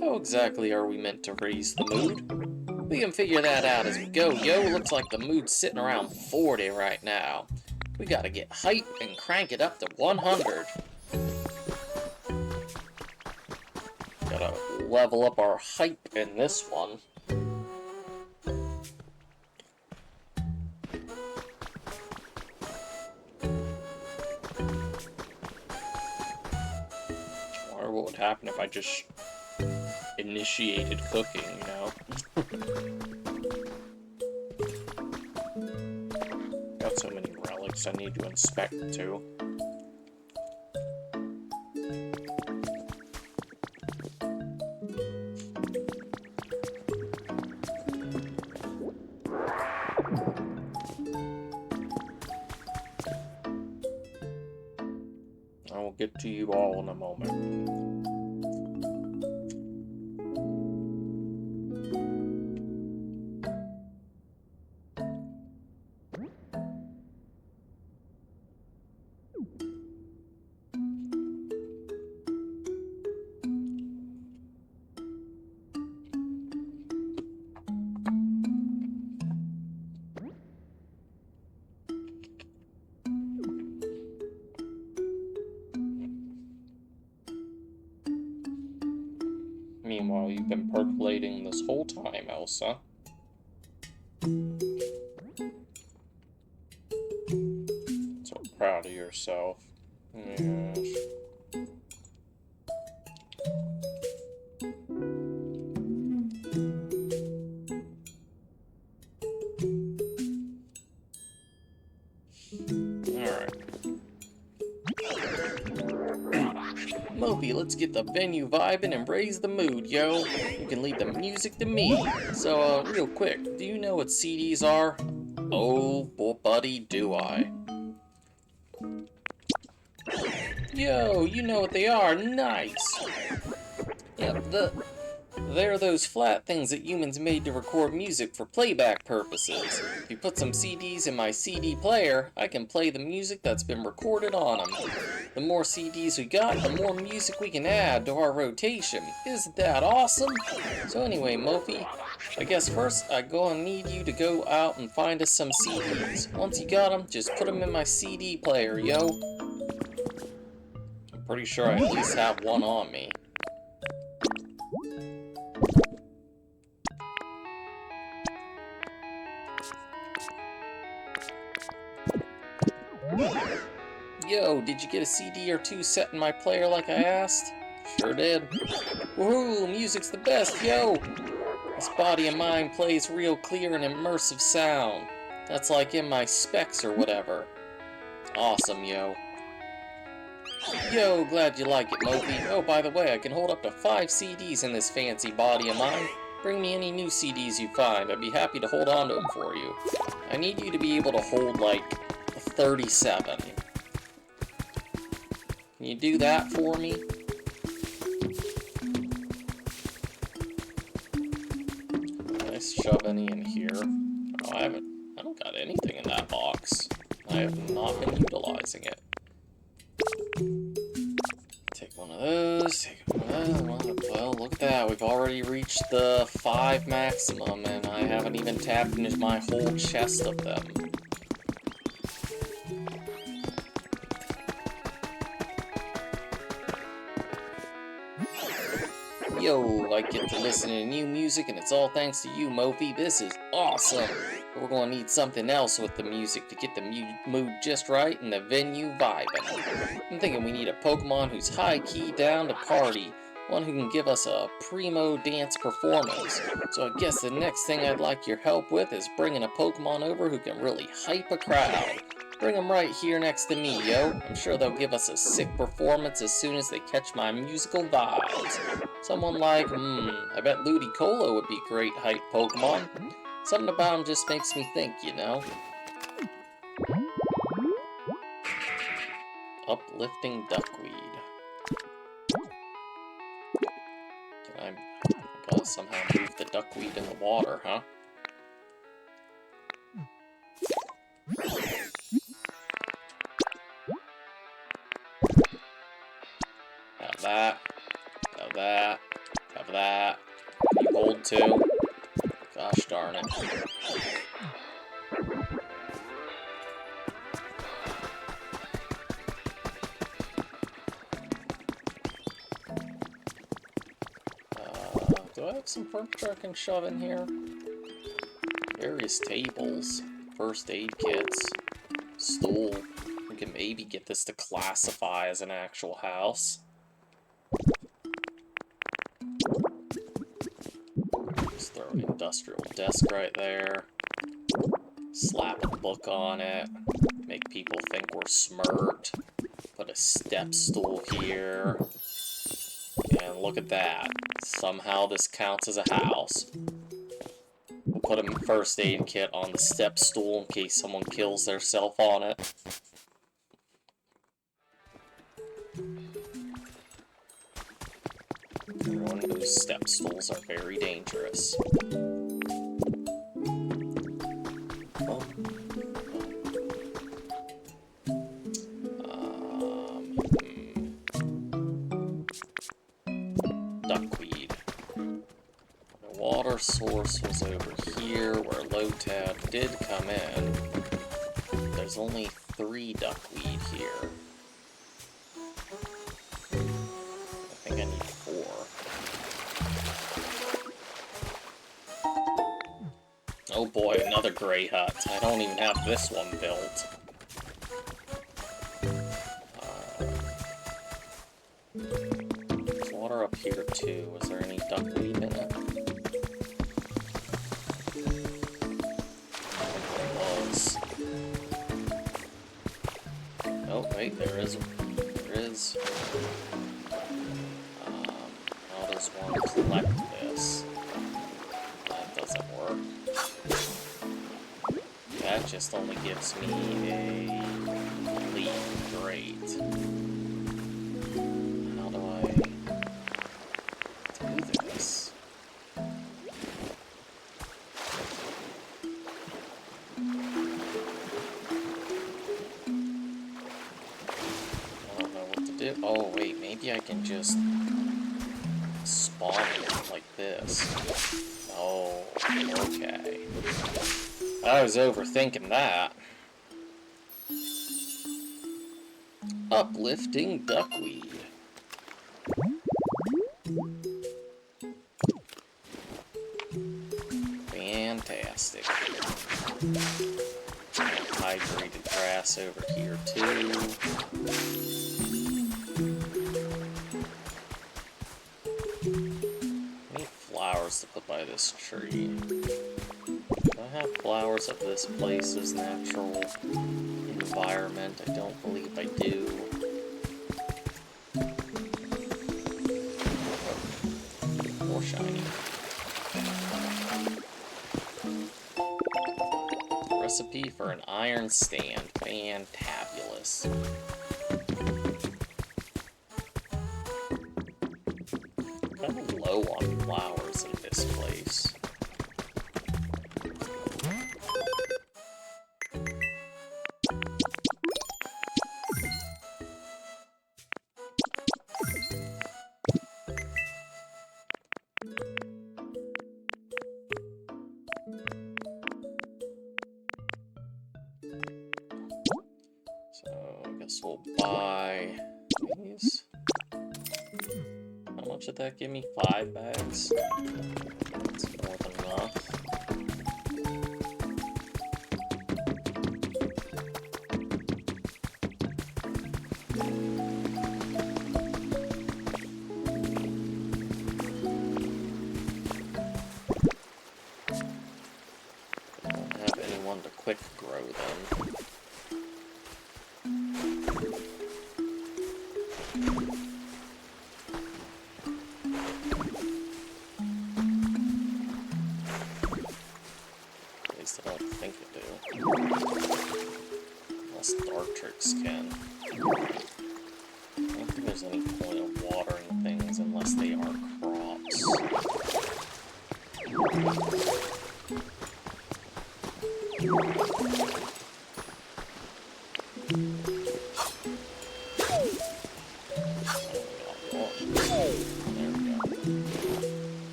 how exactly are we meant to raise the mood? We can figure that out as we go, yo. Looks like the mood's sitting around 40 right now. We gotta get hype and crank it up to 100. Gotta level up our hype in this one. I wonder what would happen if I just initiated cooking, you know? Got so many relics I need to inspect too. I will get to you all in a moment. Meanwhile, you've been percolating this whole time, Elsa. So proud of yourself. Yes. Mophie, let's get the venue vibing and raise the mood, yo. You can leave the music to me. So, real quick, do you know what CDs are? Oh, buddy, do I. Yo, you know what they are. Nice. Yep, they're those flat things that humans made to record music for playback purposes. If you put some CDs in my CD player, I can play the music that's been recorded on them. The more CDs we got, the more music we can add to our rotation. Isn't that awesome? So anyway, Mophie, I guess first I'm gonna need you to go out and find us some CDs. Once you got them, just put them in my CD player, yo. I'm pretty sure I at least have one on me. Yo, did you get a CD or two set in my player like I asked? Sure did. Woohoo, music's the best, yo! This body of mine plays real clear and immersive sound. That's like in my specs or whatever. Awesome, yo. Yo, glad you like it, Mophie. Oh, by the way, I can hold up to 5 CDs in this fancy body of mine. Bring me any new CDs you find. I'd be happy to hold on to them for you. I need you to be able to hold, like, 37. Can you do that for me? Can I shove any in here? Oh, I don't got anything in that box. I have not been utilizing it. we've already reached the 5 maximum, and I haven't even tapped into my whole chest of them. Yo, I get to listen to new music, and it's all thanks to you, Mophie. This is awesome! But we're gonna need something else with the music to get the mood just right and the venue vibing. I'm thinking we need a Pokemon who's high-key down to party. One who can give us a primo dance performance. So I guess the next thing I'd like your help with is bringing a Pokemon over who can really hype a crowd. Bring them right here next to me, yo. I'm sure they'll give us a sick performance as soon as they catch my musical vibes. Someone like, I bet Ludicolo would be great hype Pokemon. Something about him just makes me think, you know? Uplifting Duckweed. Can I gotta somehow move the duckweed in the water, huh? Have that. Have that. Have that. Can you hold two? Gosh darn it. Do I have some furniture I can shove in here? Various tables, first aid kits, stool. We can maybe get this to classify as an actual house. Just throw an industrial desk right there. Slap a book on it. Make people think we're smart. Put a step stool here. And look at that. Somehow this counts as a house. We'll put a first aid kit on the step stool in case someone kills theirself on it. Everyone knows step stools are very dangerous. Duckweed. The water source was over here where Lotad did come in. There's only 3 duckweed here. I think I need 4. Oh boy, another gray hut. I don't even have this one built. There's water up here too. Is there any duckweed in it? Oh wait, there is. How does one collect this? That doesn't work. That just only gives me a leaf. Great. How do I do this? I don't know what to do. Oh wait, maybe I can just spawn it like this. Oh, okay. I was overthinking that. Uplifting duckweed. Fantastic. Hydrated grass over here too. I need flowers to put by this tree. Do I have flowers at this place's natural environment? I don't believe I do. More shiny. Recipe for an iron stand. Fantabulous. Kind of low on flowers in this place. guess we'll buy these. How much did that give me? 5 bags? That's more than enough. I don't have anyone to quick grow them. At least I don't think it do. Unless Dartrix can. I don't think there's any point of watering things unless they are crops. There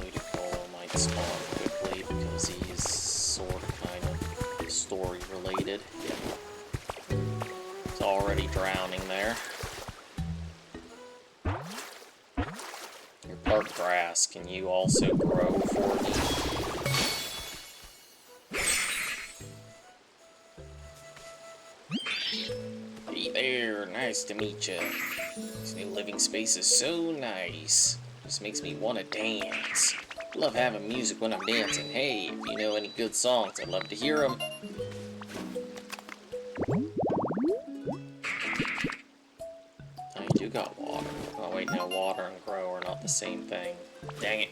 we go. Might spawn quickly because he's sort of kind of story related. Yeah. It's already drowning there. Your part grass, can you also grow for me? Hey there, nice to meet you. This new living space is so nice. Just makes me want to dance. Love having music when I'm dancing. Hey, if you know any good songs, I'd love to hear them. Oh, you do got water. Oh wait, no, water and grow are not the same thing. Dang it.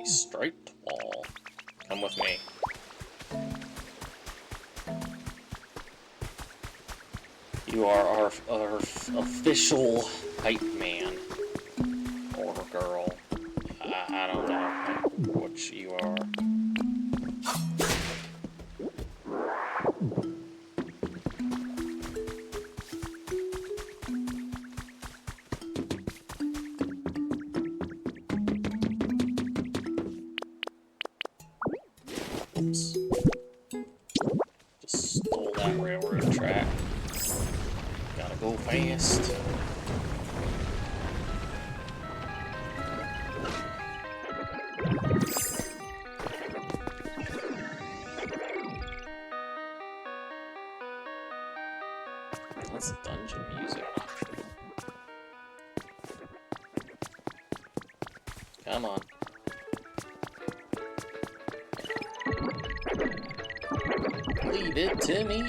A striped wall. Come with me. You are our official hype man. Or girl. I don't know which you are. Oops. Just stole that railroad track. Gotta go fast. That's dungeon music. Come on. Leave it to me.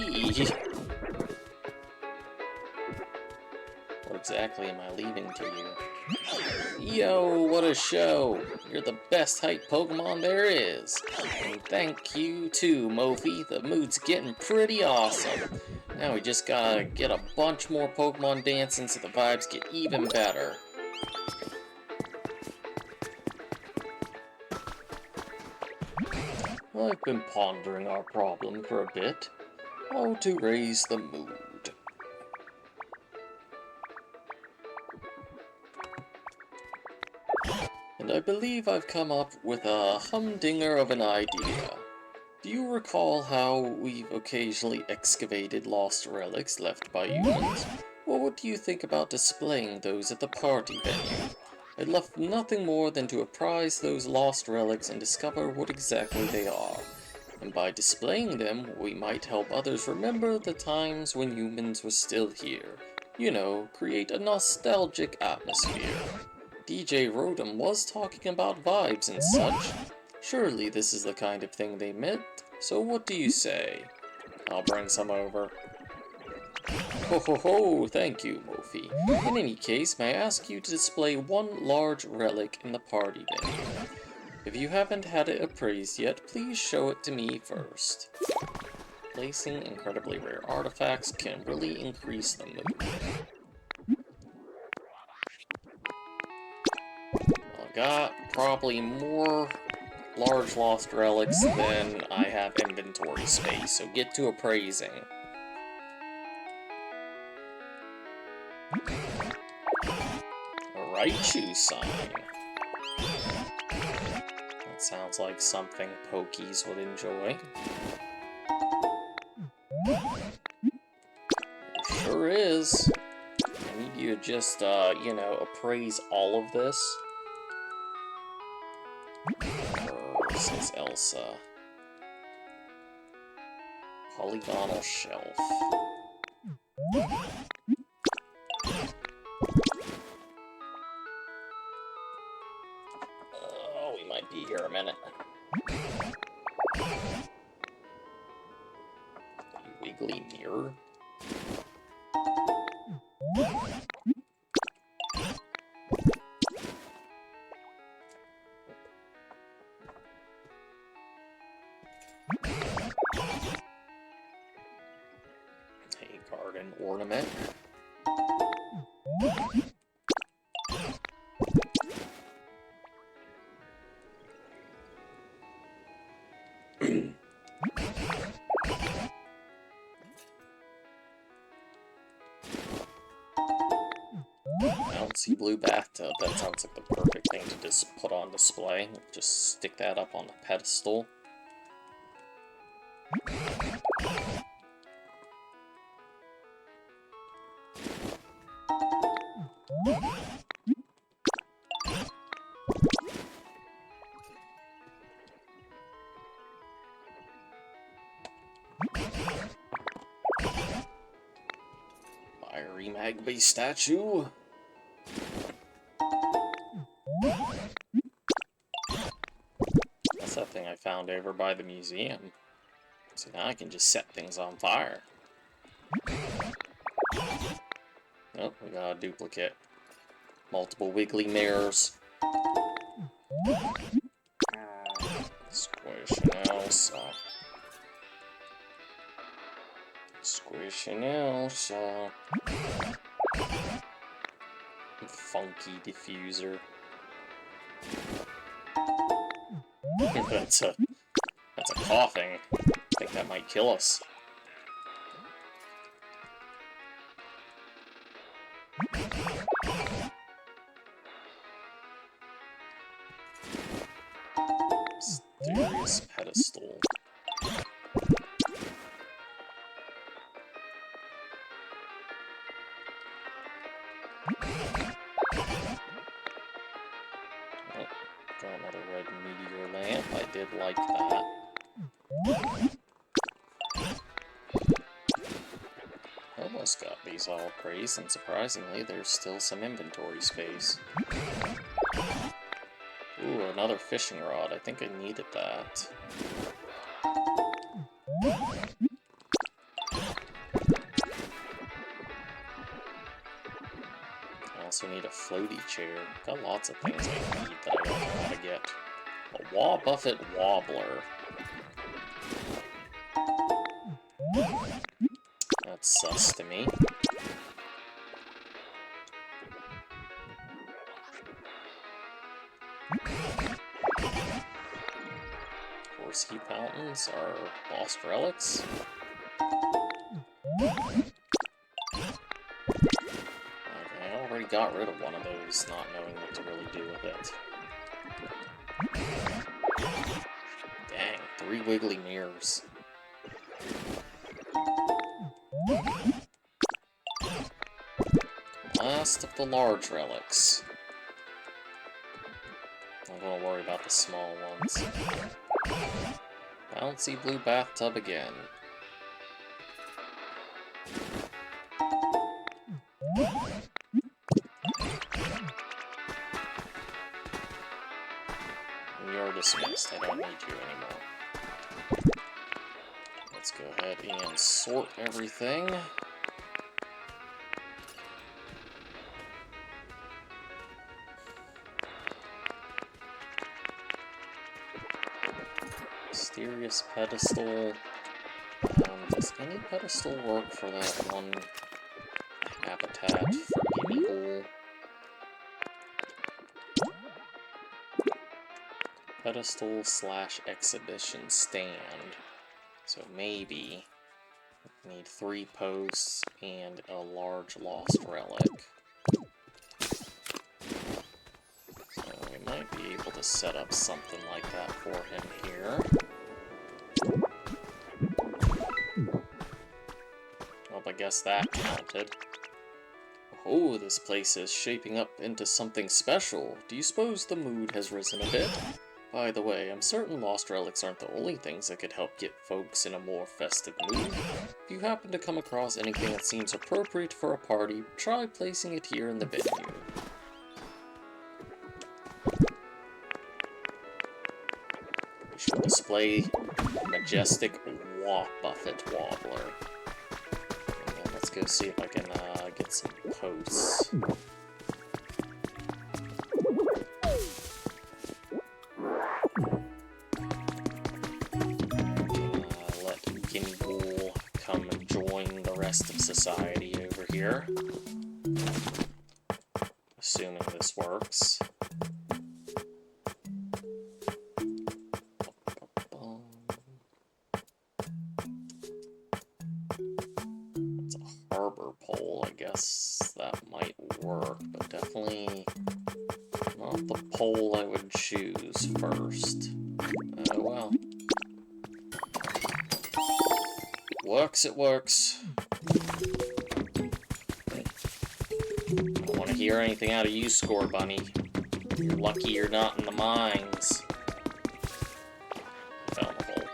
What exactly am I leaving to you? Yo, what a show! You're the best hype Pokemon there is. And thank you too, Mophie. The mood's getting pretty awesome. Now we just gotta get a bunch more Pokemon dancing so the vibes get even better. I've been pondering our problem for a bit. How to raise the mood. And I believe I've come up with a humdinger of an idea. Do you recall how we've occasionally excavated lost relics left by humans? Well, what do you think about displaying those at the party venue? I'd love nothing more than to apprise those lost relics and discover what exactly they are. And by displaying them, we might help others remember the times when humans were still here. You know, create a nostalgic atmosphere. DJ Rotom was talking about vibes and such. Surely this is the kind of thing they meant, so what do you say? I'll bring some over. Ho ho ho, thank you, Mophie. In any case, may I ask you to display one large relic in the party venue? If you haven't had it appraised yet, please show it to me first. placing incredibly rare artifacts can really increase the mood. I've got probably more large lost relics than I have inventory space, so get to appraising. A Raichu sign. That sounds like something Pokies would enjoy. It sure is. I need you to just, you know, appraise all of this. Says Elsa. Polygonal shelf. Oh, we might be here a minute. Wiggly mirror. Garden ornament. Bouncy blue bathtub. That sounds like the perfect thing to just put on display. Just stick that up on the pedestal. Fiery Magby statue. That's that thing I found over by the museum. So now I can just set things on fire. Oh, we got a duplicate. Multiple wiggly mirrors. Squish and Elsa. Squish and Elsa. Funky diffuser. That's a coughing. I think that might kill us. Mysterious pedestal. Oh, got another red meteor lamp. I did like that. Almost got these all appraised, and surprisingly, there's still some inventory space. Ooh, another fishing rod. I think I needed that. I also need a floaty chair. Got lots of things I need that I don't know how to get. A Wah-Buffet Wobbler. That's sus to me. Horsey fountains are lost relics. Okay, I already got rid of one of those, not knowing what to really do with it. Dang, 3 wiggly mirrors. Last of the large relics. I'm gonna worry about the small ones. Bouncy blue bathtub again. We are dismissed. I don't need you anymore. Let's go ahead and sort everything. Mysterious pedestal. Does any pedestal work for that one habitat for Guinea Ghoul? Pedestal / exhibition stand. So maybe need 3 posts and a large lost relic. So we might be able to set up something like that for him here. Well, I guess that counted. Oh, this place is shaping up into something special. Do you suppose the mood has risen a bit? By the way, I'm certain lost relics aren't the only things that could help get folks in a more festive mood. If you happen to come across anything that seems appropriate for a party, try placing it here in the venue. We shall display majestic Buffet Wobbler. And let's go see if I can get some posts. Of society over here. Assuming this works. It's a harbor pole, I guess that might work, but definitely not the pole I would choose first. Oh well. Works, it works. Don't want to hear anything out of you, Score Bunny. You're lucky you're not in the mines. Fell in the hole.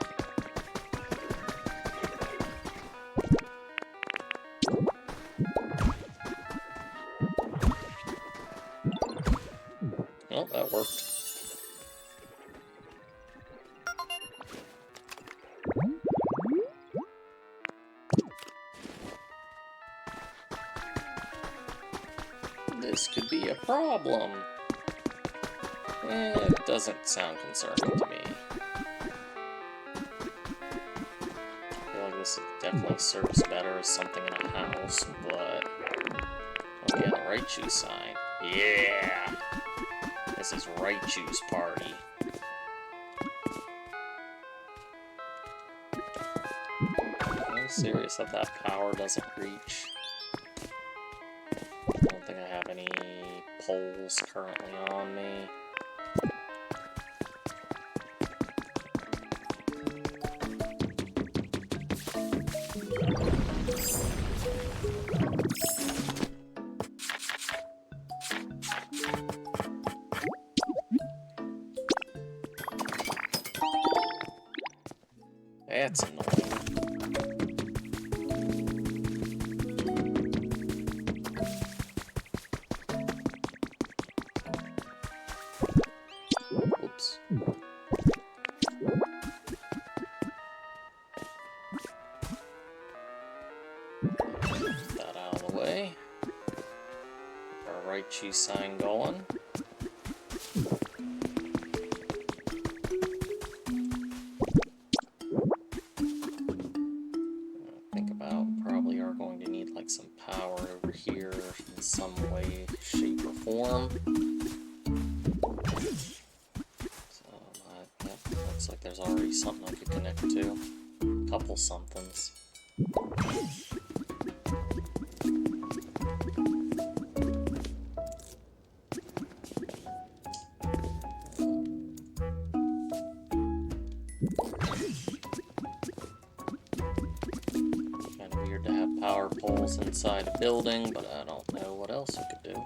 Well, that worked. This could be a problem. It doesn't sound concerning to me. I feel like this definitely serves better as something in a house, but... Oh yeah, the Raichu's sign. Yeah! This is Raichu's party. I'm serious that that power doesn't reach. I don't think I have any poles currently on me. That's annoying. Oops. Get that out of the way. Our Raichu sign going. Some power over here in some way, shape, or form. So, yeah, looks like there's already something I could connect to. A couple somethings. Power poles inside a building, but I don't know what else we could do.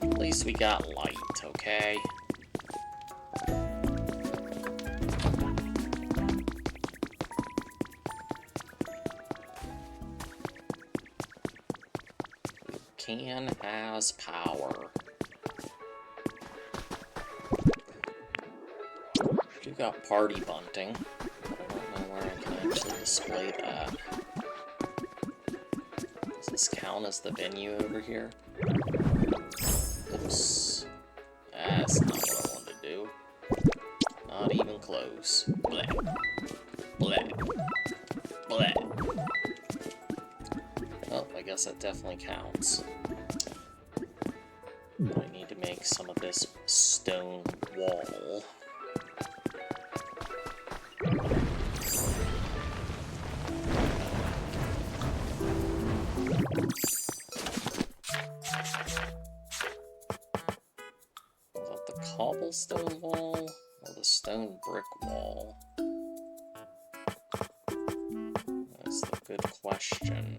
At least we got light, okay? Can has power. We've got party bunting. Actually display that. Does this count as the venue over here? Oops. That's not what I wanted to do. Not even close. Blech. Bleh. Bleh. Well, I guess that definitely counts. I need to make some of this stone wall. Was that the cobblestone wall or the stone brick wall? That's the good question.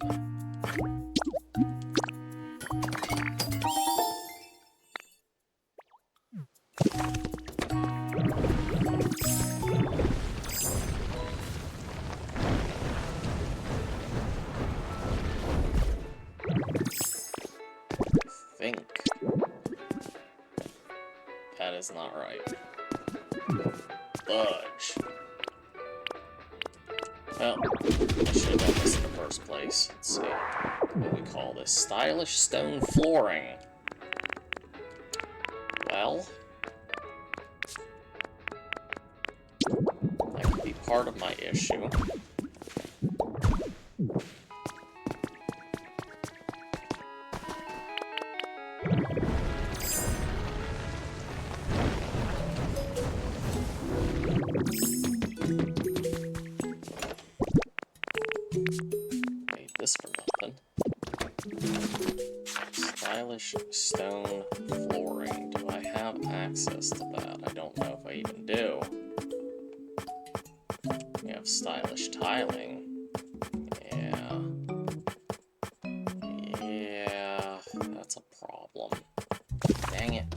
That is not right. Fudge. Well, I should have done this in the first place. Let's see. What do we call this? Stylish stone flooring. Well, that could be part of my issue. Made this for nothing. Stylish stone flooring. Do I have access to that? I don't know if I even do. We have stylish tiling. Yeah. Yeah, that's a problem. Dang it.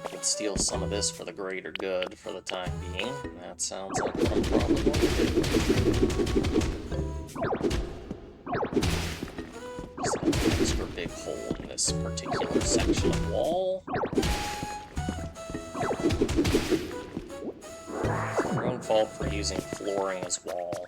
Could steal some of this for the greater good for the time being. That sounds like what I'm probably going to do. Just an extra big hole in this particular section of wall. Your own fault for using flooring as wall.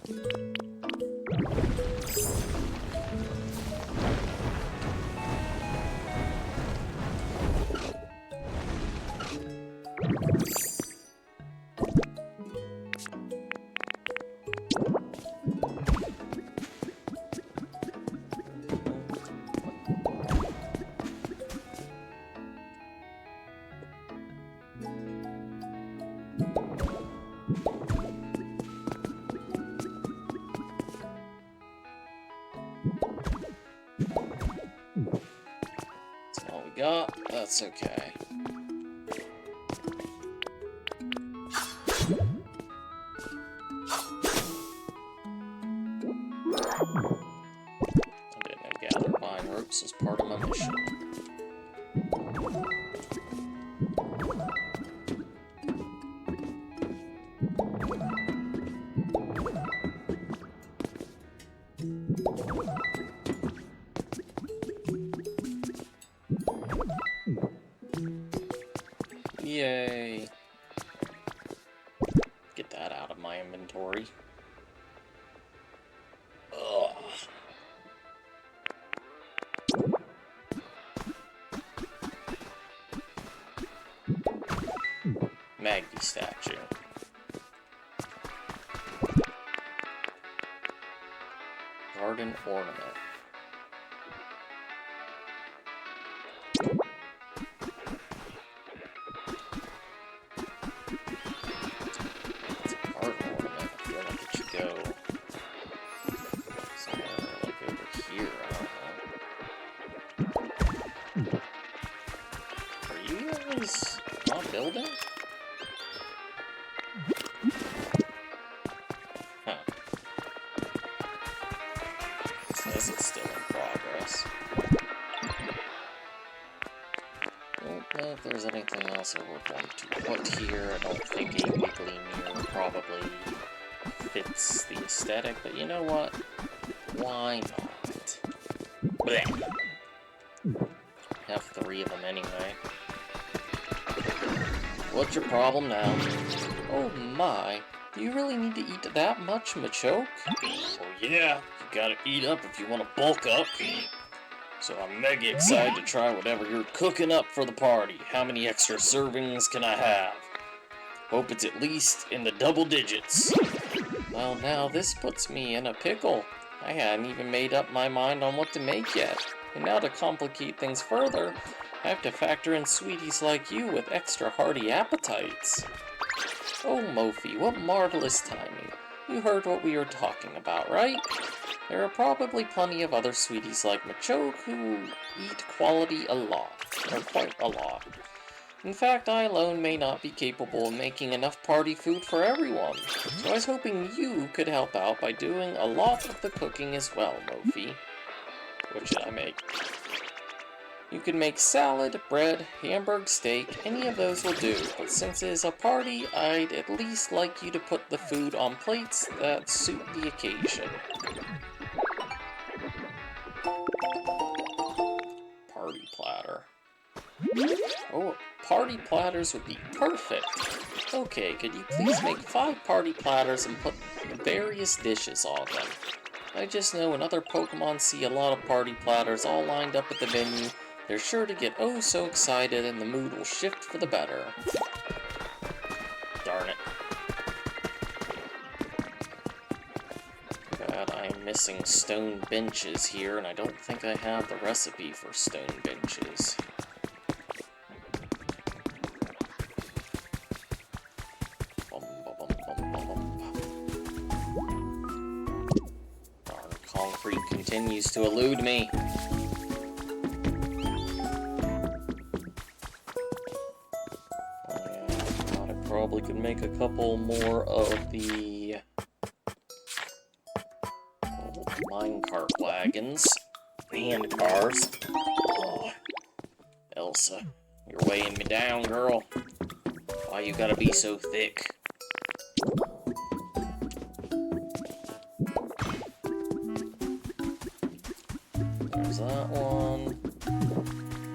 That's all we got. That's okay. I didn't know gather vine ropes as part of my mission. Yay! Get that out of my inventory. Ugh. Maggie statue. Garden ornament. Building? Huh. It says it's still in progress. Don't know if there's anything else I would want to put here. I don't think a wiggly mirror probably fits the aesthetic, but you know what? Why not? Blech. I have 3 of them anyway. What's your problem now? Oh my, do you really need to eat that much, Machoke? Oh yeah, you gotta eat up if you want to bulk up. So I'm mega excited to try whatever you're cooking up for the party. How many extra servings can I have? Hope it's at least in the double digits. Well, now this puts me in a pickle. I hadn't even made up my mind on what to make yet. And now to complicate things further, I have to factor in sweeties like you with extra hearty appetites. Oh, Mophie, what marvelous timing. You heard what we were talking about, right? There are probably plenty of other sweeties like Machoke who eat quality a lot, or quite a lot. In fact, I alone may not be capable of making enough party food for everyone, so I was hoping you could help out by doing a lot of the cooking as well, Mophie. What should I make? You can make salad, bread, hamburg steak, any of those will do, but since it is a party, I'd at least like you to put the food on plates that suit the occasion. Party platter. Oh, party platters would be perfect. Okay, could you please make 5 party platters and put various dishes on them? I just know when other Pokemon see a lot of party platters all lined up at the venue, they're sure to get oh so excited and the mood will shift for the better. Darn it. God, I'm missing stone benches here, and I don't think I have the recipe for stone benches. Darn, concrete continues to elude me. Probably could make a couple more of the minecart wagons, hand cars. Oh, Elsa, you're weighing me down, girl. Why you gotta be so thick? There's that one.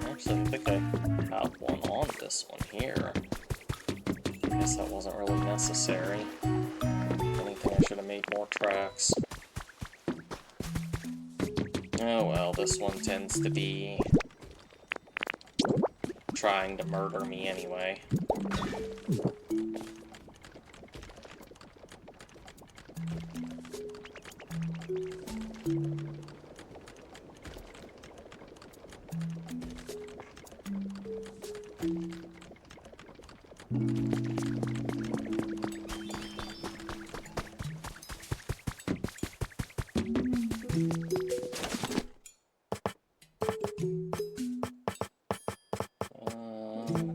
Actually, I think I have one on this one here. I guess that wasn't really necessary. If anything, I should have made more tracks. Oh well, this one tends to be trying to murder me anyway.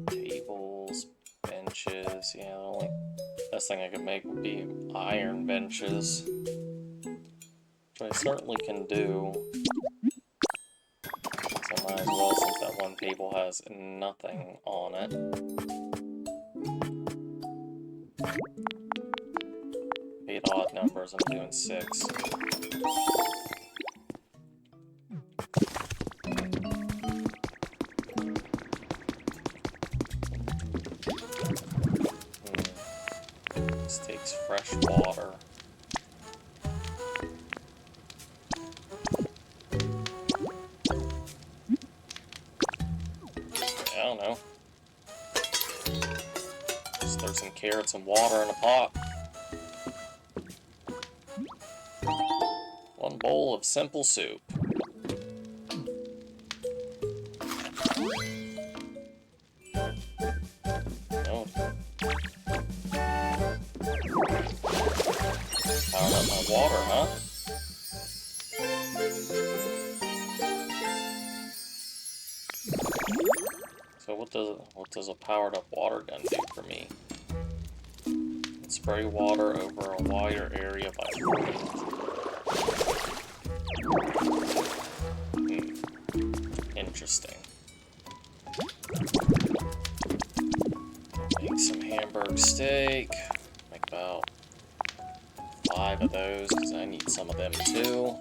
Tables, benches, yeah, the only best thing I could make would be iron benches. Which I certainly can do. So I might as well, since that one table has nothing on it. 8 odd numbers, I'm doing 6. This takes fresh water. I don't know. Just throw some carrots and water in a pot. 1 bowl of simple soup. Oh. Powered up my water, huh? So what does a powered up water gun do for me? Spray water over a wider area by Interesting. Make some hamburg steak. Make about 5 of those, because I need some of them too.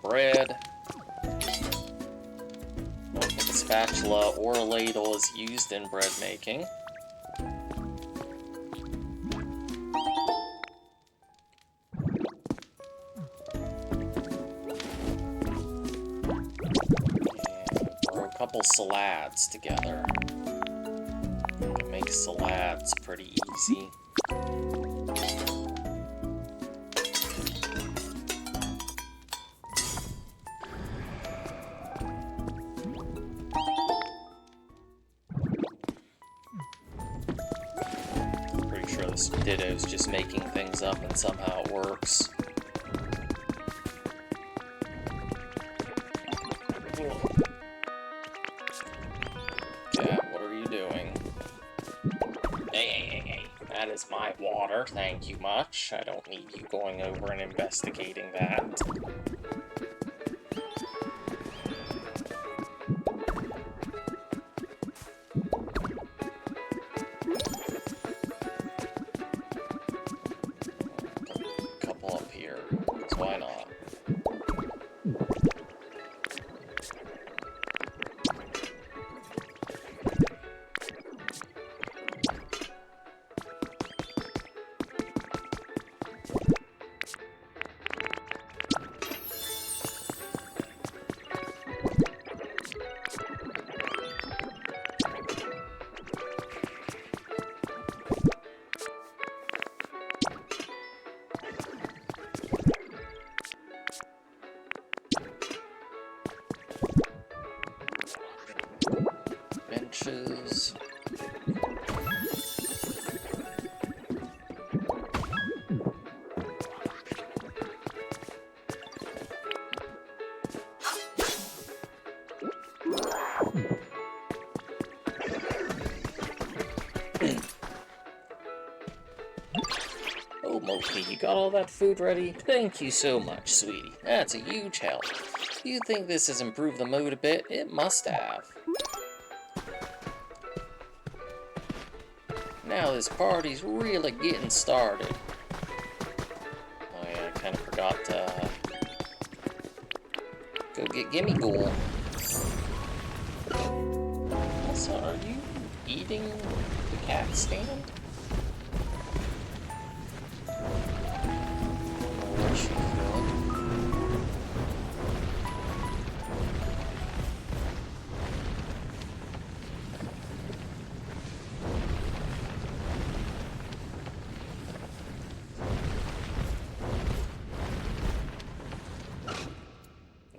Bread. I don't think a spatula or a ladle is used in bread making. couple salads together. You can make salads pretty easy. Pretty sure this Ditto's just making things up and somehow it works. Cat, what are you doing? Hey, that is my water, thank you much. I don't need you going over and investigating that. Couple up here, 'cause why not? Benches. Oh, Mophie, you got all that food ready? Thank you so much, sweetie. That's a huge help. You think this has improved the mood a bit? It must have. Now this party's really getting started. Oh yeah, I kind of forgot to go get Gimme Ghoul. Also, are you eating the cat stand? What's she feeling?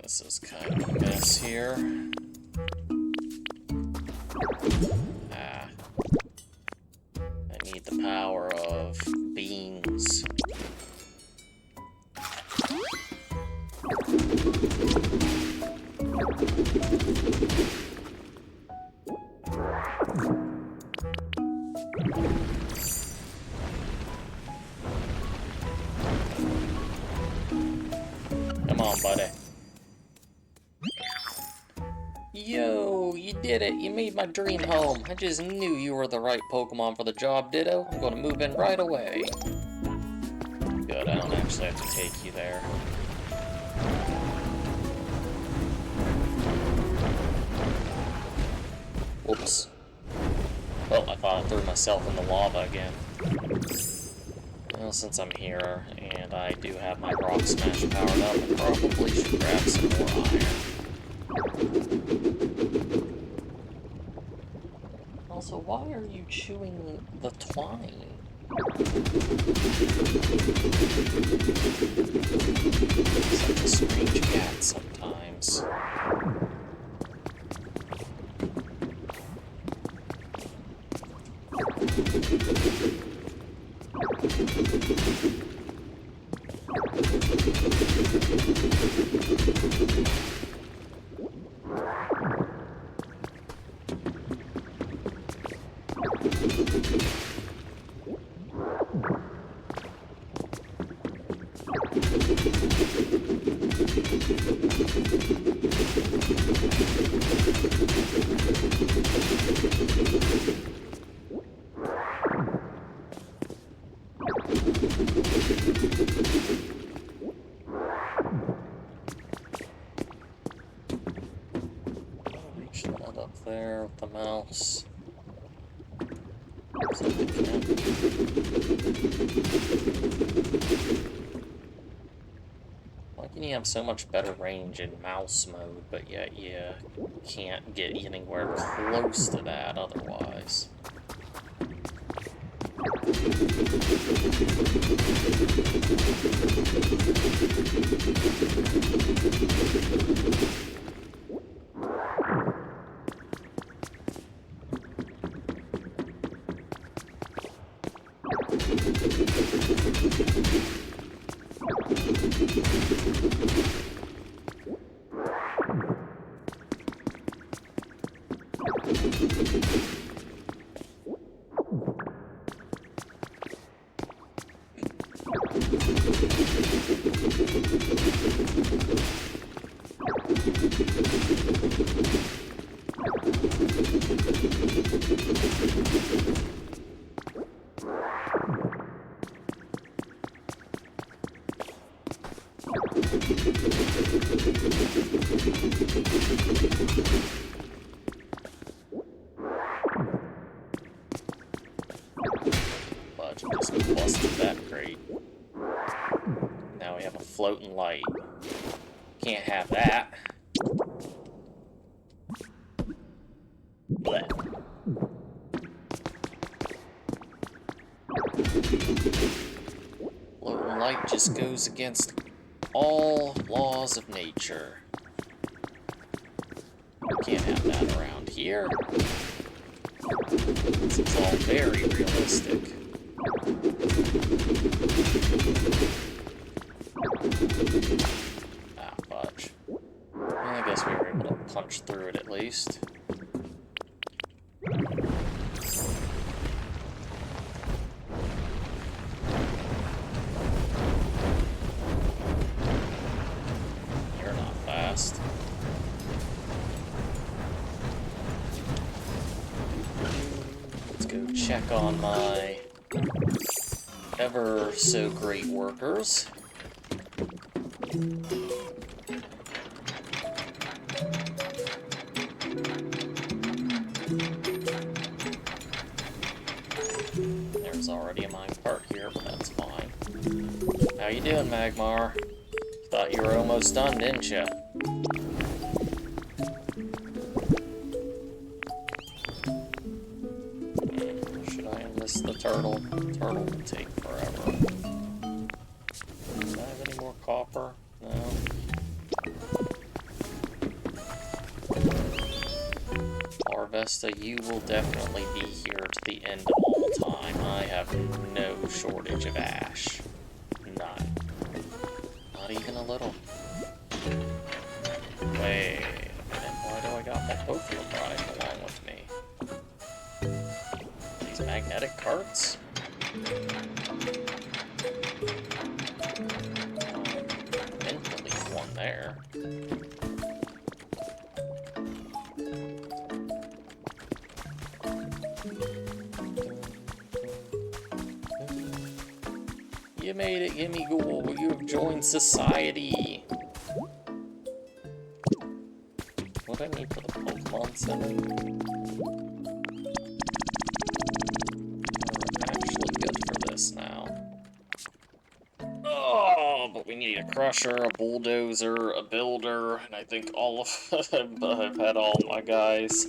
This is kind of a mess here. Ah. I need the power of beans. Come on, buddy. Yo, you did it. You made my dream home. I just knew you were the right Pokemon for the job, Ditto. I'm gonna move in right away. Good, I don't actually have to take you there. Whoops. Well, I thought I threw myself in the lava again. Well, since I'm here, and I do have my Rock Smash powered up, I probably should grab some more iron. Also, why are you chewing the twine? Such a strange cat sometimes. Reach that up there with the mouse. So we can. Why can you have so much better range in mouse mode, but yet you can't get anywhere close to that otherwise? Fudge, just busted that crate. Now we have a floating light. Can't have that. Blech. Floating light just goes against all laws of nature. We can't have that around here. This is all very realistic. Ah, fudge. Well, I guess we were able to punch through it at least. You're not fast. Let's go check on my ever so great workers. There's already a minecart here, but that's fine. How you doing, Magmar? Thought you were almost done, didn't you? Should I enlist the turtle? The turtle will take forever. Do I have any more copper? No. Harvesta, you will definitely be here to the end of all time. I have no shortage of ash. None. Not even a little. Wait a minute, why do I got my Mophie riding along with me? These magnetic carts? Meant to leave one there. You made it, Gimme Ghoul. You have joined society. What do I need for the Pokemon Center? We're actually good for this now. Oh, but we need a crusher, a bulldozer, a builder, and I think all of them. I've had all my guys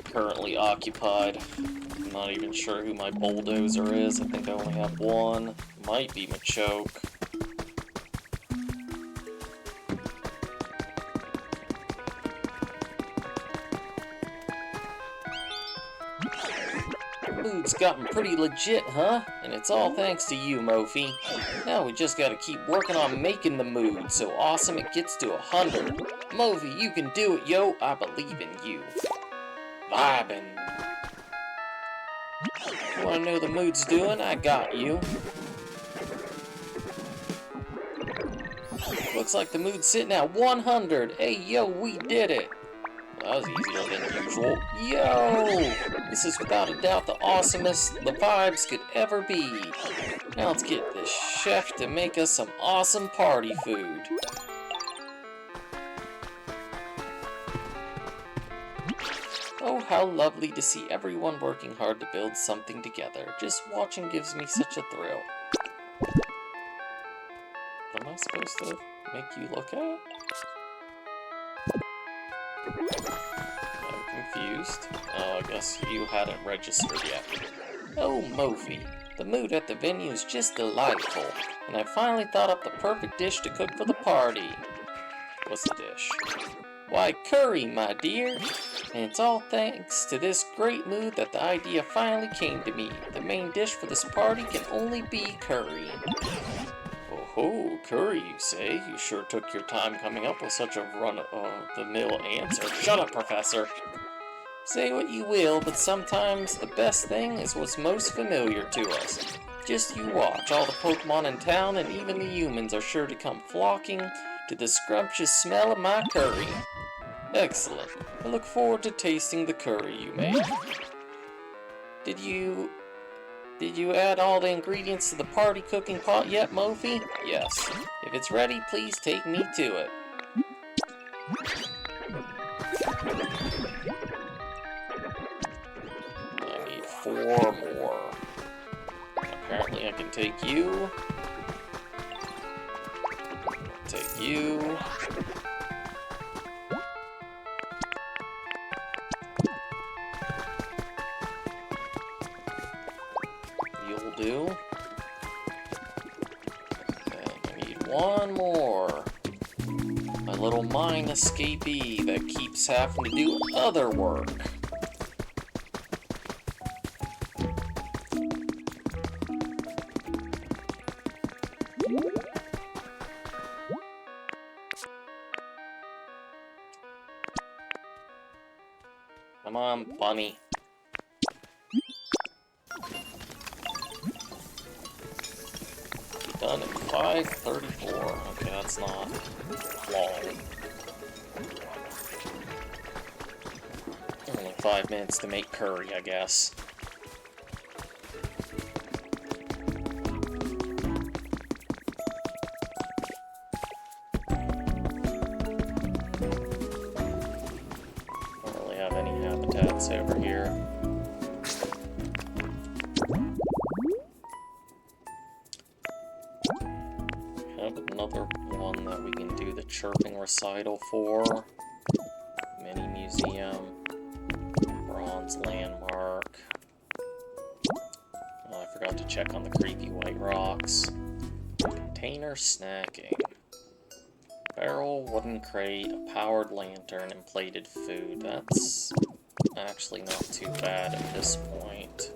currently occupied. I'm not even sure who my bulldozer is. I think I only have one. Might be Machoke. Food's gotten pretty legit, huh? And it's all thanks to you, Mophie. Now we just gotta keep working on making the mood so awesome it gets to 100. Mophie, you can do it, yo. I believe in you. Vibin'. You wanna know the mood's doing? I got you. Looks like the mood's sitting at 100. Hey, yo, we did it. Well, that was easier than usual. Yo! This is without a doubt the awesomest the vibes could ever be. Now let's get this chef to make us some awesome party food. Oh, how lovely to see everyone working hard to build something together. Just watching gives me such a thrill. What am I supposed to make you look at? I'm confused. Oh, I guess you hadn't registered yet. Oh, Mophie, the mood at the venue is just delightful, and I finally thought up the perfect dish to cook for the party. What's the dish? Why, curry, my dear! And it's all thanks to this great mood that the idea finally came to me. The main dish for this party can only be curry. Oh, curry, you say? You sure took your time coming up with such a run-of-the-mill answer. Shut up, Professor! Say what you will, but sometimes the best thing is what's most familiar to us. Just you watch, all the Pokemon in town and even the humans are sure to come flocking to the scrumptious smell of my curry. Excellent. I look forward to tasting the curry you made. Did you add all the ingredients to the party cooking pot yet, Mophie? Yes. If it's ready, please take me to it. I need 4 more. Apparently I can take you. Take you. You'll do. And I need 1 more. My little mind escapee that keeps having to do other work. Come on, bunny. Done in 5:34. Okay, that's not long. Only 5 minutes to make curry, I guess. Don't really have any habitats over here. Another one that we can do the chirping recital for. Mini museum. Bronze landmark. Oh, I forgot to check on the creepy white rocks. Container snacking. Barrel, wooden crate, a powered lantern, and plated food. That's actually not too bad at this point.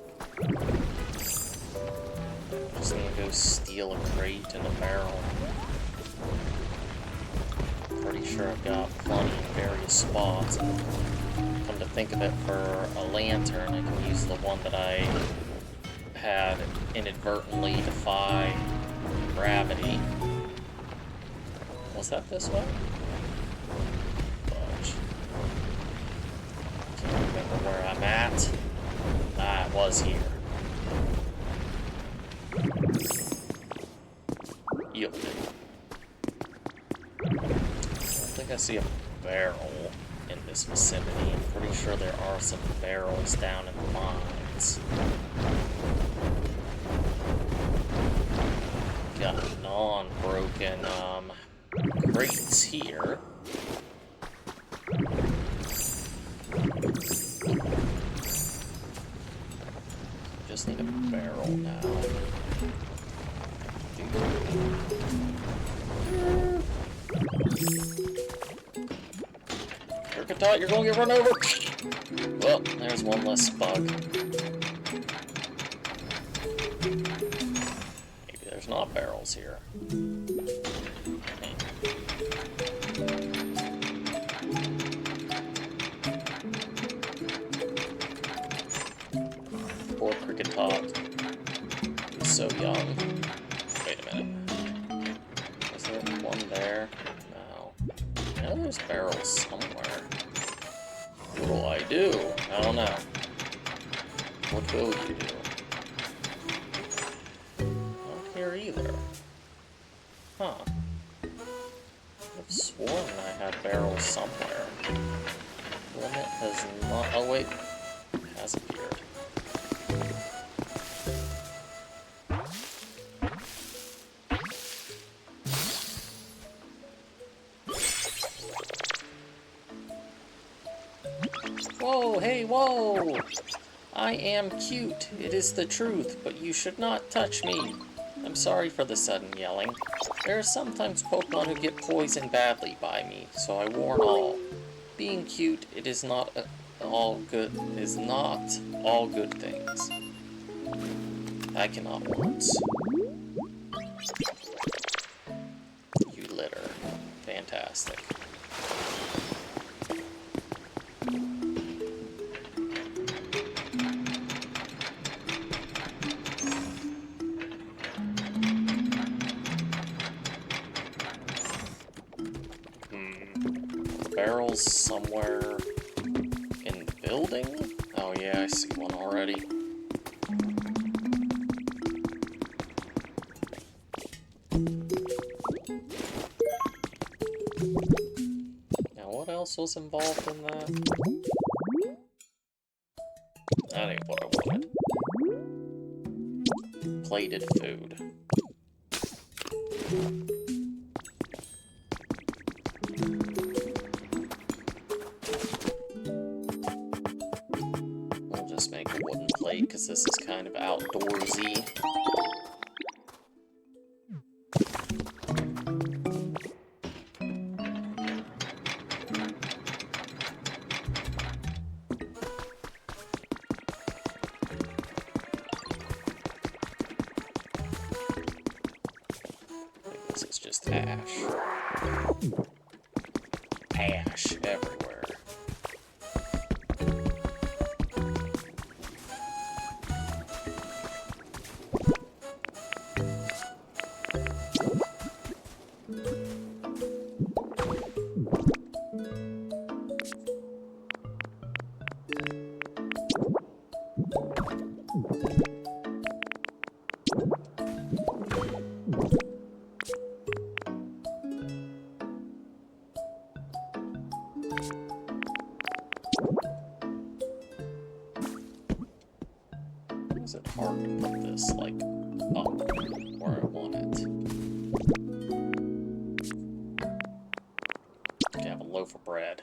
Just need to go steal a crate and a barrel. Pretty sure I've got plenty in various spots. Come to think of it, for a lantern, I can use the one that I had inadvertently defy gravity. Was that this way? Fudge. Can't remember where I'm at. Ah, it was here. Yielded. I think I see a barrel in this vicinity. I'm pretty sure there are some barrels down in the mines. Got non-broken crates here. Just need a barrel now. Cricket, you're gonna get run over! Well, there's one less bug. Maybe there's not barrels here. Poor Cricket. He's so young. Wait a minute. Is there one there? No. Now there's barrels somewhere. What'll I do? I don't know. What will you do? Not here either. Huh. I've sworn I had barrels somewhere. Limit has not... Oh wait. It has appeared. Whoa, hey, whoa! I am cute. It is the truth, but you should not touch me. I'm sorry for the sudden yelling. There are sometimes Pokemon who get poisoned badly by me, so I warn all. Being cute, it is not all good. Is not all good things. I cannot words. You litter. Fantastic. Barrels somewhere in the building? Oh yeah, I see one already. Now what else was involved in that? That ain't what I wanted. Plated food. Make a wooden plate because this is kind of outdoorsy. I think this is just ash. Ash everywhere. Is it hard to put this, like, up where I want it? Okay, I have a loaf of bread.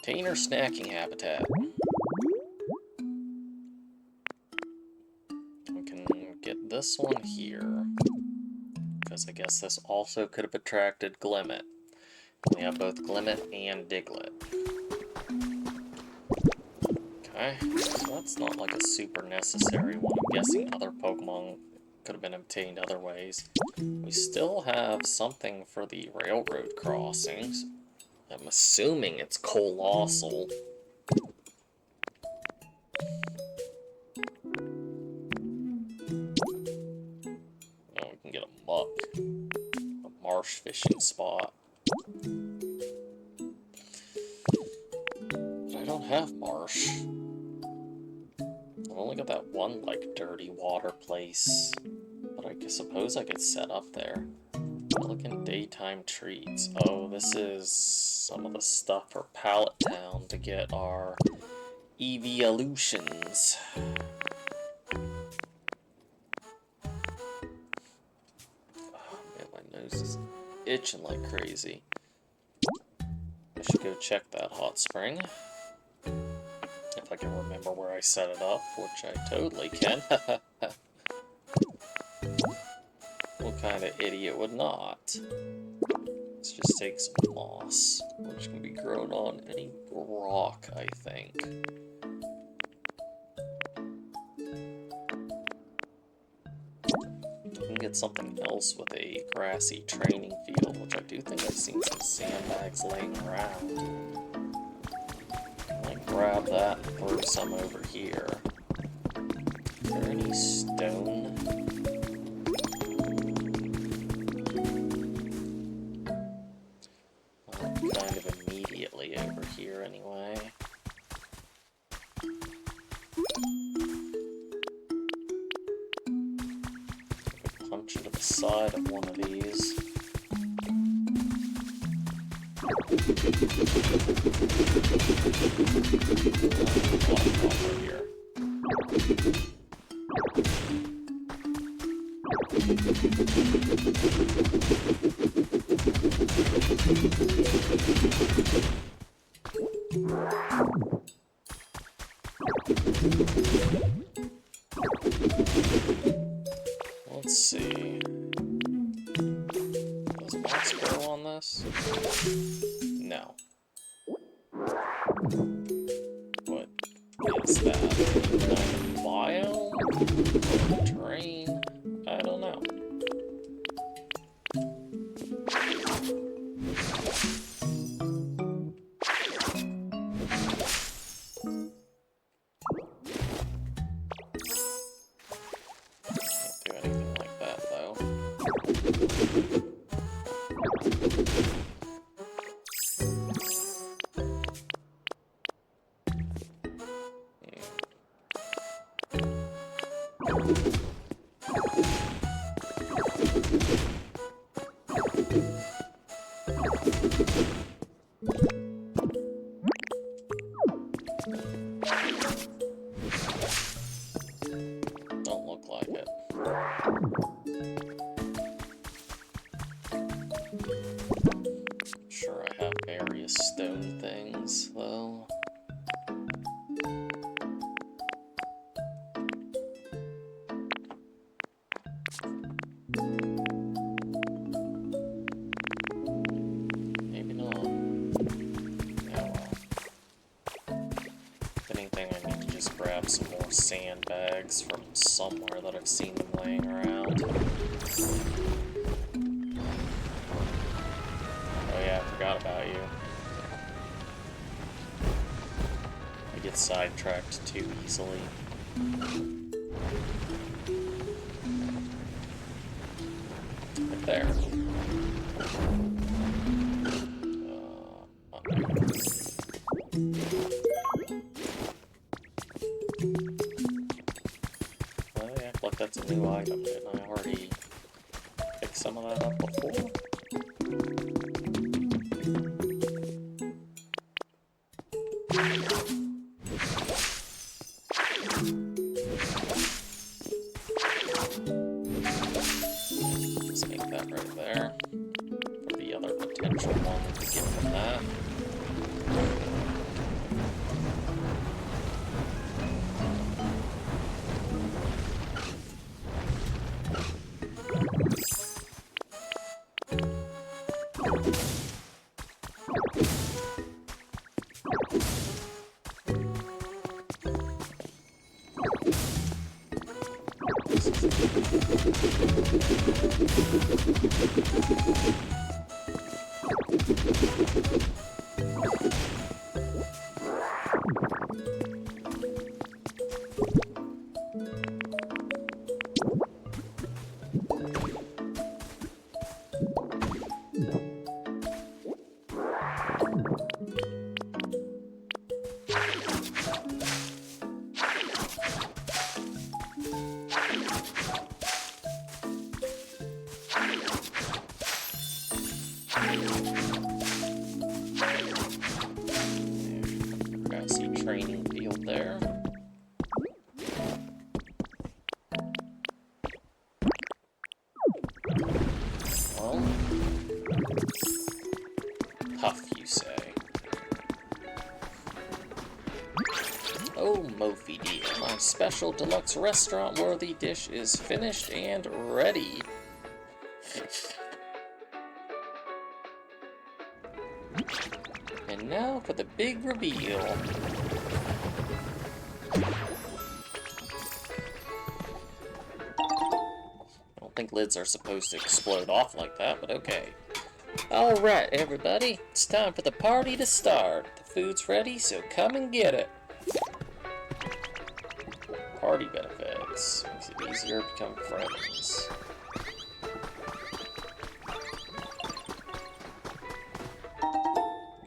Container snacking habitat. We can get this one here, because I guess this also could have attracted Glimmet. We have both Glimmet and Diglett. Okay, so that's not like a super necessary one. I'm guessing other Pokemon could have been obtained other ways. We still have something for the railroad crossings. I'm assuming it's Colossal. Oh, we can get a muck. A marsh fishing spot. But I don't have marsh. I've only got that one, like, dirty water place. But I suppose I could set up there. Pelican daytime treats. Oh, this is some of the stuff for Pallet Town to get our evolutions. Oh man, my nose is itching like crazy. I should go check that hot spring. If I can remember where I set it up, which I totally can. What kind of idiot would not? Let's just take some moss, which can be grown on any rock, I think. We can get something else with a grassy training field, which I do think I've seen some sandbags laying around. I grab that and throw some over here. Is there any stone? Kind of immediately over here anyway. Punch into the side of one of these. Over here. Let's see. Does Mox grow on this? No. What is that? Biome? Terrain? I don't know. Can't do anything like that, though. Don't look like it. Sure, I have various stone things, though. Maybe not. Yeah, well. If anything, I need to just grab some more sandbags from somewhere that I've seen them laying around. Oh yeah, I forgot about you. I get sidetracked too easily. Right there. I act like that's a new item, didn't I already pick some of that up before? Just make that right there. For the other potential one to get from that. Grassy training field there. Well, tough, you say. Oh, Mophie dear, my special deluxe restaurant-worthy dish is finished and ready. And now for the big reveal. I don't think lids are supposed to explode off like that, but okay. Alright, everybody, it's time for the party to start. The food's ready, so come and get it. Party benefits. Makes it easier to become friends.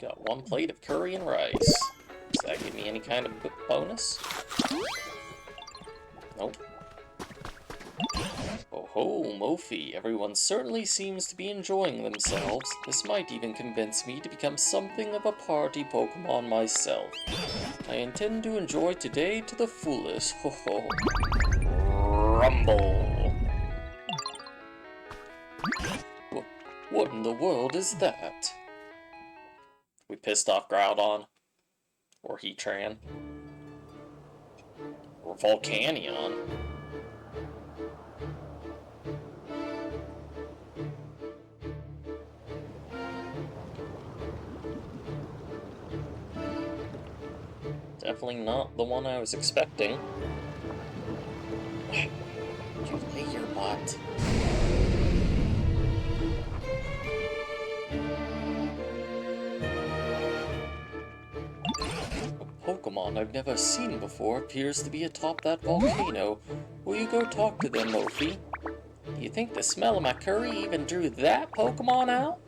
Got one plate of curry and rice. Does that give me any kind of bonus? Nope. Oh ho, Mophie. Everyone certainly seems to be enjoying themselves. This might even convince me to become something of a party Pokemon myself. I intend to enjoy today to the fullest. Ho ho. Rumble. What in the world is that? We pissed off Groudon? Or Heatran? Or Volcanion? Definitely not the one I was expecting. Wait, did you lay your butt? A Pokemon I've never seen before appears to be atop that volcano. Will you go talk to them, Mophie? You think the smell of my curry even drew that Pokemon out?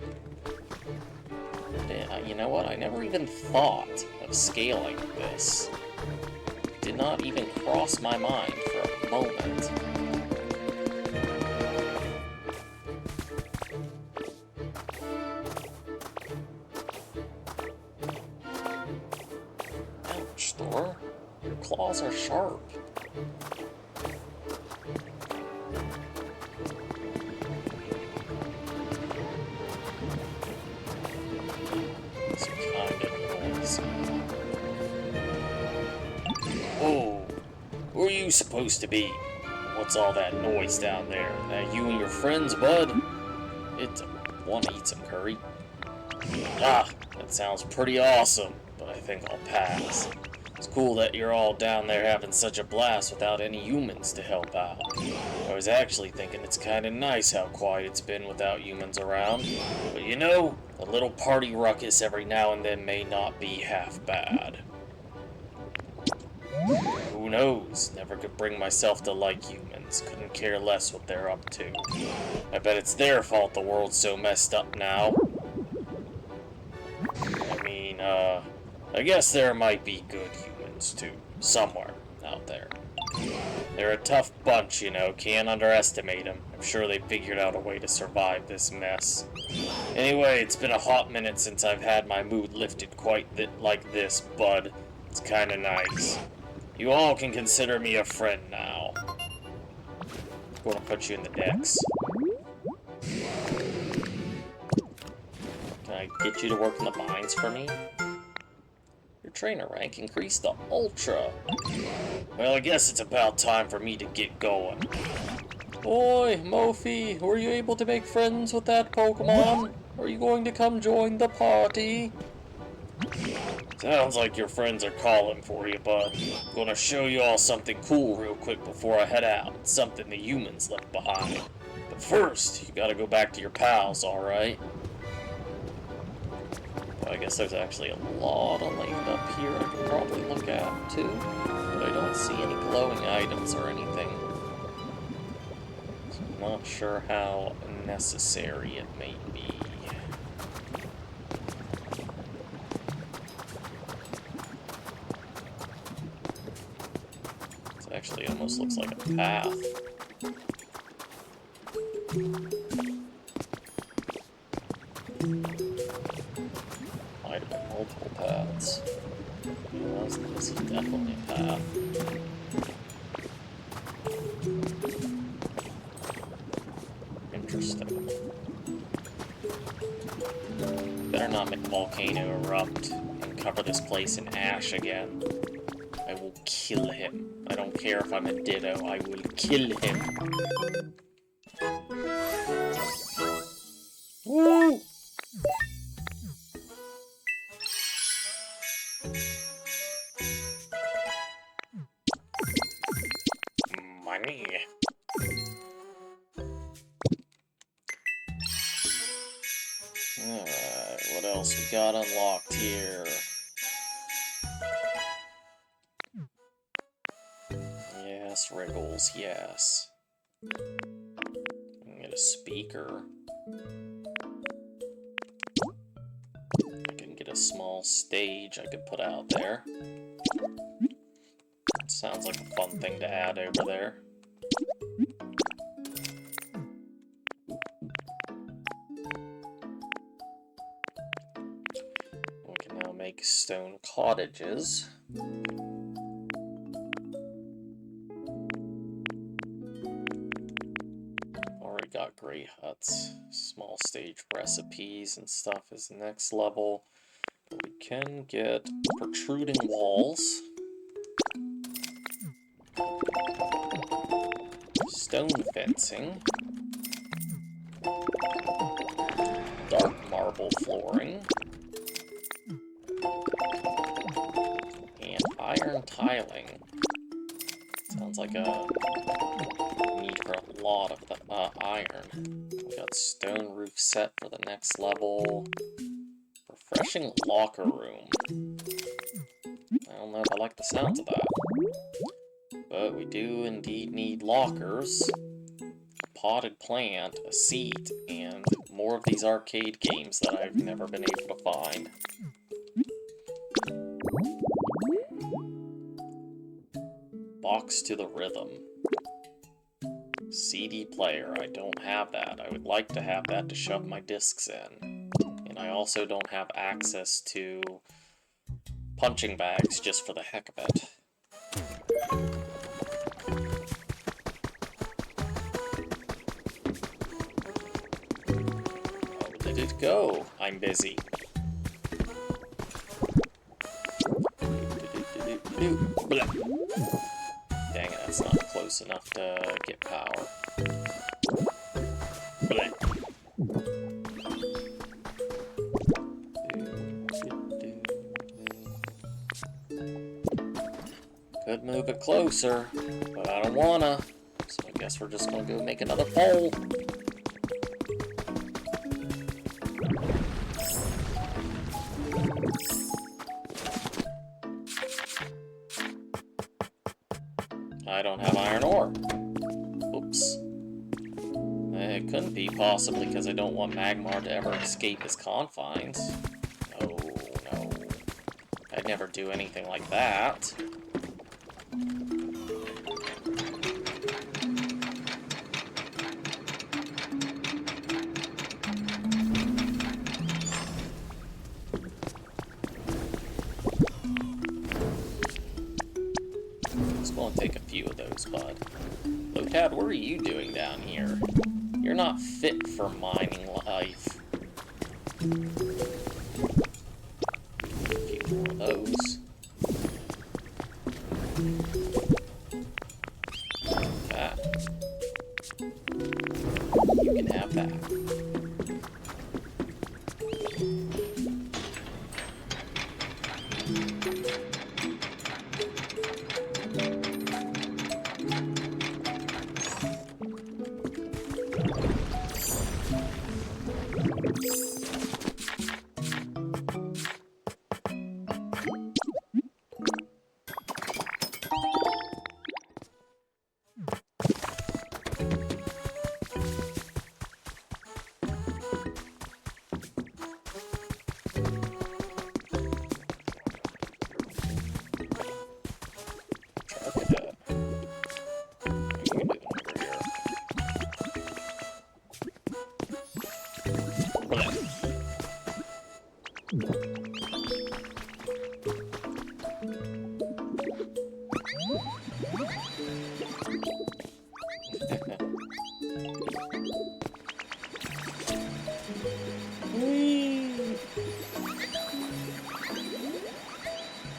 You know what? I never even thought of scaling this. It did not even cross my mind for a moment. Ouch, Thor. Your claws are sharp. It's kind of noisy. Oh, who are you supposed to be? What's all that noise down there? That you and your friends, bud? Want to eat some curry? Ah, that sounds pretty awesome, but I think I'll pass. It's cool that you're all down there having such a blast without any humans to help out. I was actually thinking it's kinda nice how quiet it's been without humans around. But you know, a little party ruckus every now and then may not be half bad. Who knows? Never could bring myself to like humans. Couldn't care less what they're up to. I bet it's their fault the world's so messed up now. I mean, I guess there might be good humans, too. Somewhere out there. They're a tough bunch, you know. Can't underestimate them. I'm sure they figured out a way to survive this mess. Anyway, it's been a hot minute since I've had my mood lifted quite like this, bud. It's kinda nice. You all can consider me a friend now. I'm gonna put you in the decks. Can I get you to work in the mines for me? Your trainer rank increased to Ultra. Well, I guess it's about time for me to get going. Oi, Mophie, were you able to make friends with that Pokemon? Are you going to come join the party? Sounds like your friends are calling for you, bud. I'm gonna show you all something cool real quick before I head out. Something the humans left behind. But first, you gotta go back to your pals, alright? Well, I guess there's actually a lot of land up here I could probably look at, too. But I don't see any glowing items or anything. So I'm not sure how necessary it may be. This actually almost looks like a path. Might have been multiple paths. Yeah, this is definitely a path. Interesting. Better not make the volcano erupt and cover this place in ash again. I will kill him. I don't care if I'm a Ditto, I will kill him. Woo! Money. Alright, what else we got unlocked here? Yes, Wriggles, yes. I can get a speaker. I can get a small stage I could put out there. Sounds like a fun thing to add over there. We can now make stone cottages. Or we got Great Huts. Small stage recipes and stuff is the next level. But we can get protruding walls. Stone fencing. Dark marble flooring. And iron tiling. Sounds like a need for a lot of the iron. We got stone roof set for the next level. Refreshing locker room. I don't know if I like the sounds of that. But we do indeed need lockers, a potted plant, a seat, and more of these arcade games that I've never been able to find. Box to the rhythm. CD player, I don't have that. I would like to have that to shove my discs in. And I also don't have access to punching bags just for the heck of it. Where did it go? I'm busy. Dang it, that's not close enough to get power. Could move it closer, but I don't wanna. So I guess we're just gonna go make another pole. I don't have iron ore. Oops. It couldn't be possibly because I don't want Magmar to ever escape his confines. No, no. I'd never do anything like that. Take a few of those, bud. Lotad, what are you doing down here? You're not fit for mining life. A few more of those. That. You can have that.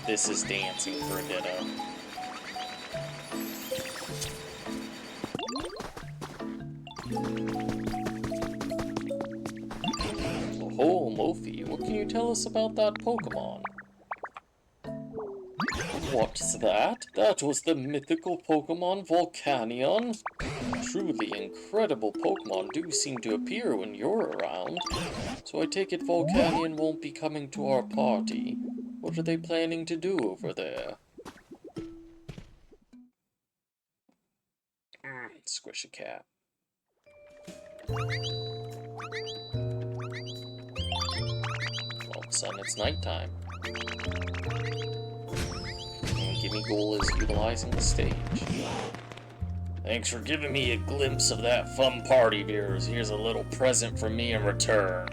This is dancing for a ditto. Oh, Mophie, what can you tell us about that Pokemon? What's that? That was the mythical Pokemon Volcanion? Truly incredible Pokemon do seem to appear when you're around. So I take it Volcanion won't be coming to our party. What are they planning to do over there? Squish a cat. All of a sudden it's nighttime. And Gimme Goal is utilizing the stage. Thanks for giving me a glimpse of that fun party, viewers. Here's a little present from me in return.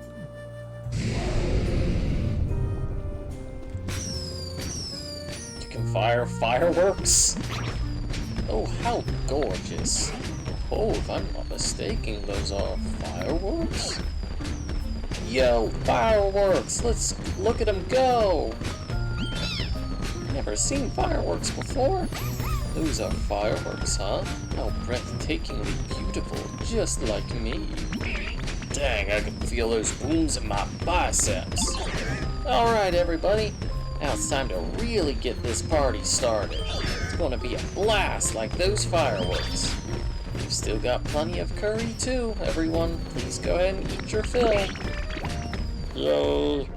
You can fire fireworks? Oh, how gorgeous. Oh, if I'm not mistaken, those are fireworks? Yo, fireworks! Let's look at them go! Never seen fireworks before. Those are fireworks, huh? How breathtakingly beautiful, just like me. Dang, I can feel those booms in my biceps. Alright, everybody. Now it's time to really get this party started. It's gonna be a blast like those fireworks. We've still got plenty of curry too, everyone. Please go ahead and eat your fill. Yay.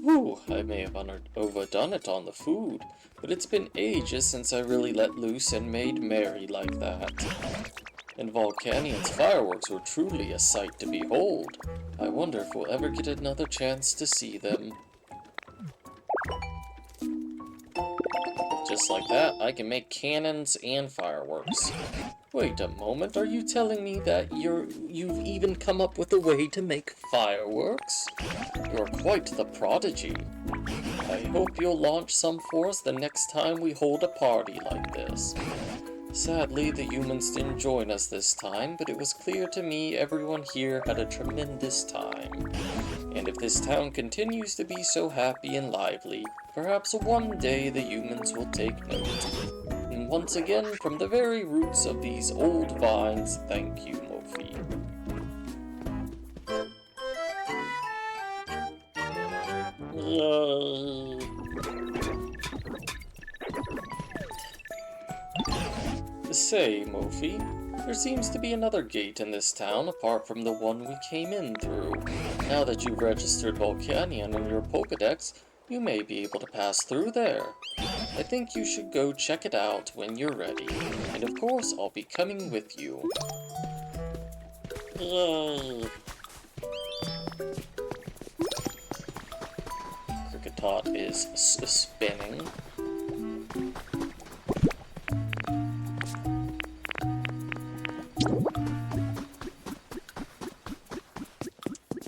Whew, I may have overdone it on the food, but it's been ages since I really let loose and made merry like that. And Volcanian's fireworks were truly a sight to behold. I wonder if we'll ever get another chance to see them. Just like that, I can make cannons and fireworks. Wait a moment, are you telling me that you've even come up with a way to make fireworks? You're quite the prodigy. I hope you'll launch some for us the next time we hold a party like this. Sadly, the humans didn't join us this time, but it was clear to me everyone here had a tremendous time. And if this town continues to be so happy and lively, perhaps one day the humans will take note. And once again, from the very roots of these old vines, thank you, Mophie. Yay! Say, Mophie, there seems to be another gate in this town apart from the one we came in through. Now that you've registered Volcanion in your Pokedex, you may be able to pass through there. I think you should go check it out when you're ready. And of course, I'll be coming with you. Yay! Kricketot is spinning.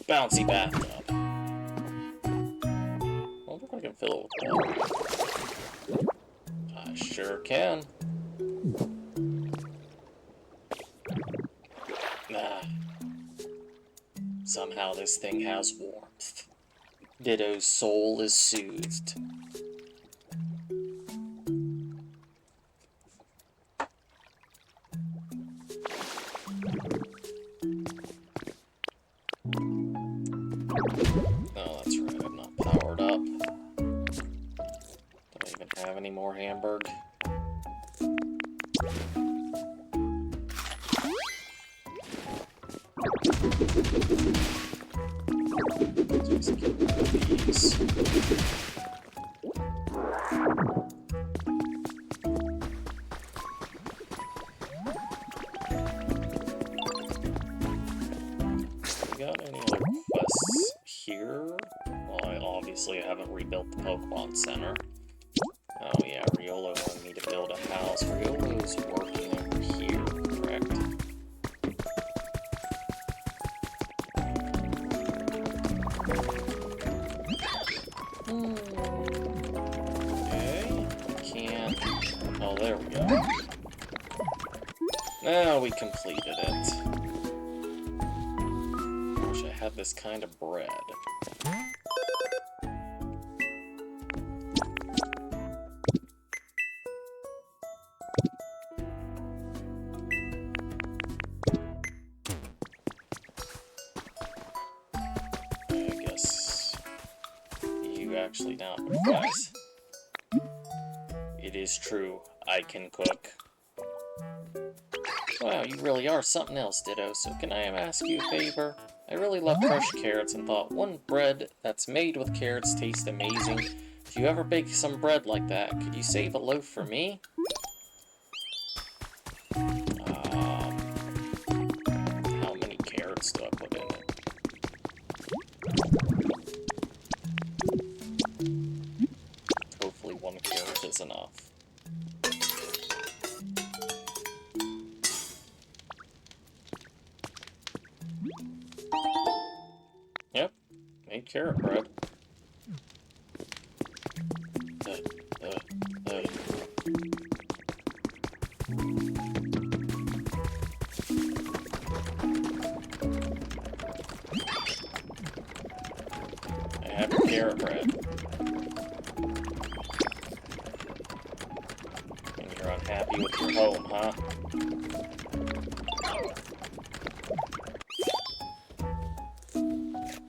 Bouncy bathtub. I wonder if I can fill it with water. I sure can. Ah. Somehow this thing has warmth. Ditto's soul is soothed. Oh, that's right, I'm not powered up. Do I even have any more Hamburg? Just get rid of these. Got any other quests here? Well, I obviously haven't rebuilt the Pokemon Center. Oh yeah, Riolo wanted me to build a house. Riolo's working over here, correct? Okay, I can't... Oh, there we go. Now we completed it. Had this kind of bread. I guess you actually now guys. It is true, I can cook. Wow, you really are something else, Ditto, so can I ask you a favor? I really love fresh carrots and thought one bread that's made with carrots tastes amazing. If you ever bake some bread like that, could you save a loaf for me? How many carrots do I put in it? Hopefully one carrot is enough. carrot bread. I have the carrot bread. And you're unhappy with your home, huh?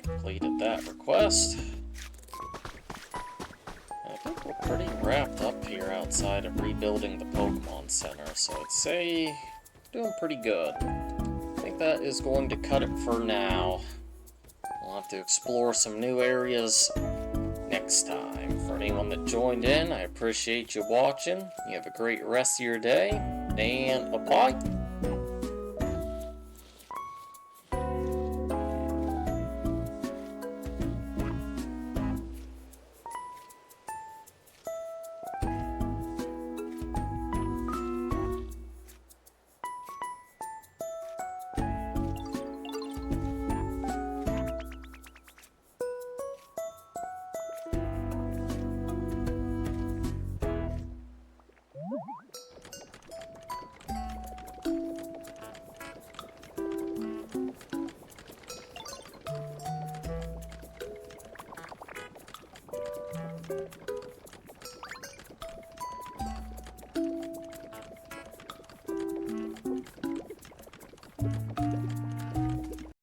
Completed that request. I think we're pretty wrapped up here outside of rebuilding the Pokemon Center, so I'd say doing pretty good. I think that is going to cut it for now. We'll have to explore some new areas next time. For anyone that joined in, I appreciate you watching. You have a great rest of your day, and bye-bye.